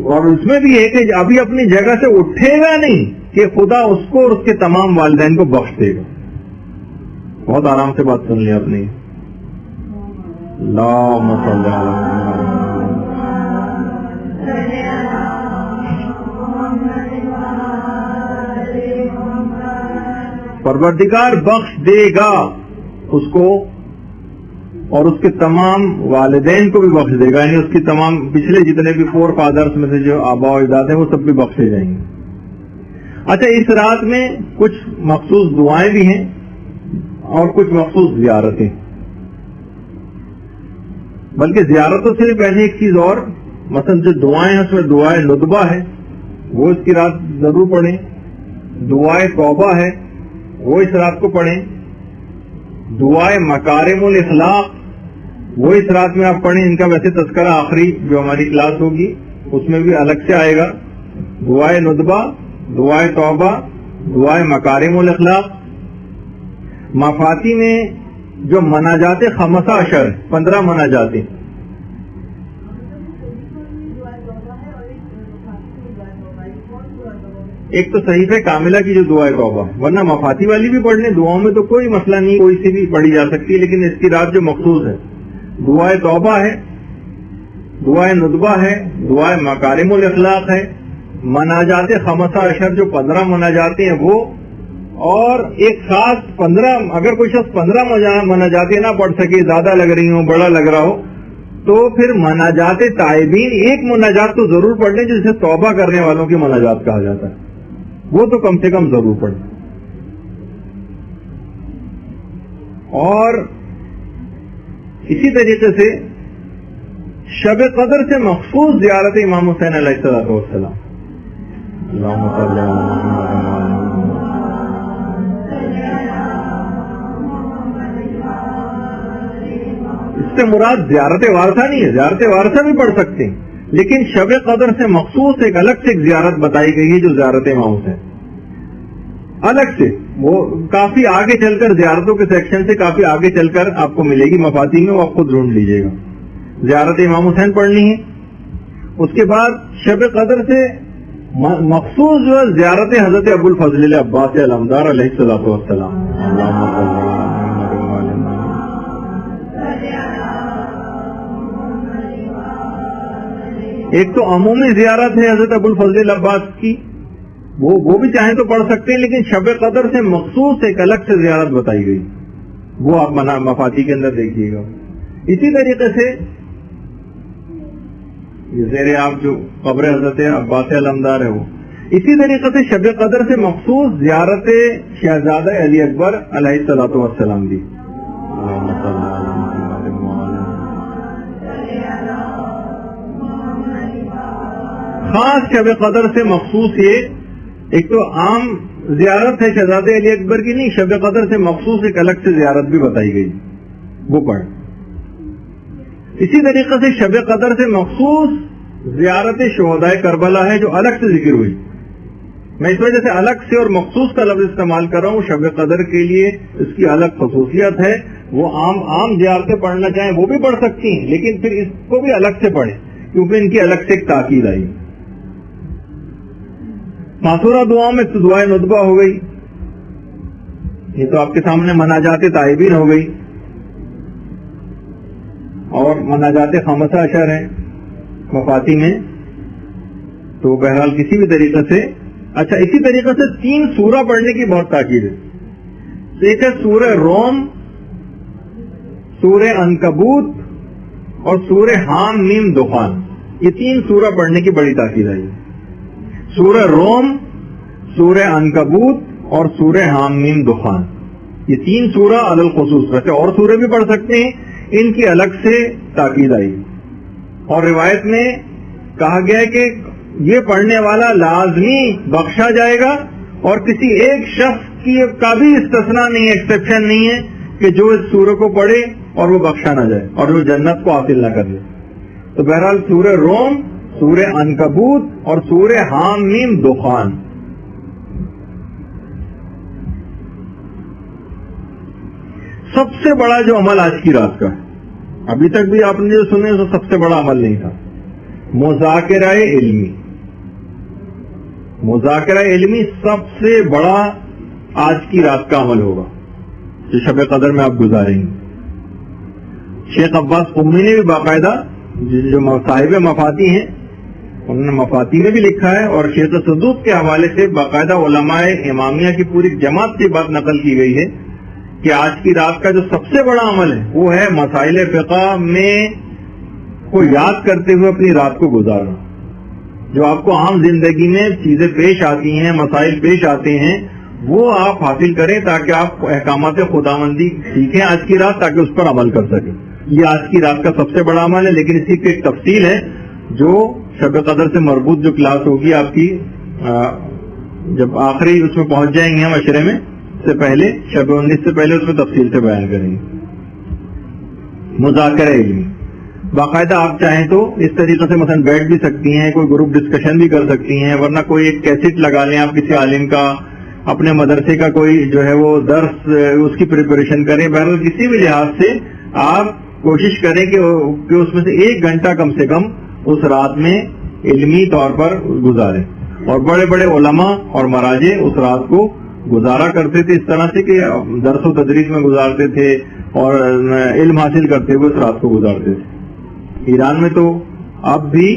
اور اس میں بھی ہے کہ ابھی اپنی جگہ سے اٹھے گا نہیں کہ خدا اس کو اور اس کے تمام والدین کو بخش دے گا. بہت آرام سے بات سن لی آپ نے. اللہم صلی علی پروردگار بخش دے گا اس کو اور اس کے تمام والدین کو بھی بخش دے گا، یعنی اس کی تمام پچھلے جتنے بھی 4 فادرز میں سے جو آبا و اجداد ہیں وہ سب بھی بخشے جائیں گے. اچھا، اس رات میں کچھ مخصوص دعائیں بھی ہیں اور کچھ مخصوص زیارتیں، بلکہ زیارت تو صرف ایسی ایک چیز اور، مثلا جو دعائیں ہیں اس میں دعائے ندبہ ہے، وہ اس کی رات ضرور پڑھیں. دعائے توبہ ہے، وہ اس رات کو پڑھیں. دعائے مکارم الاخلاق وہ اس رات میں آپ پڑھیں. ان کا ویسے تذکرہ آخری جو ہماری کلاس ہوگی اس میں بھی الگ سے آئے گا. دعائے ندبہ، دعائے توبہ، دعائے مکارم الاخلاق. مفاتی میں جو مناجات 15 15 مناجاتیں، ایک تو صحیفہ کاملہ کی جو دعائے توبہ، ورنہ مفاتی والی بھی پڑھ لیں، دعاؤں میں تو کوئی مسئلہ نہیں، کوئی سی بھی پڑھی جا سکتی ہے، لیکن اس کی رات جو مخصوص ہے دعائے توبہ ہے، دعائے ندبہ ہے، دعائے مکارم الاخلاق ہے، مناجات 15 جو 15 مناجاتیں ہیں وہ، اور ایک خاص 15، اگر کوئی شخص 15 مناجاتیں نہ پڑھ سکے، زیادہ لگ رہی ہوں، بڑا لگ رہا ہو، تو پھر مناجات تائبین ایک مناجات تو ضرور پڑھ لیں جسے توبہ کرنے والوں کی مناجات کہا جاتا ہے، وہ تو کم سے کم ضرور پڑھیں. اور اسی طریقے سے شب قدر سے مخصوص زیارت امام حسین علیہ السلام. اللہم صلی علی محمد. اس سے مراد زیارت وارثہ نہیں ہے، زیارت وارثہ بھی پڑھ سکتے ہیں، لیکن شب قدر سے مخصوص ایک الگ سے ایک زیارت بتائی گئی ہے جو زیارت امام حسین الگ سے، وہ کافی آگے چل کر زیارتوں کے سیکشن سے کافی آگے چل کر آپ کو ملے گی مفاتیح میں، وہ آپ خود ڈھونڈ لیجیے گا. زیارت امام حسین پڑھنی ہے. اس کے بعد شب قدر سے مخصوص جو ہے زیارت حضرت ابو الفضل عباس علمدار علیہ السلام. ایک تو عمومی زیارت ہے حضرت ابو الفضل عباس کی، وہ بھی چاہیں تو پڑھ سکتے ہیں، لیکن شب قدر سے مخصوص ایک الگ سے زیارت بتائی گئی، وہ آپ مفاتیح کے اندر دیکھیے گا. اسی طریقے سے زیر آپ جو قبر حضرت عباس علمدار ہے وہ، اسی طریقے سے شب قدر سے مخصوص زیارت شہزادہ علی اکبر علیہ السلام دی. خاص شب قدر سے مخصوص یہ ایک تو عام زیارت ہے شہزادہ علی اکبر کی نہیں، شب قدر سے مخصوص ایک الگ سے زیارت بھی بتائی گئی، وہ پڑھ. اسی طریقے سے شب قدر سے مخصوص زیارت شہداء کربلا ہے جو الگ سے ذکر ہوئی. میں اس وجہ سے الگ سے اور مخصوص کا لفظ استعمال کر رہا ہوں. شب قدر کے لیے اس کی الگ خصوصیت ہے، وہ عام زیارتیں پڑھنا چاہیں وہ بھی پڑھ سکتی ہیں، لیکن پھر اس کو بھی الگ سے پڑھیں کیونکہ ان کی الگ سے ایک تاکید آئی. معصورہ دعاؤں میں تو دعائے ندبہ ہو گئی، یہ تو آپ کے سامنے مناجات تائبین ہو گئی، اور مناجات خمسہ عشر ہیں مفاتیح میں. تو بہرحال کسی بھی طریقے سے اچھا، اسی طریقے سے 3 سورہ پڑھنے کی بہت تاکید ہے. ایک ہے سورہ روم، سورہ عنکبوت اور سورہ حام میم دخان. یہ 3 سورہ پڑھنے کی بڑی تاکید آئی. سورہ روم، سورہ عنکبوت اور سورہ حام میم دخان، یہ 3 سورہ علی الخصوص، ویسے اور سورے بھی پڑھ سکتے ہیں، ان کی الگ سے تاکید آئی. اور روایت میں کہا گیا ہے کہ یہ پڑھنے والا لازمی بخشا جائے گا، اور کسی ایک شخص کی کا بھی استثناء نہیں ہے، ایکسیپشن نہیں ہے کہ جو اس سورہ کو پڑھے اور وہ بخشا نہ جائے اور وہ جنت کو حاصل نہ کر لے. تو بہرحال سورہ روم، سورہ عنکبوت اور سورہ حام میم دخان. سب سے بڑا جو عمل آج کی رات کا ہے، ابھی تک بھی آپ نے جو سنے تو سب سے بڑا عمل نہیں تھا، مذاکرہ علمی. مذاکرہ علمی سب سے بڑا آج کی رات کا عمل ہوگا جو شب قدر میں آپ گزاریں گے. شیخ عباس قمی نے بھی باقاعدہ جو صاحب مفاتیح ہیں انہوں نے مفاتیح میں بھی لکھا ہے، اور شیخ صدوق کے حوالے سے باقاعدہ علماء امامیہ کی پوری جماعت سے بات نقل کی گئی ہے کہ آج کی رات کا جو سب سے بڑا عمل ہے وہ ہے مسائل فقہ میں کو یاد کرتے ہوئے اپنی رات کو گزارنا. جو آپ کو عام زندگی میں چیزیں پیش آتی ہیں، مسائل پیش آتے ہیں، وہ آپ حاصل کریں تاکہ آپ احکامات خداوندی سیکھیں آج کی رات، تاکہ اس پر عمل کر سکیں. یہ آج کی رات کا سب سے بڑا عمل ہے. لیکن اسی کی ایک تفصیل ہے جو شب قدر سے مربوط جو کلاس ہوگی آپ کی، جب آخری اس میں پہنچ جائیں گے ہم عشرے میں سے پہلے، شب 19 سے پہلے اس میں تفصیل سے بیان کریں گے. مذاکرہ علمی باقاعدہ آپ چاہیں تو اس طریقے سے مثلا بیٹھ بھی سکتی ہیں، کوئی گروپ ڈسکشن بھی کر سکتی ہیں، ورنہ کوئی ایک کیسٹ لگا لیں آپ کسی عالم کا، اپنے مدرسے کا کوئی جو ہے وہ درس اس کی پریپریشن کریں. بہرحال کسی بھی لحاظ سے آپ کوشش کریں کہ اس میں سے 1 گھنٹہ کم سے کم اس رات میں علمی طور پر گزاریں. اور بڑے بڑے علماء اور مراجع اس رات کو گزارا کرتے تھے اس طرح سے کہ درس و تدریس میں گزارتے تھے اور علم حاصل کرتے ہوئے اس رات کو گزارتے تھے. ایران میں تو اب بھی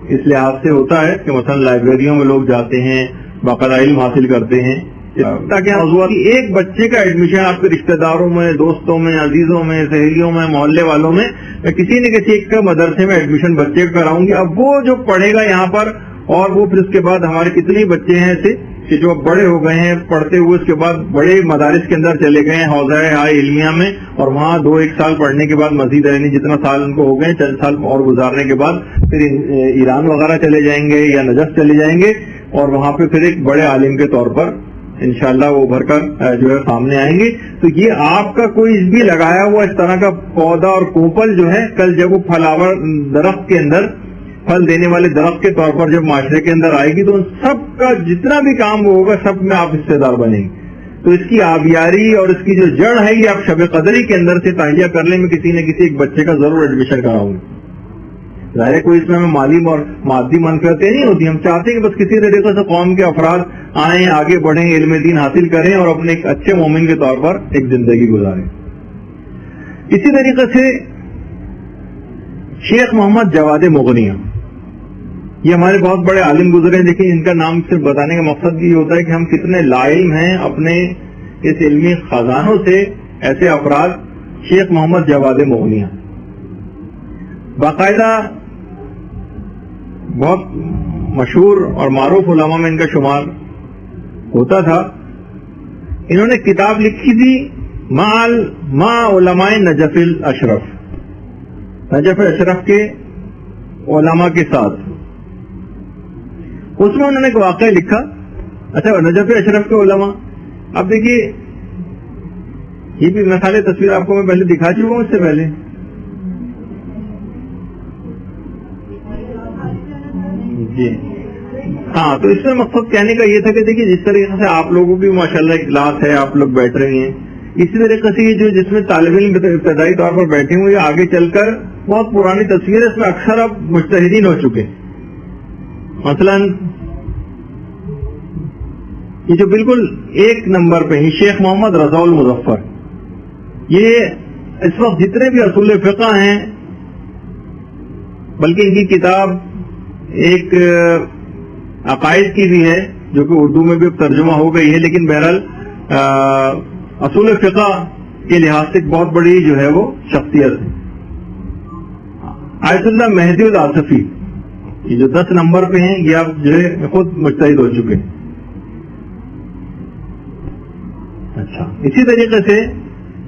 اس لحاظ سے ہوتا ہے کہ مثلا لائبریریوں میں لوگ جاتے ہیں، باقاعدہ علم حاصل کرتے ہیں، تاکہ موضوع ایک بچے کا ایڈمیشن آپ کے رشتہ داروں میں، دوستوں میں، عزیزوں میں، سہیلیوں میں، محلے والوں میں کسی نہ کسی ایک کا مدرسے میں ایڈمیشن بچے کا کراؤں گی. اب وہ جو پڑھے گا یہاں پر، اور وہ پھر اس کے بعد ہمارے کتنے بچے ہیں ایسے کہ جو اب بڑے ہو گئے ہیں پڑھتے ہوئے، اس کے بعد بڑے مدارس کے اندر چلے گئے ہیں حوزہ ہائی علمیہ میں، اور وہاں 2-1 سال پڑھنے کے بعد مزید یعنی جتنا سال ان کو ہو گئے چند سال اور گزارنے کے بعد پھر ایران وغیرہ چلے جائیں گے یا نجف چلے جائیں گے، اور وہاں پہ پھر ایک بڑے عالم کے طور پر انشاءاللہ وہ ابھر کر جو ہے سامنے آئیں گے. تو یہ آپ کا کوئی بھی لگایا ہوا اس طرح کا پودا اور کوپل جو ہے، کل جب وہ پھلاور درخت کے اندر، پھل دینے والے درخت کے طور پر جب معاشرے کے اندر آئے گی تو ان سب کا جتنا بھی کام وہ ہوگا سب میں آپ حصے دار بنیں گے. تو اس کی آبیاری اور اس کی جو جڑ ہے یہ آپ شب قدری کے اندر سے تہیہ کر لیں. میں کسی نہ کسی ایک بچے کا ضرور ایڈمیشن کراؤں گا. ظاہر کوئی اس میں ہمیں مالی اور مادی منفعتیں نہیں ہوتی، ہم چاہتے ہیں کہ بس کسی طریقے سے قوم کے افراد آئیں، آگے بڑھیں، علم دین حاصل کریں اور اپنے ایک اچھے مومن کے طور پر ایک زندگی گزاریں. اسی طریقے سے شیخ محمد جواد مغنیہ، یہ ہمارے بہت بڑے عالم گزرے ہیں. دیکھیں ان کا نام صرف بتانے کا مقصد یہ ہوتا ہے کہ ہم کتنے لاعلم ہیں اپنے اس علمی خزانوں سے. ایسے افراد شیخ محمد جواد مغنیہ باقاعدہ بہت مشہور اور معروف علماء میں ان کا شمار ہوتا تھا. انہوں نے کتاب لکھی تھی مع علماء نجف الاشرف، نجف اشرف کے علماء کے ساتھ. اس میں انہوں نے ایک واقعہ لکھا. اچھا، نجف اشرف کے علماء، اب دیکھیے یہ بھی مثال تصویر آپ کو میں پہلے دکھا چکا ہوں اس سے پہلے. جی ہاں، تو اس میں مقصد کہنے کا یہ تھا کہ دیکھیے جس طریقے سے آپ لوگوں کی ماشاءاللہ ایک کلاس ہے، آپ لوگ بیٹھ رہی ہیں، اسی طریقے سے یہ جو جس میں طالب علم ابتدائی طور پر بیٹھے ہوئے آگے چل کر بہت پرانی تصویر ہے، اس میں اکثر اب مجتہدین ہو چکے. مثلا یہ جو بالکل 1 نمبر پہ ہی شیخ محمد رضا المظفر، یہ اس وقت جتنے بھی اصول فقہ ہیں، بلکہ ان کی کتاب ایک عقائد کی بھی ہے جو کہ اردو میں بھی ترجمہ ہو گئی ہے، لیکن بہرحال اصول فقہ کے لحاظ سے بہت بڑی جو ہے وہ شخصیت ہے. آیت اللہ مہدی الآصفی، یہ جو 10 نمبر پہ ہیں، یہ آپ جو ہے خود مجتہد ہو چکے. اچھا، اسی طریقے سے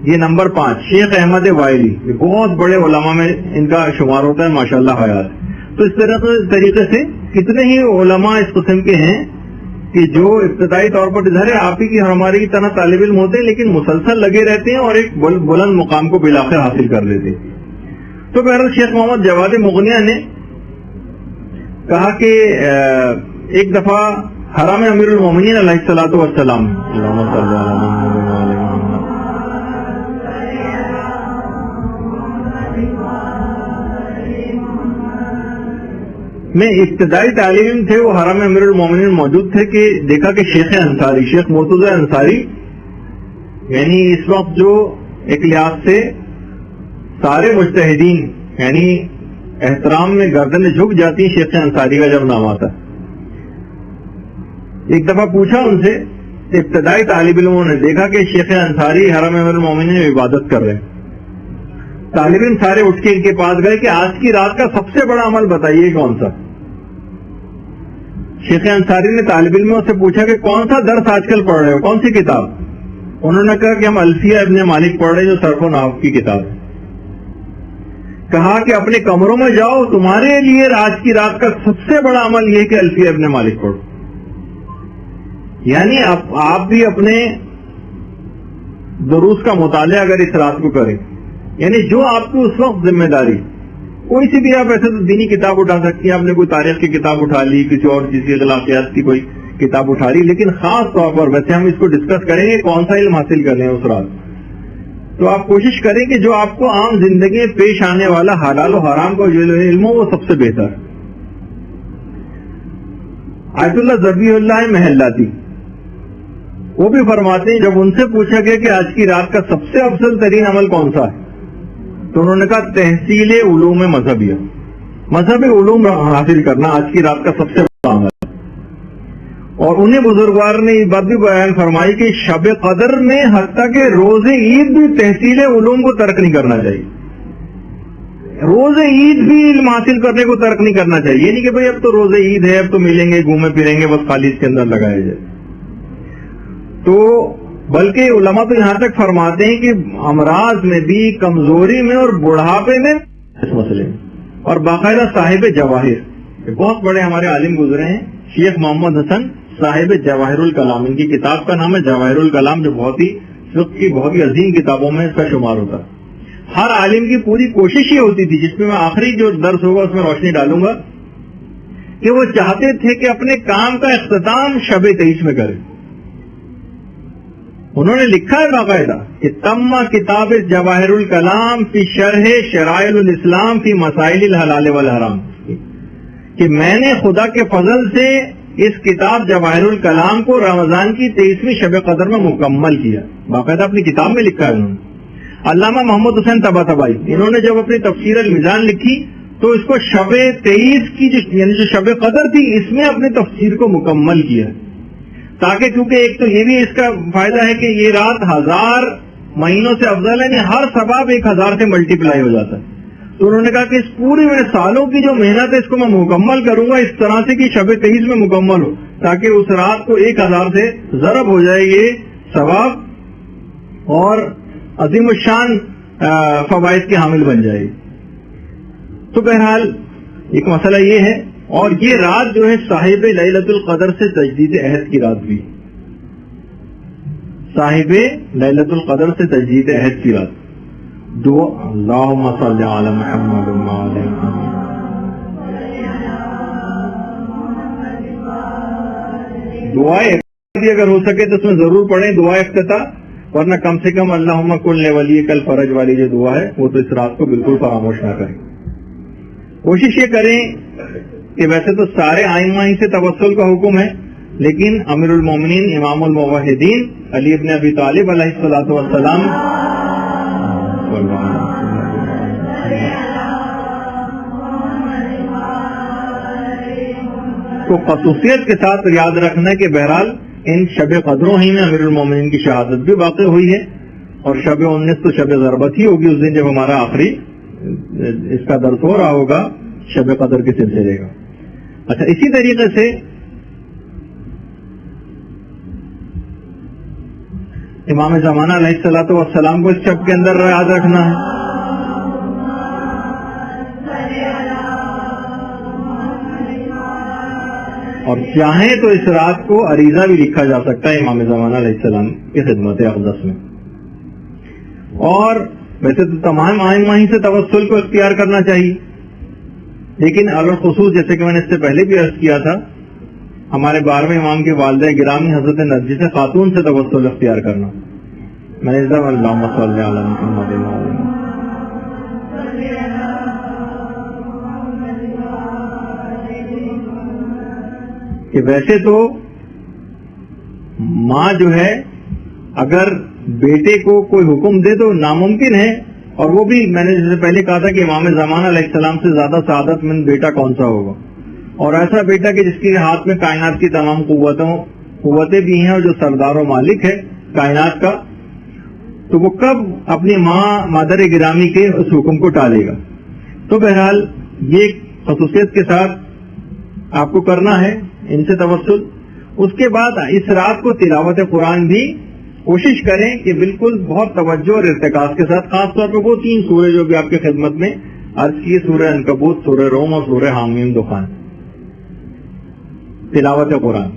یہ نمبر 5 شیخ احمد وائلی، یہ بہت بڑے علماء میں ان کا شمار ہوتا ہے ماشاءاللہ حیات. تو اس طریقے سے کتنے ہی علماء اس قسم کے ہیں کہ جو ابتدائی طور پر ظاہر آپ ہی کی ہماری طرح طالب علم ہوتے ہیں لیکن مسلسل لگے رہتے ہیں اور ایک بلند مقام کو بالآخر حاصل کر لیتے ہیں. تو بہرحال شیخ محمد جواد مغنیہ نے کہا کہ ایک دفعہ حرم امیر المومنین علیہ الصلوۃ والسلام میں ابتدائی طالب علم تھے، وہ حرم امیر المومنین موجود تھے کہ دیکھا کہ شیخ انصاری، شیخ مرتضی انصاری، یعنی اس وقت جو ایک لحاظ سے سارے مجتہدین یعنی احترام میں گردنیں جھک جاتی ہیں شیخ انصاری کا جب نام آتا. ایک دفعہ پوچھا ان سے، ابتدائی طالب علموں نے دیکھا کہ شیخ انصاری حرم امیر المومنین میں عبادت کر رہے ہیں. طالب علم سارے اٹھ کے ان کے پاس گئے کہ آج کی رات کا سب سے بڑا عمل بتائیے کون سا. شیخ انصاری نے طالب علموں سے پوچھا کہ کون سا درس آج کل پڑھ رہے ہو، کون سی کتاب؟ انہوں نے کہا کہ ہم الفیہ ابن مالک پڑھ رہے ہیں جو صرف و نحو کی کتاب ہے. کہا کہ اپنے کمروں میں جاؤ، تمہارے لیے آج کی رات کا سب سے بڑا عمل یہ کہ الفیہ ابن مالک پڑھو. یعنی آپ بھی اپنے دروس کا مطالعہ اگر اس رات کو کریں، یعنی جو آپ کو اس وقت ذمہ داری، کوئی سی بھی آپ ایسے تو دینی کتاب اٹھا سکتی ہیں، آپ نے کوئی تاریخ کی کتاب اٹھا لی، کسی اور چیز کی اخلاقیات کی کوئی کتاب اٹھا لی، لیکن خاص طور پر ویسے ہم اس کو ڈسکس کریں گے کون سا علم حاصل کر لیں اس رات. تو آپ کوشش کریں کہ جو آپ کو عام زندگی میں پیش آنے والا حلال و حرام کا جو علم ہو وہ سب سے بہتر. آیت اللہ ذبیح اللہ محلاتی وہ بھی فرماتے ہیں، جب ان سے پوچھا گیا کہ آج کی رات کا سب سے افضل ترین عمل کون سا ہے تو انہوں نے کہا تحصیل علوم مذہبیہ، مذہبی علوم حاصل کرنا آج کی رات کا سب سے بڑا عمل. اور انہیں بزرگوار نے یہ بات بھی بیان فرمائی کہ شب قدر میں حتیٰ کہ روز عید بھی تحصیل علوم کو ترک نہیں کرنا چاہیے. روز عید بھی علم حاصل کرنے کو ترک نہیں کرنا چاہیے. یہ نہیں کہ بھئی اب تو روز عید ہے، اب تو ملیں گے، گھومے پھریں گے، بس خالی اس کے اندر لگائے جائے. تو بلکہ علماء تو یہاں تک فرماتے ہیں کہ امراض میں بھی، کمزوری میں اور بڑھاپے میں اس مسئلے میں، اور باقاعدہ صاحب جواہر، بہت بڑے ہمارے عالم گزرے ہیں، شیخ محمد حسن صاحب جواہر الکلام، ان کی کتاب کا نام ہے جواہر الکلام، جو بہت ہی فقہ کی بہت ہی عظیم کتابوں میں اس کا شمار ہوتا ہے. ہر عالم کی پوری کوشش یہ ہوتی تھی، جس میں آخری جو درس ہوگا اس میں روشنی ڈالوں گا، کہ وہ چاہتے تھے کہ اپنے کام کا اختتام شب 23 میں کریں. انہوں نے لکھا ہے باقاعدہ کہ تم کتاب جواہر الکلام فی شرح شرائع الاسلام فی مسائل الحلال والحرام، کہ میں نے خدا کے فضل سے اس کتاب جواہر الکلام کو رمضان کی 23ویں شب قدر میں مکمل کیا. باقاعدہ اپنی کتاب میں لکھا ہے انہوں نے. علامہ محمد حسین طباطبائی، انہوں نے جب اپنی تفسیر المیزان لکھی تو اس کو شب 23 کی یعنی جو شب قدر تھی اس میں اپنی تفسیر کو مکمل کیا، تاکہ کیونکہ ایک تو یہ بھی اس کا فائدہ ہے کہ یہ رات 1000 مہینوں سے افضل ہے، یعنی ہر ثواب 1000 سے ملٹی پلائی ہو جاتا ہے. تو انہوں نے کہا کہ اس پوری میں سالوں کی جو محنت ہے اس کو میں مکمل کروں گا اس طرح سے کہ شب 23 میں مکمل ہو، تاکہ اس رات کو 1000 سے ضرب ہو جائے یہ ثواب اور عظیم الشان فوائد کے حامل بن جائے. تو بہرحال ایک مسئلہ یہ ہے. اور یہ رات جو ہے صاحب لیلۃ القدر سے تجدید عہد کی رات بھی، صاحب لیلۃ القدر سے تجدید عہد کی رات. دعا اللہم صلی علی محمد وعلی دعائیں بھی اگر ہو سکے تو اس میں ضرور پڑھیں دعائے افتتاح، ورنہ کم سے کم اللہم کن لولیک الفرج والی جو دعا ہے وہ تو اس رات کو بالکل فراموش نہ کریں. کوشش یہ کریں کہ ویسے تو سارے ائمہ ہی سے توسل کا حکم ہے، لیکن امیر المومنین امام الموحدین علی ابن ابی طالب علیہ الصلوۃ والسلام کو خصوصیت کے ساتھ یاد رکھنا ہے کہ بہرحال ان شب قدروں ہی میں امیر المومنین کی شہادت بھی واقع ہوئی ہے، اور شب 19 تو شب ضربت ہی ہوگی اس دن جب ہمارا آخری اس کا درس ہو رہا ہوگا شب قدر کے سلسلے کا. اچھا، اسی طریقے سے امام زمانہ علیہ الصلوۃ والسلام کو اس شب کے اندر یاد رکھنا ہے. اور چاہیں تو اس رات کو عریضہ بھی لکھا جا سکتا ہے امام زمانہ علیہ السلام کی خدمت اقدس میں. اور ویسے تو تمام ائمہ ہی سے توسل کو اختیار کرنا چاہیے، لیکن الخصوص جیسے کہ میں نے اس سے پہلے بھی عرض کیا تھا، ہمارے 12ویں امام کے والدہ گرامی حضرت نرجس خاتون سے توسل اختیار کرنا. میں نے اللہم صلی علی محمد کہ ویسے تو ماں جو ہے اگر بیٹے کو کوئی حکم دے تو ناممکن ہے، اور وہ بھی میں نے جیسے پہلے کہا تھا کہ امام زمانہ علیہ السلام سے زیادہ سعادت مند بیٹا کون سا ہوگا، اور ایسا بیٹا کہ جس کے ہاتھ میں کائنات کی تمام قوتیں بھی ہیں اور جو سردار و مالک ہے کائنات کا، تو وہ کب اپنی ماں مادر گرامی کے اس حکم کو ٹالے گا. تو بہرحال یہ خصوصیت کے ساتھ آپ کو کرنا ہے ان سے توسل. اس کے بعد اس رات کو تلاوت قرآن بھی کوشش کریں کہ بالکل بہت توجہ اور ارتکاز کے ساتھ، خاص طور پہ وہ 3 سورے جو بھی آپ کی خدمت میں عرض کی، سورہ عنکبوت، سورہ روم اور سورہ حامیم دخان. تلاوت قرآن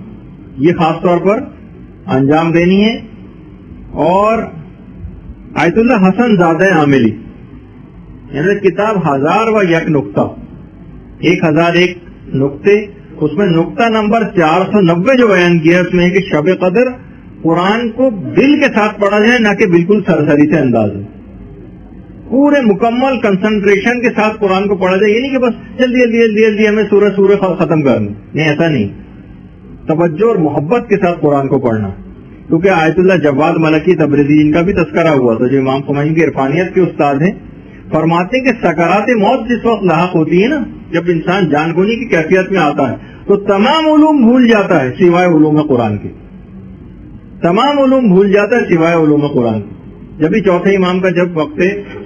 یہ خاص طور پر انجام دینی ہے. اور آیت اللہ حسن زادہ عاملی یعنی کتاب 1001 نقطہ، 1001 نقطے، اس میں نقطہ نمبر 490 جو بیان کیا ہے اس میں ہے کہ شب قدر قرآن کو دل کے ساتھ پڑھا جائے، نہ کہ بالکل سرسری سے انداز میں، پورے مکمل کنسنٹریشن کے ساتھ قرآن کو پڑھا جائے. یہ نہیں کہ بس جلدی جلدی جلدی جلدی ہمیں سورہ ختم کرنا، نہیں، ایسا نہیں. توجہ اور محبت کے ساتھ قرآن کو پڑھنا. کیونکہ آیت اللہ جواد ملکی تبریزی ان کا بھی تذکرہ ہوا تھا، جو امام خمینی کی عرفانیت کے استاد ہیں، فرماتے ہیں کہ سکرات موت جس وقت لاحق ہوتی ہے نا، جب انسان جان گونی کی کیفیت میں آتا ہے، تو تمام علوم بھول جاتا ہے سوائے علوم قرآن کے، تمام علوم بھول جاتا ہے سوائے علوم قرآن کے۔ جب ہی چوتھے امام کا جب وقت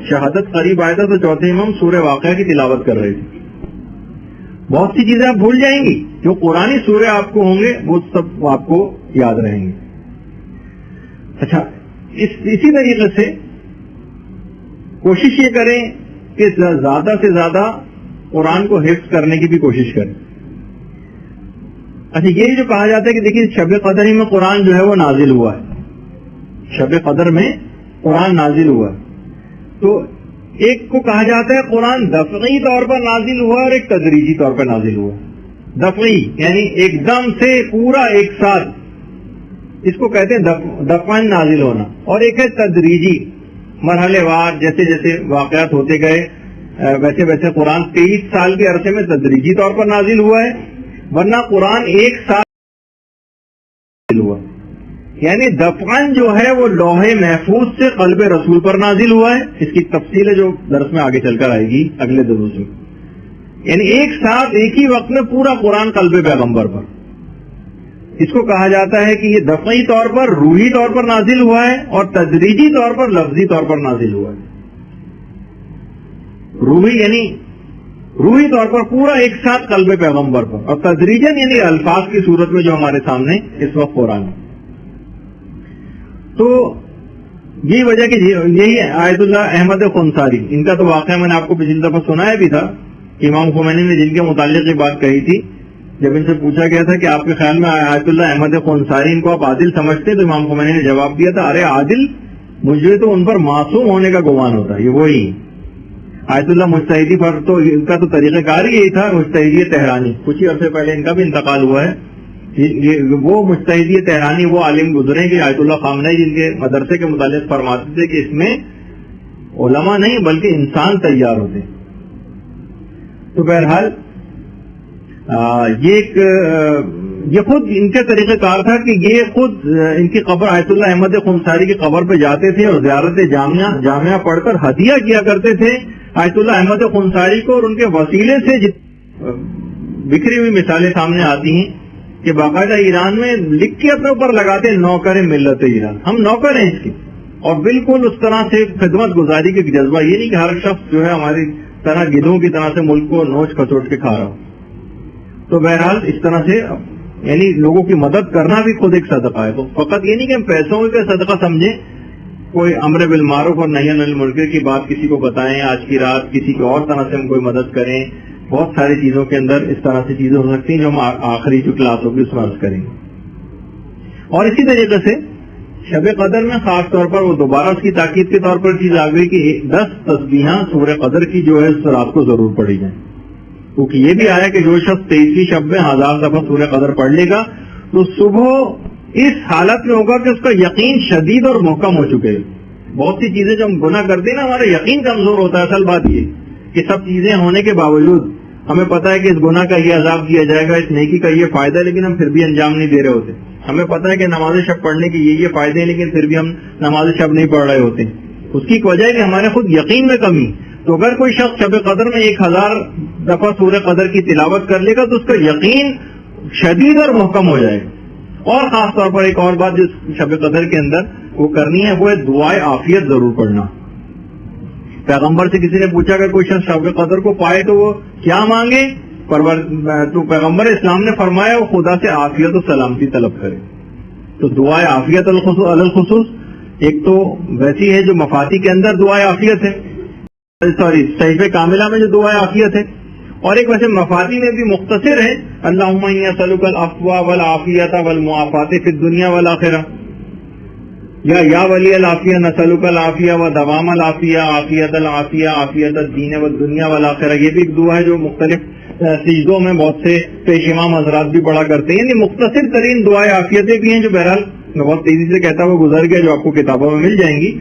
شہادت قریب آیا تھا تو چوتھے امام سورہ واقعہ کی تلاوت کر رہے تھے۔ بہت سی چیزیں آپ بھول جائیں گی، جو قرآنی سورہ آپ کو ہوں گے وہ سب آپ کو یاد رہیں گے۔ اچھا، اسی طریقے سے کوشش یہ کریں کہ زیادہ سے زیادہ قرآن کو حفظ کرنے کی بھی کوشش کریں۔ اچھا، یہ جو کہا جاتا ہے کہ دیکھیے شب قدر ہی میں قرآن جو ہے وہ نازل ہوا ہے، شب قدر میں قرآن نازل ہوا ہے، تو ایک کو کہا جاتا ہے قرآن دفعی طور پر نازل ہوا اور ایک تدریجی طور پر نازل ہوا۔ دفعی یعنی ایک دم سے پورا ایک ساتھ، اس کو کہتے ہیں دفعن نازل ہونا، اور ایک ہے تدریجی، مرحلے وار، جیسے جیسے واقعات ہوتے گئے ویسے ویسے قرآن 23 سال کے عرصے میں تدریجی طور پر نازل ہوا ہے، ورنہ قرآن ایک سال نازل ہوا، یعنی دفعن جو ہے وہ لوح محفوظ سے قلب رسول پر نازل ہوا ہے۔ اس کی تفصیل ہے جو درس میں آگے چل کر آئے گی اگلے دروس میں، یعنی ایک ساتھ ایک ہی وقت میں پورا قرآن قلب پیغمبر پر۔ اس کو کہا جاتا ہے کہ یہ دفعی طور پر روحی طور پر نازل ہوا ہے اور تدریجی طور پر لفظی طور پر نازل ہوا ہے۔ روحی یعنی روحی طور پر پورا ایک ساتھ قلب پیغمبر پر، اور تدریجن یعنی الفاظ کی صورت میں جو ہمارے سامنے اس وقت قرآن ہے۔ تو یہی وجہ کہ یہی آیت اللہ احمد خنساری، ان کا تو واقعہ میں نے آپ کو پچھلی دفعہ سنایا بھی تھا کہ امام خمینی نے جن کے متعلق یہ بات کہی تھی، جب ان سے پوچھا گیا تھا کہ آپ کے خیال میں آیت اللہ احمد خنساری ان کو آپ عادل سمجھتے ہیں، تو امام خمینی نے جواب دیا تھا، ارے عادل، مجھے تو ان پر معصوم ہونے کا گمان ہوتا ہے۔ یہ وہی آیت اللہ مجتہدی پر تو ان کا تو طریقہ کار ہی یہی تھا، مجتہدی تہرانی، کچھ ہی عرصے پہلے ان کا بھی انتقال ہوا ہے۔ وہ مجتہدی تہرانی وہ عالم گزرے کہ آیت اللہ خامنئی جن کے مدرسے کے متعلق فرماتے تھے کہ اس میں علماء نہیں بلکہ انسان تیار ہوتے۔ تو بہرحال یہ خود ان کے طریقہ کار تھا کہ یہ خود ان کی قبر آیت اللہ احمد خنساری کی قبر پہ جاتے تھے اور زیارت جامعہ پڑھ کر ہدیہ کیا کرتے تھے آیت اللہ احمد خنساری کو، اور ان کے وسیلے سے بکھری ہوئی مثالیں سامنے آتی ہیں کہ باقاعدہ ایران میں لکھ کے اپنے اوپر لگاتے ہیں نوکر ملت ایران، ہم نوکر ہیں اس کے، اور بالکل اس طرح سے خدمت گزاری کے جذبہ، یہ نہیں کہ ہر شخص جو ہے ہماری طرح گدھوں کی طرح سے ملک کو نوچ کھچوٹ کے کھا رہا ہو۔ تو بہرحال اس طرح سے یعنی لوگوں کی مدد کرنا بھی خود ایک صدقہ ہے۔ تو فقط یہ نہیں کہ ہم پیسوں کا صدقہ سمجھیں، کوئی امر بالمعروف اور نہی عن المنکر کی بات کسی کو بتائیں، آج کی رات کسی کو اور طرح سے ہم کوئی مدد کریں، بہت ساری چیزوں کے اندر اس طرح سے چیزیں ہو سکتی ہیں جو ہم آخری جو کلاس ہوگی اس میں عرض کریں گے۔ اور اسی طریقے سے شب قدر میں خاص طور پر وہ دوبارہ اس کی تاکید کے طور پر چیز آ گئی کہ 10 تسبیحاں سورہ قدر کی جو ہے اس رات کو ضرور پڑھی جائیں، کیونکہ یہ بھی آیا کہ جو شخص 23ویں شب میں 1000 دفعہ سورہ قدر پڑھ لے گا تو صبح اس حالت میں ہوگا کہ اس کا یقین شدید اور محکم ہو چکے۔ بہت سی چیزیں جو ہم گناہ کرتے ہیں نا، ہمارا یقین کمزور ہوتا ہے۔ اصل بات یہ کہ سب چیزیں ہونے کے باوجود ہمیں پتا ہے کہ اس گناہ کا یہ عذاب دیا جائے گا، اس نیکی کا یہ فائدہ ہے، لیکن ہم پھر بھی انجام نہیں دے رہے ہوتے۔ ہمیں پتا ہے کہ نماز شب پڑھنے کے یہ فائدے ہیں، لیکن پھر بھی ہم نماز شب نہیں پڑھ رہے ہوتے۔ اس کی ایک وجہ ہے کہ ہمارے خود یقین میں کمی۔ تو اگر کوئی شخص شب قدر میں 1000 دفعہ سورہ قدر کی تلاوت کر لے گا تو اس کا یقین شدید اور محکم ہو جائے گا۔ اور خاص طور پر ایک اور بات جو شب قدر کے اندر وہ کرنی ہے وہ ہے دعائے عافیت ضرور پڑھنا۔ پیغمبر سے کسی نے پوچھا کہ کوئی شخص شب قدر کو پائے تو وہ کیا مانگے؟ تو پیغمبر اسلام نے فرمایا وہ خدا سے عافیت و سلامتی طلب کرے۔ تو دعائے عافیت الخصوص ایک تو ویسی ہے جو مفاتی کے اندر دعائے عافیت ہے، صحیفہ کاملہ میں جو دعائے عافیت ہے، اور ایک ویسے مفاتی میں بھی مختصر ہے، اللہم انی اسألک العفو والعافیت والمعافات فی الدنیا والآخرہ، یا ولی العافیہ نسألک العافیہ و دوام العافیہ، عافیت العافیہ، عافیت الدین والدنیا والآخرہ۔ یہ بھی ایک دعا ہے جو مختلف سجدوں میں بہت سے پیش امام حضرات بھی پڑھا کرتے ہیں۔ یعنی مختصر ترین دعائیں عافیتیں بھی ہیں جو بہرحال میں بہت تیزی سے کہتا ہوا گزر گیا، جو آپ کو کتابوں میں مل جائیں گی،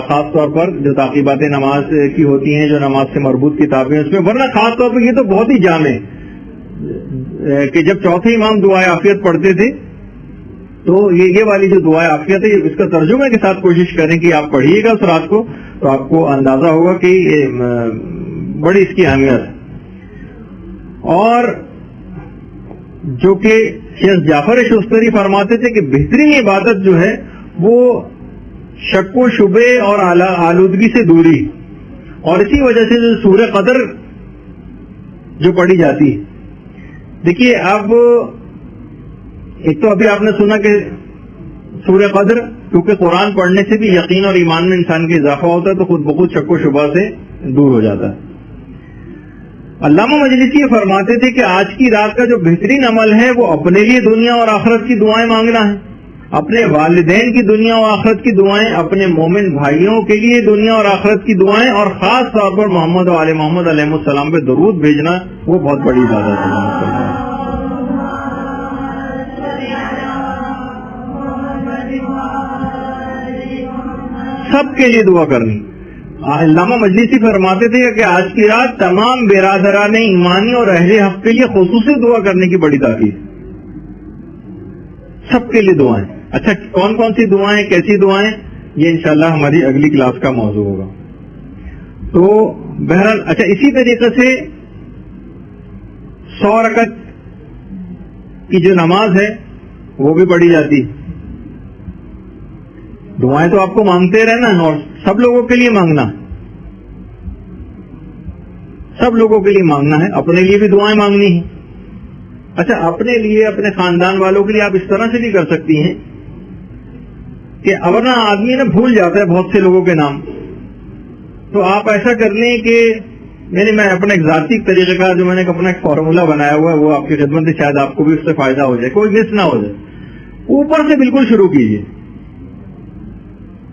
خاص طور پر جو تعقیبات نماز کی ہوتی ہیں، جو نماز سے مربوط کتابیں اس میں، ورنہ خاص طور پر یہ تو بہت ہی جامع کہ جب چوتھے امام دعائے عافیت پڑھتے تھے تو یہ والی جو دعائے عافیت ہے اس کا ترجمے کے ساتھ کوشش کریں کہ آپ پڑھیے گا اس رات کو، تو آپ کو اندازہ ہوگا کہ بڑی اس کی اہمیت ہے۔ اور جو کہ شیخ جعفر شستری فرماتے تھے کہ بہترین عبادت جو ہے وہ شک و شبے اور آلودگی سے دوری، اور اسی وجہ سے جو سورہ قدر جو پڑھی جاتی ہے. دیکھیے اب ایک تو ابھی آپ نے سنا کہ سورہ قدر، کیونکہ قرآن پڑھنے سے بھی یقین اور ایمان میں انسان کا اضافہ ہوتا ہے تو خود بخود شک و شبہ سے دور ہو جاتا ہے. علامہ مجلسی یہ فرماتے تھے کہ آج کی رات کا جو بہترین عمل ہے وہ اپنے لیے دنیا اور آخرت کی دعائیں مانگنا ہے، اپنے والدین کی دنیا اور آخرت کی دعائیں، اپنے مومن بھائیوں کے لیے دنیا اور آخرت کی دعائیں، اور خاص طور پر محمد و آل محمد علیہ السلام پہ درود بھیجنا وہ بہت بڑی عبادت ہے. سب کے لیے دعا کرنی. علامہ مجلسی فرماتے تھے کہ آج کی رات تمام برادران ایمانی اور اہل حق کے لیے خصوصی دعا کرنے کی بڑی تاکید. سب کے لیے دعائیں. اچھا کون کون سی دعائیں، کیسی دعائیں، یہ انشاءاللہ ہماری اگلی کلاس کا موضوع ہوگا. تو بہرحال اچھا اسی طریقے سے 100 رکعت کی جو نماز ہے وہ بھی پڑھی جاتی. دعائیں تو آپ کو مانگتے رہنا اور سب لوگوں کے لیے مانگنا، سب لوگوں کے لیے مانگنا ہے، اپنے لیے بھی دعائیں مانگنی ہیں. اچھا اپنے لیے، اپنے خاندان والوں کے لیے آپ اس طرح سے بھی کر سکتی ہیں کہ ورنہ آدمی نا بھول جاتا ہے بہت سے لوگوں کے نام. تو آپ ایسا کر لیں کہ میں اپنا ایک ذاتی طریقہ کا جو میں نے اپنا ایک فارمولا بنایا ہوا ہے وہ آپ کی خدمت سے شاید آپ کو بھی اس سے فائدہ ہو جائے، کوئی مس نہ ہو جائے. اوپر سے بالکل شروع کیجیے.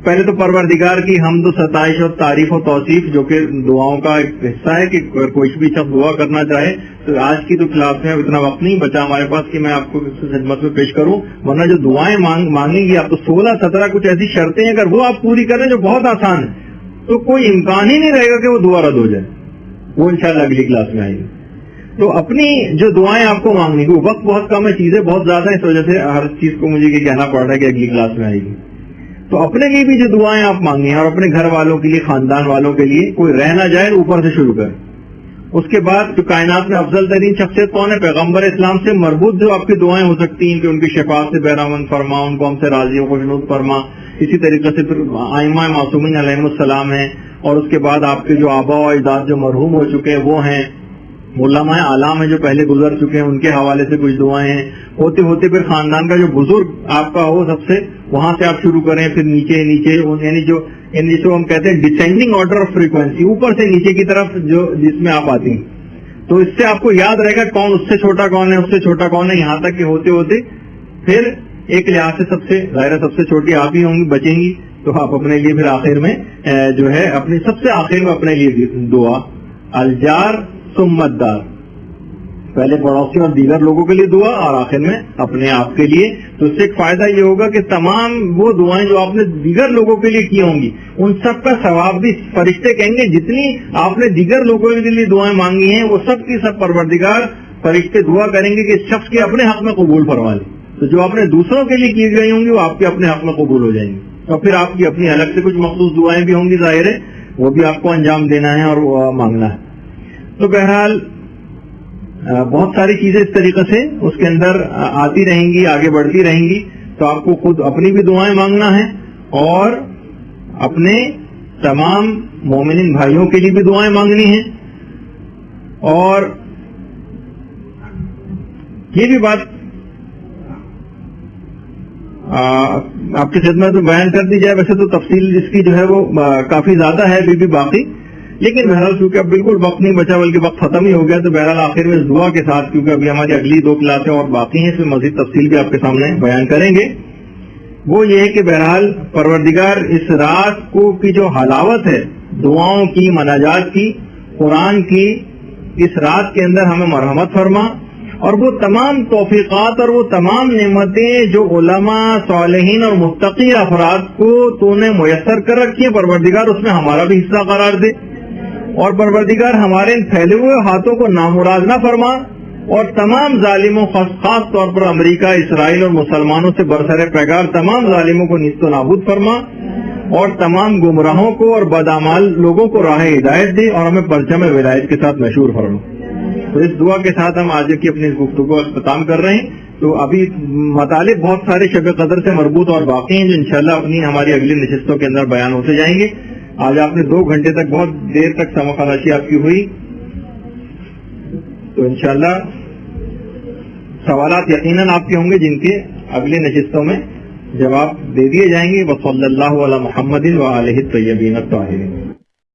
پہلے تو پروردگار کی حمد و ستائش اور تعریف و توصیف جو کہ دعاؤں کا ایک حصہ ہے کہ کوئی بھی شخص دعا کرنا چاہے تو آج کی تو کلاس میں اتنا وقت نہیں بچا ہمارے پاس کہ میں آپ کو خدمت میں پیش کروں، ورنہ جو دعائیں مانگیں گی آپ تو 16-17 کچھ ایسی شرطیں ہیں، اگر وہ آپ پوری کریں جو بہت آسان ہے تو کوئی امکان ہی نہیں رہے گا کہ وہ دعا رد ہو جائے. وہ انشاءاللہ اگلی کلاس میں آئے گی. تو اپنی جو دعائیں آپ کو مانگنی کی، وقت بہت کم ہے، چیزیں بہت زیادہ ہیں، اس وجہ سے ہر چیز کو مجھے یہ کہنا پڑ رہا ہے کہ اگلی کلاس میں آئے گی. تو اپنے لیے بھی جو دعائیں آپ مانگیں اور اپنے گھر والوں کے لیے، خاندان والوں کے لیے، کوئی رہ نہ جائے اوپر سے شروع کریں. اس کے بعد جو کائنات میں افضل ترین شخصیت کون ہے، پیغمبر اسلام سے مربوط جو آپ کی دعائیں ہو سکتی ہیں کہ ان کی شفاعت سے بہرامند فرما، ان کو ہم سے راضی و خوشنود فرما. اسی طریقے سے پھر ائمہ معصومین علیہ السلام ہیں، اور اس کے بعد آپ کے جو آبا و اجداد جو مرحوم ہو چکے ہیں وہ ہیں، علماء اعلام ہیں جو پہلے گزر چکے ہیں، ان کے حوالے سے کچھ دعائیں ہیں. ہوتے ہوتے پھر خاندان کا جو بزرگ آپ کا ہو سب سے، وہاں سے آپ شروع کریں، پھر نیچے یعنی جو ہم کہتے ہیں ڈسینڈنگ آرڈر آف فریکوینسی، اوپر سے نیچے کی طرف جو جس میں آپ آتی ہیں. تو اس سے آپ کو یاد رہے گا کون اس سے چھوٹا کون ہے، اس سے چھوٹا کون ہے، یہاں تک کہ ہوتے ہوتے پھر ایک لحاظ سے سب سے چھوٹی آپ ہی ہوں گی، بچیں گی. تو آپ اپنے لیے پھر آخر میں جو ہے اپنی سب سے آخر میں اپنے لیے دعا، الجار ثم الدار، پہلے پڑوسی اور دیگر لوگوں کے لیے دعا اور آخر میں اپنے آپ کے لیے. تو اس سے ایک فائدہ یہ ہوگا کہ تمام وہ دعائیں جو آپ نے دیگر لوگوں کے لیے کی ہوں گی ان سب کا ثواب بھی فرشتے کہیں گے جتنی آپ نے دیگر لوگوں کے لیے دعائیں مانگی ہیں وہ سب کی سب پروردگار فرشتے دعا کریں گے کہ اس شخص کے اپنے حق میں قبول فرما لیں. تو جو آپ نے دوسروں کے لیے کی گئی ہوں گی وہ آپ کے اپنے حق میں قبول ہو جائیں گی. اور پھر آپ کی اپنی الگ سے کچھ مخصوص دعائیں بھی ہوں گی، ظاہر ہے وہ بھی آپ کو انجام دینا ہے اور مانگنا ہے. تو بہرحال بہت ساری چیزیں اس طریقے سے اس کے اندر آتی رہیں گی، آگے بڑھتی رہیں گی. تو آپ کو خود اپنی بھی دعائیں مانگنا ہے اور اپنے تمام مومنین بھائیوں کے لیے بھی دعائیں مانگنی ہیں. اور یہ بھی بات آپ کی خدمت میں بیان کر دی جائے، ویسے تو تفصیل اس کی جو ہے وہ کافی زیادہ ہے بھی باقی، لیکن بہرحال چونکہ اب بالکل وقت نہیں بچا بلکہ وقت ختم ہی ہو گیا، تو بہرحال آخر میں اس دعا کے ساتھ، کیونکہ ابھی ہماری اگلی 2 کلاسیں اور باقی ہیں، اس میں مزید تفصیل بھی آپ کے سامنے بیان کریں گے. وہ یہ ہے کہ بہرحال پروردگار اس رات کو کی جو حلاوت ہے دعاؤں کی، مناجات کی، قرآن کی، اس رات کے اندر ہمیں مرحمت فرما، اور وہ تمام توفیقات اور وہ تمام نعمتیں جو علماء، صالحین اور متقی افراد کو تو نے میسر کر رکھی ہیں، پروردگار اس میں ہمارا بھی حصہ قرار دے. اور پروردگار ہمارے ان پھیلے ہوئے ہاتھوں کو نامراد نہ فرما، اور تمام ظالموں، خاص طور پر امریکہ، اسرائیل اور مسلمانوں سے برسر پیکار تمام ظالموں کو نیست و نابود فرما، اور تمام گمراہوں کو اور بدعمال لوگوں کو راہ ہدایت دے، اور ہمیں پرچم ولایت کے ساتھ مشہور فرما. تو اس دعا کے ساتھ ہم آج کی اپنی گفتگو کو اختتام کر رہے ہیں. تو ابھی مطالب بہت سارے شب قدر سے مربوط اور باقی ہیں جو انشاءاللہ اپنی ہماری اگلی نشستوں کے اندر بیان ہوتے جائیں گے. آج آپ نے 2 گھنٹے تک بہت دیر تک سمع خاموشی آپ کی ہوئی. تو انشاءاللہ سوالات یقیناً آپ کے ہوں گے جن کے اگلی نشستوں میں جواب دے دیے جائیں گے. وصلی اللہ علی محمد وآلہ الطیبین الطاہرین.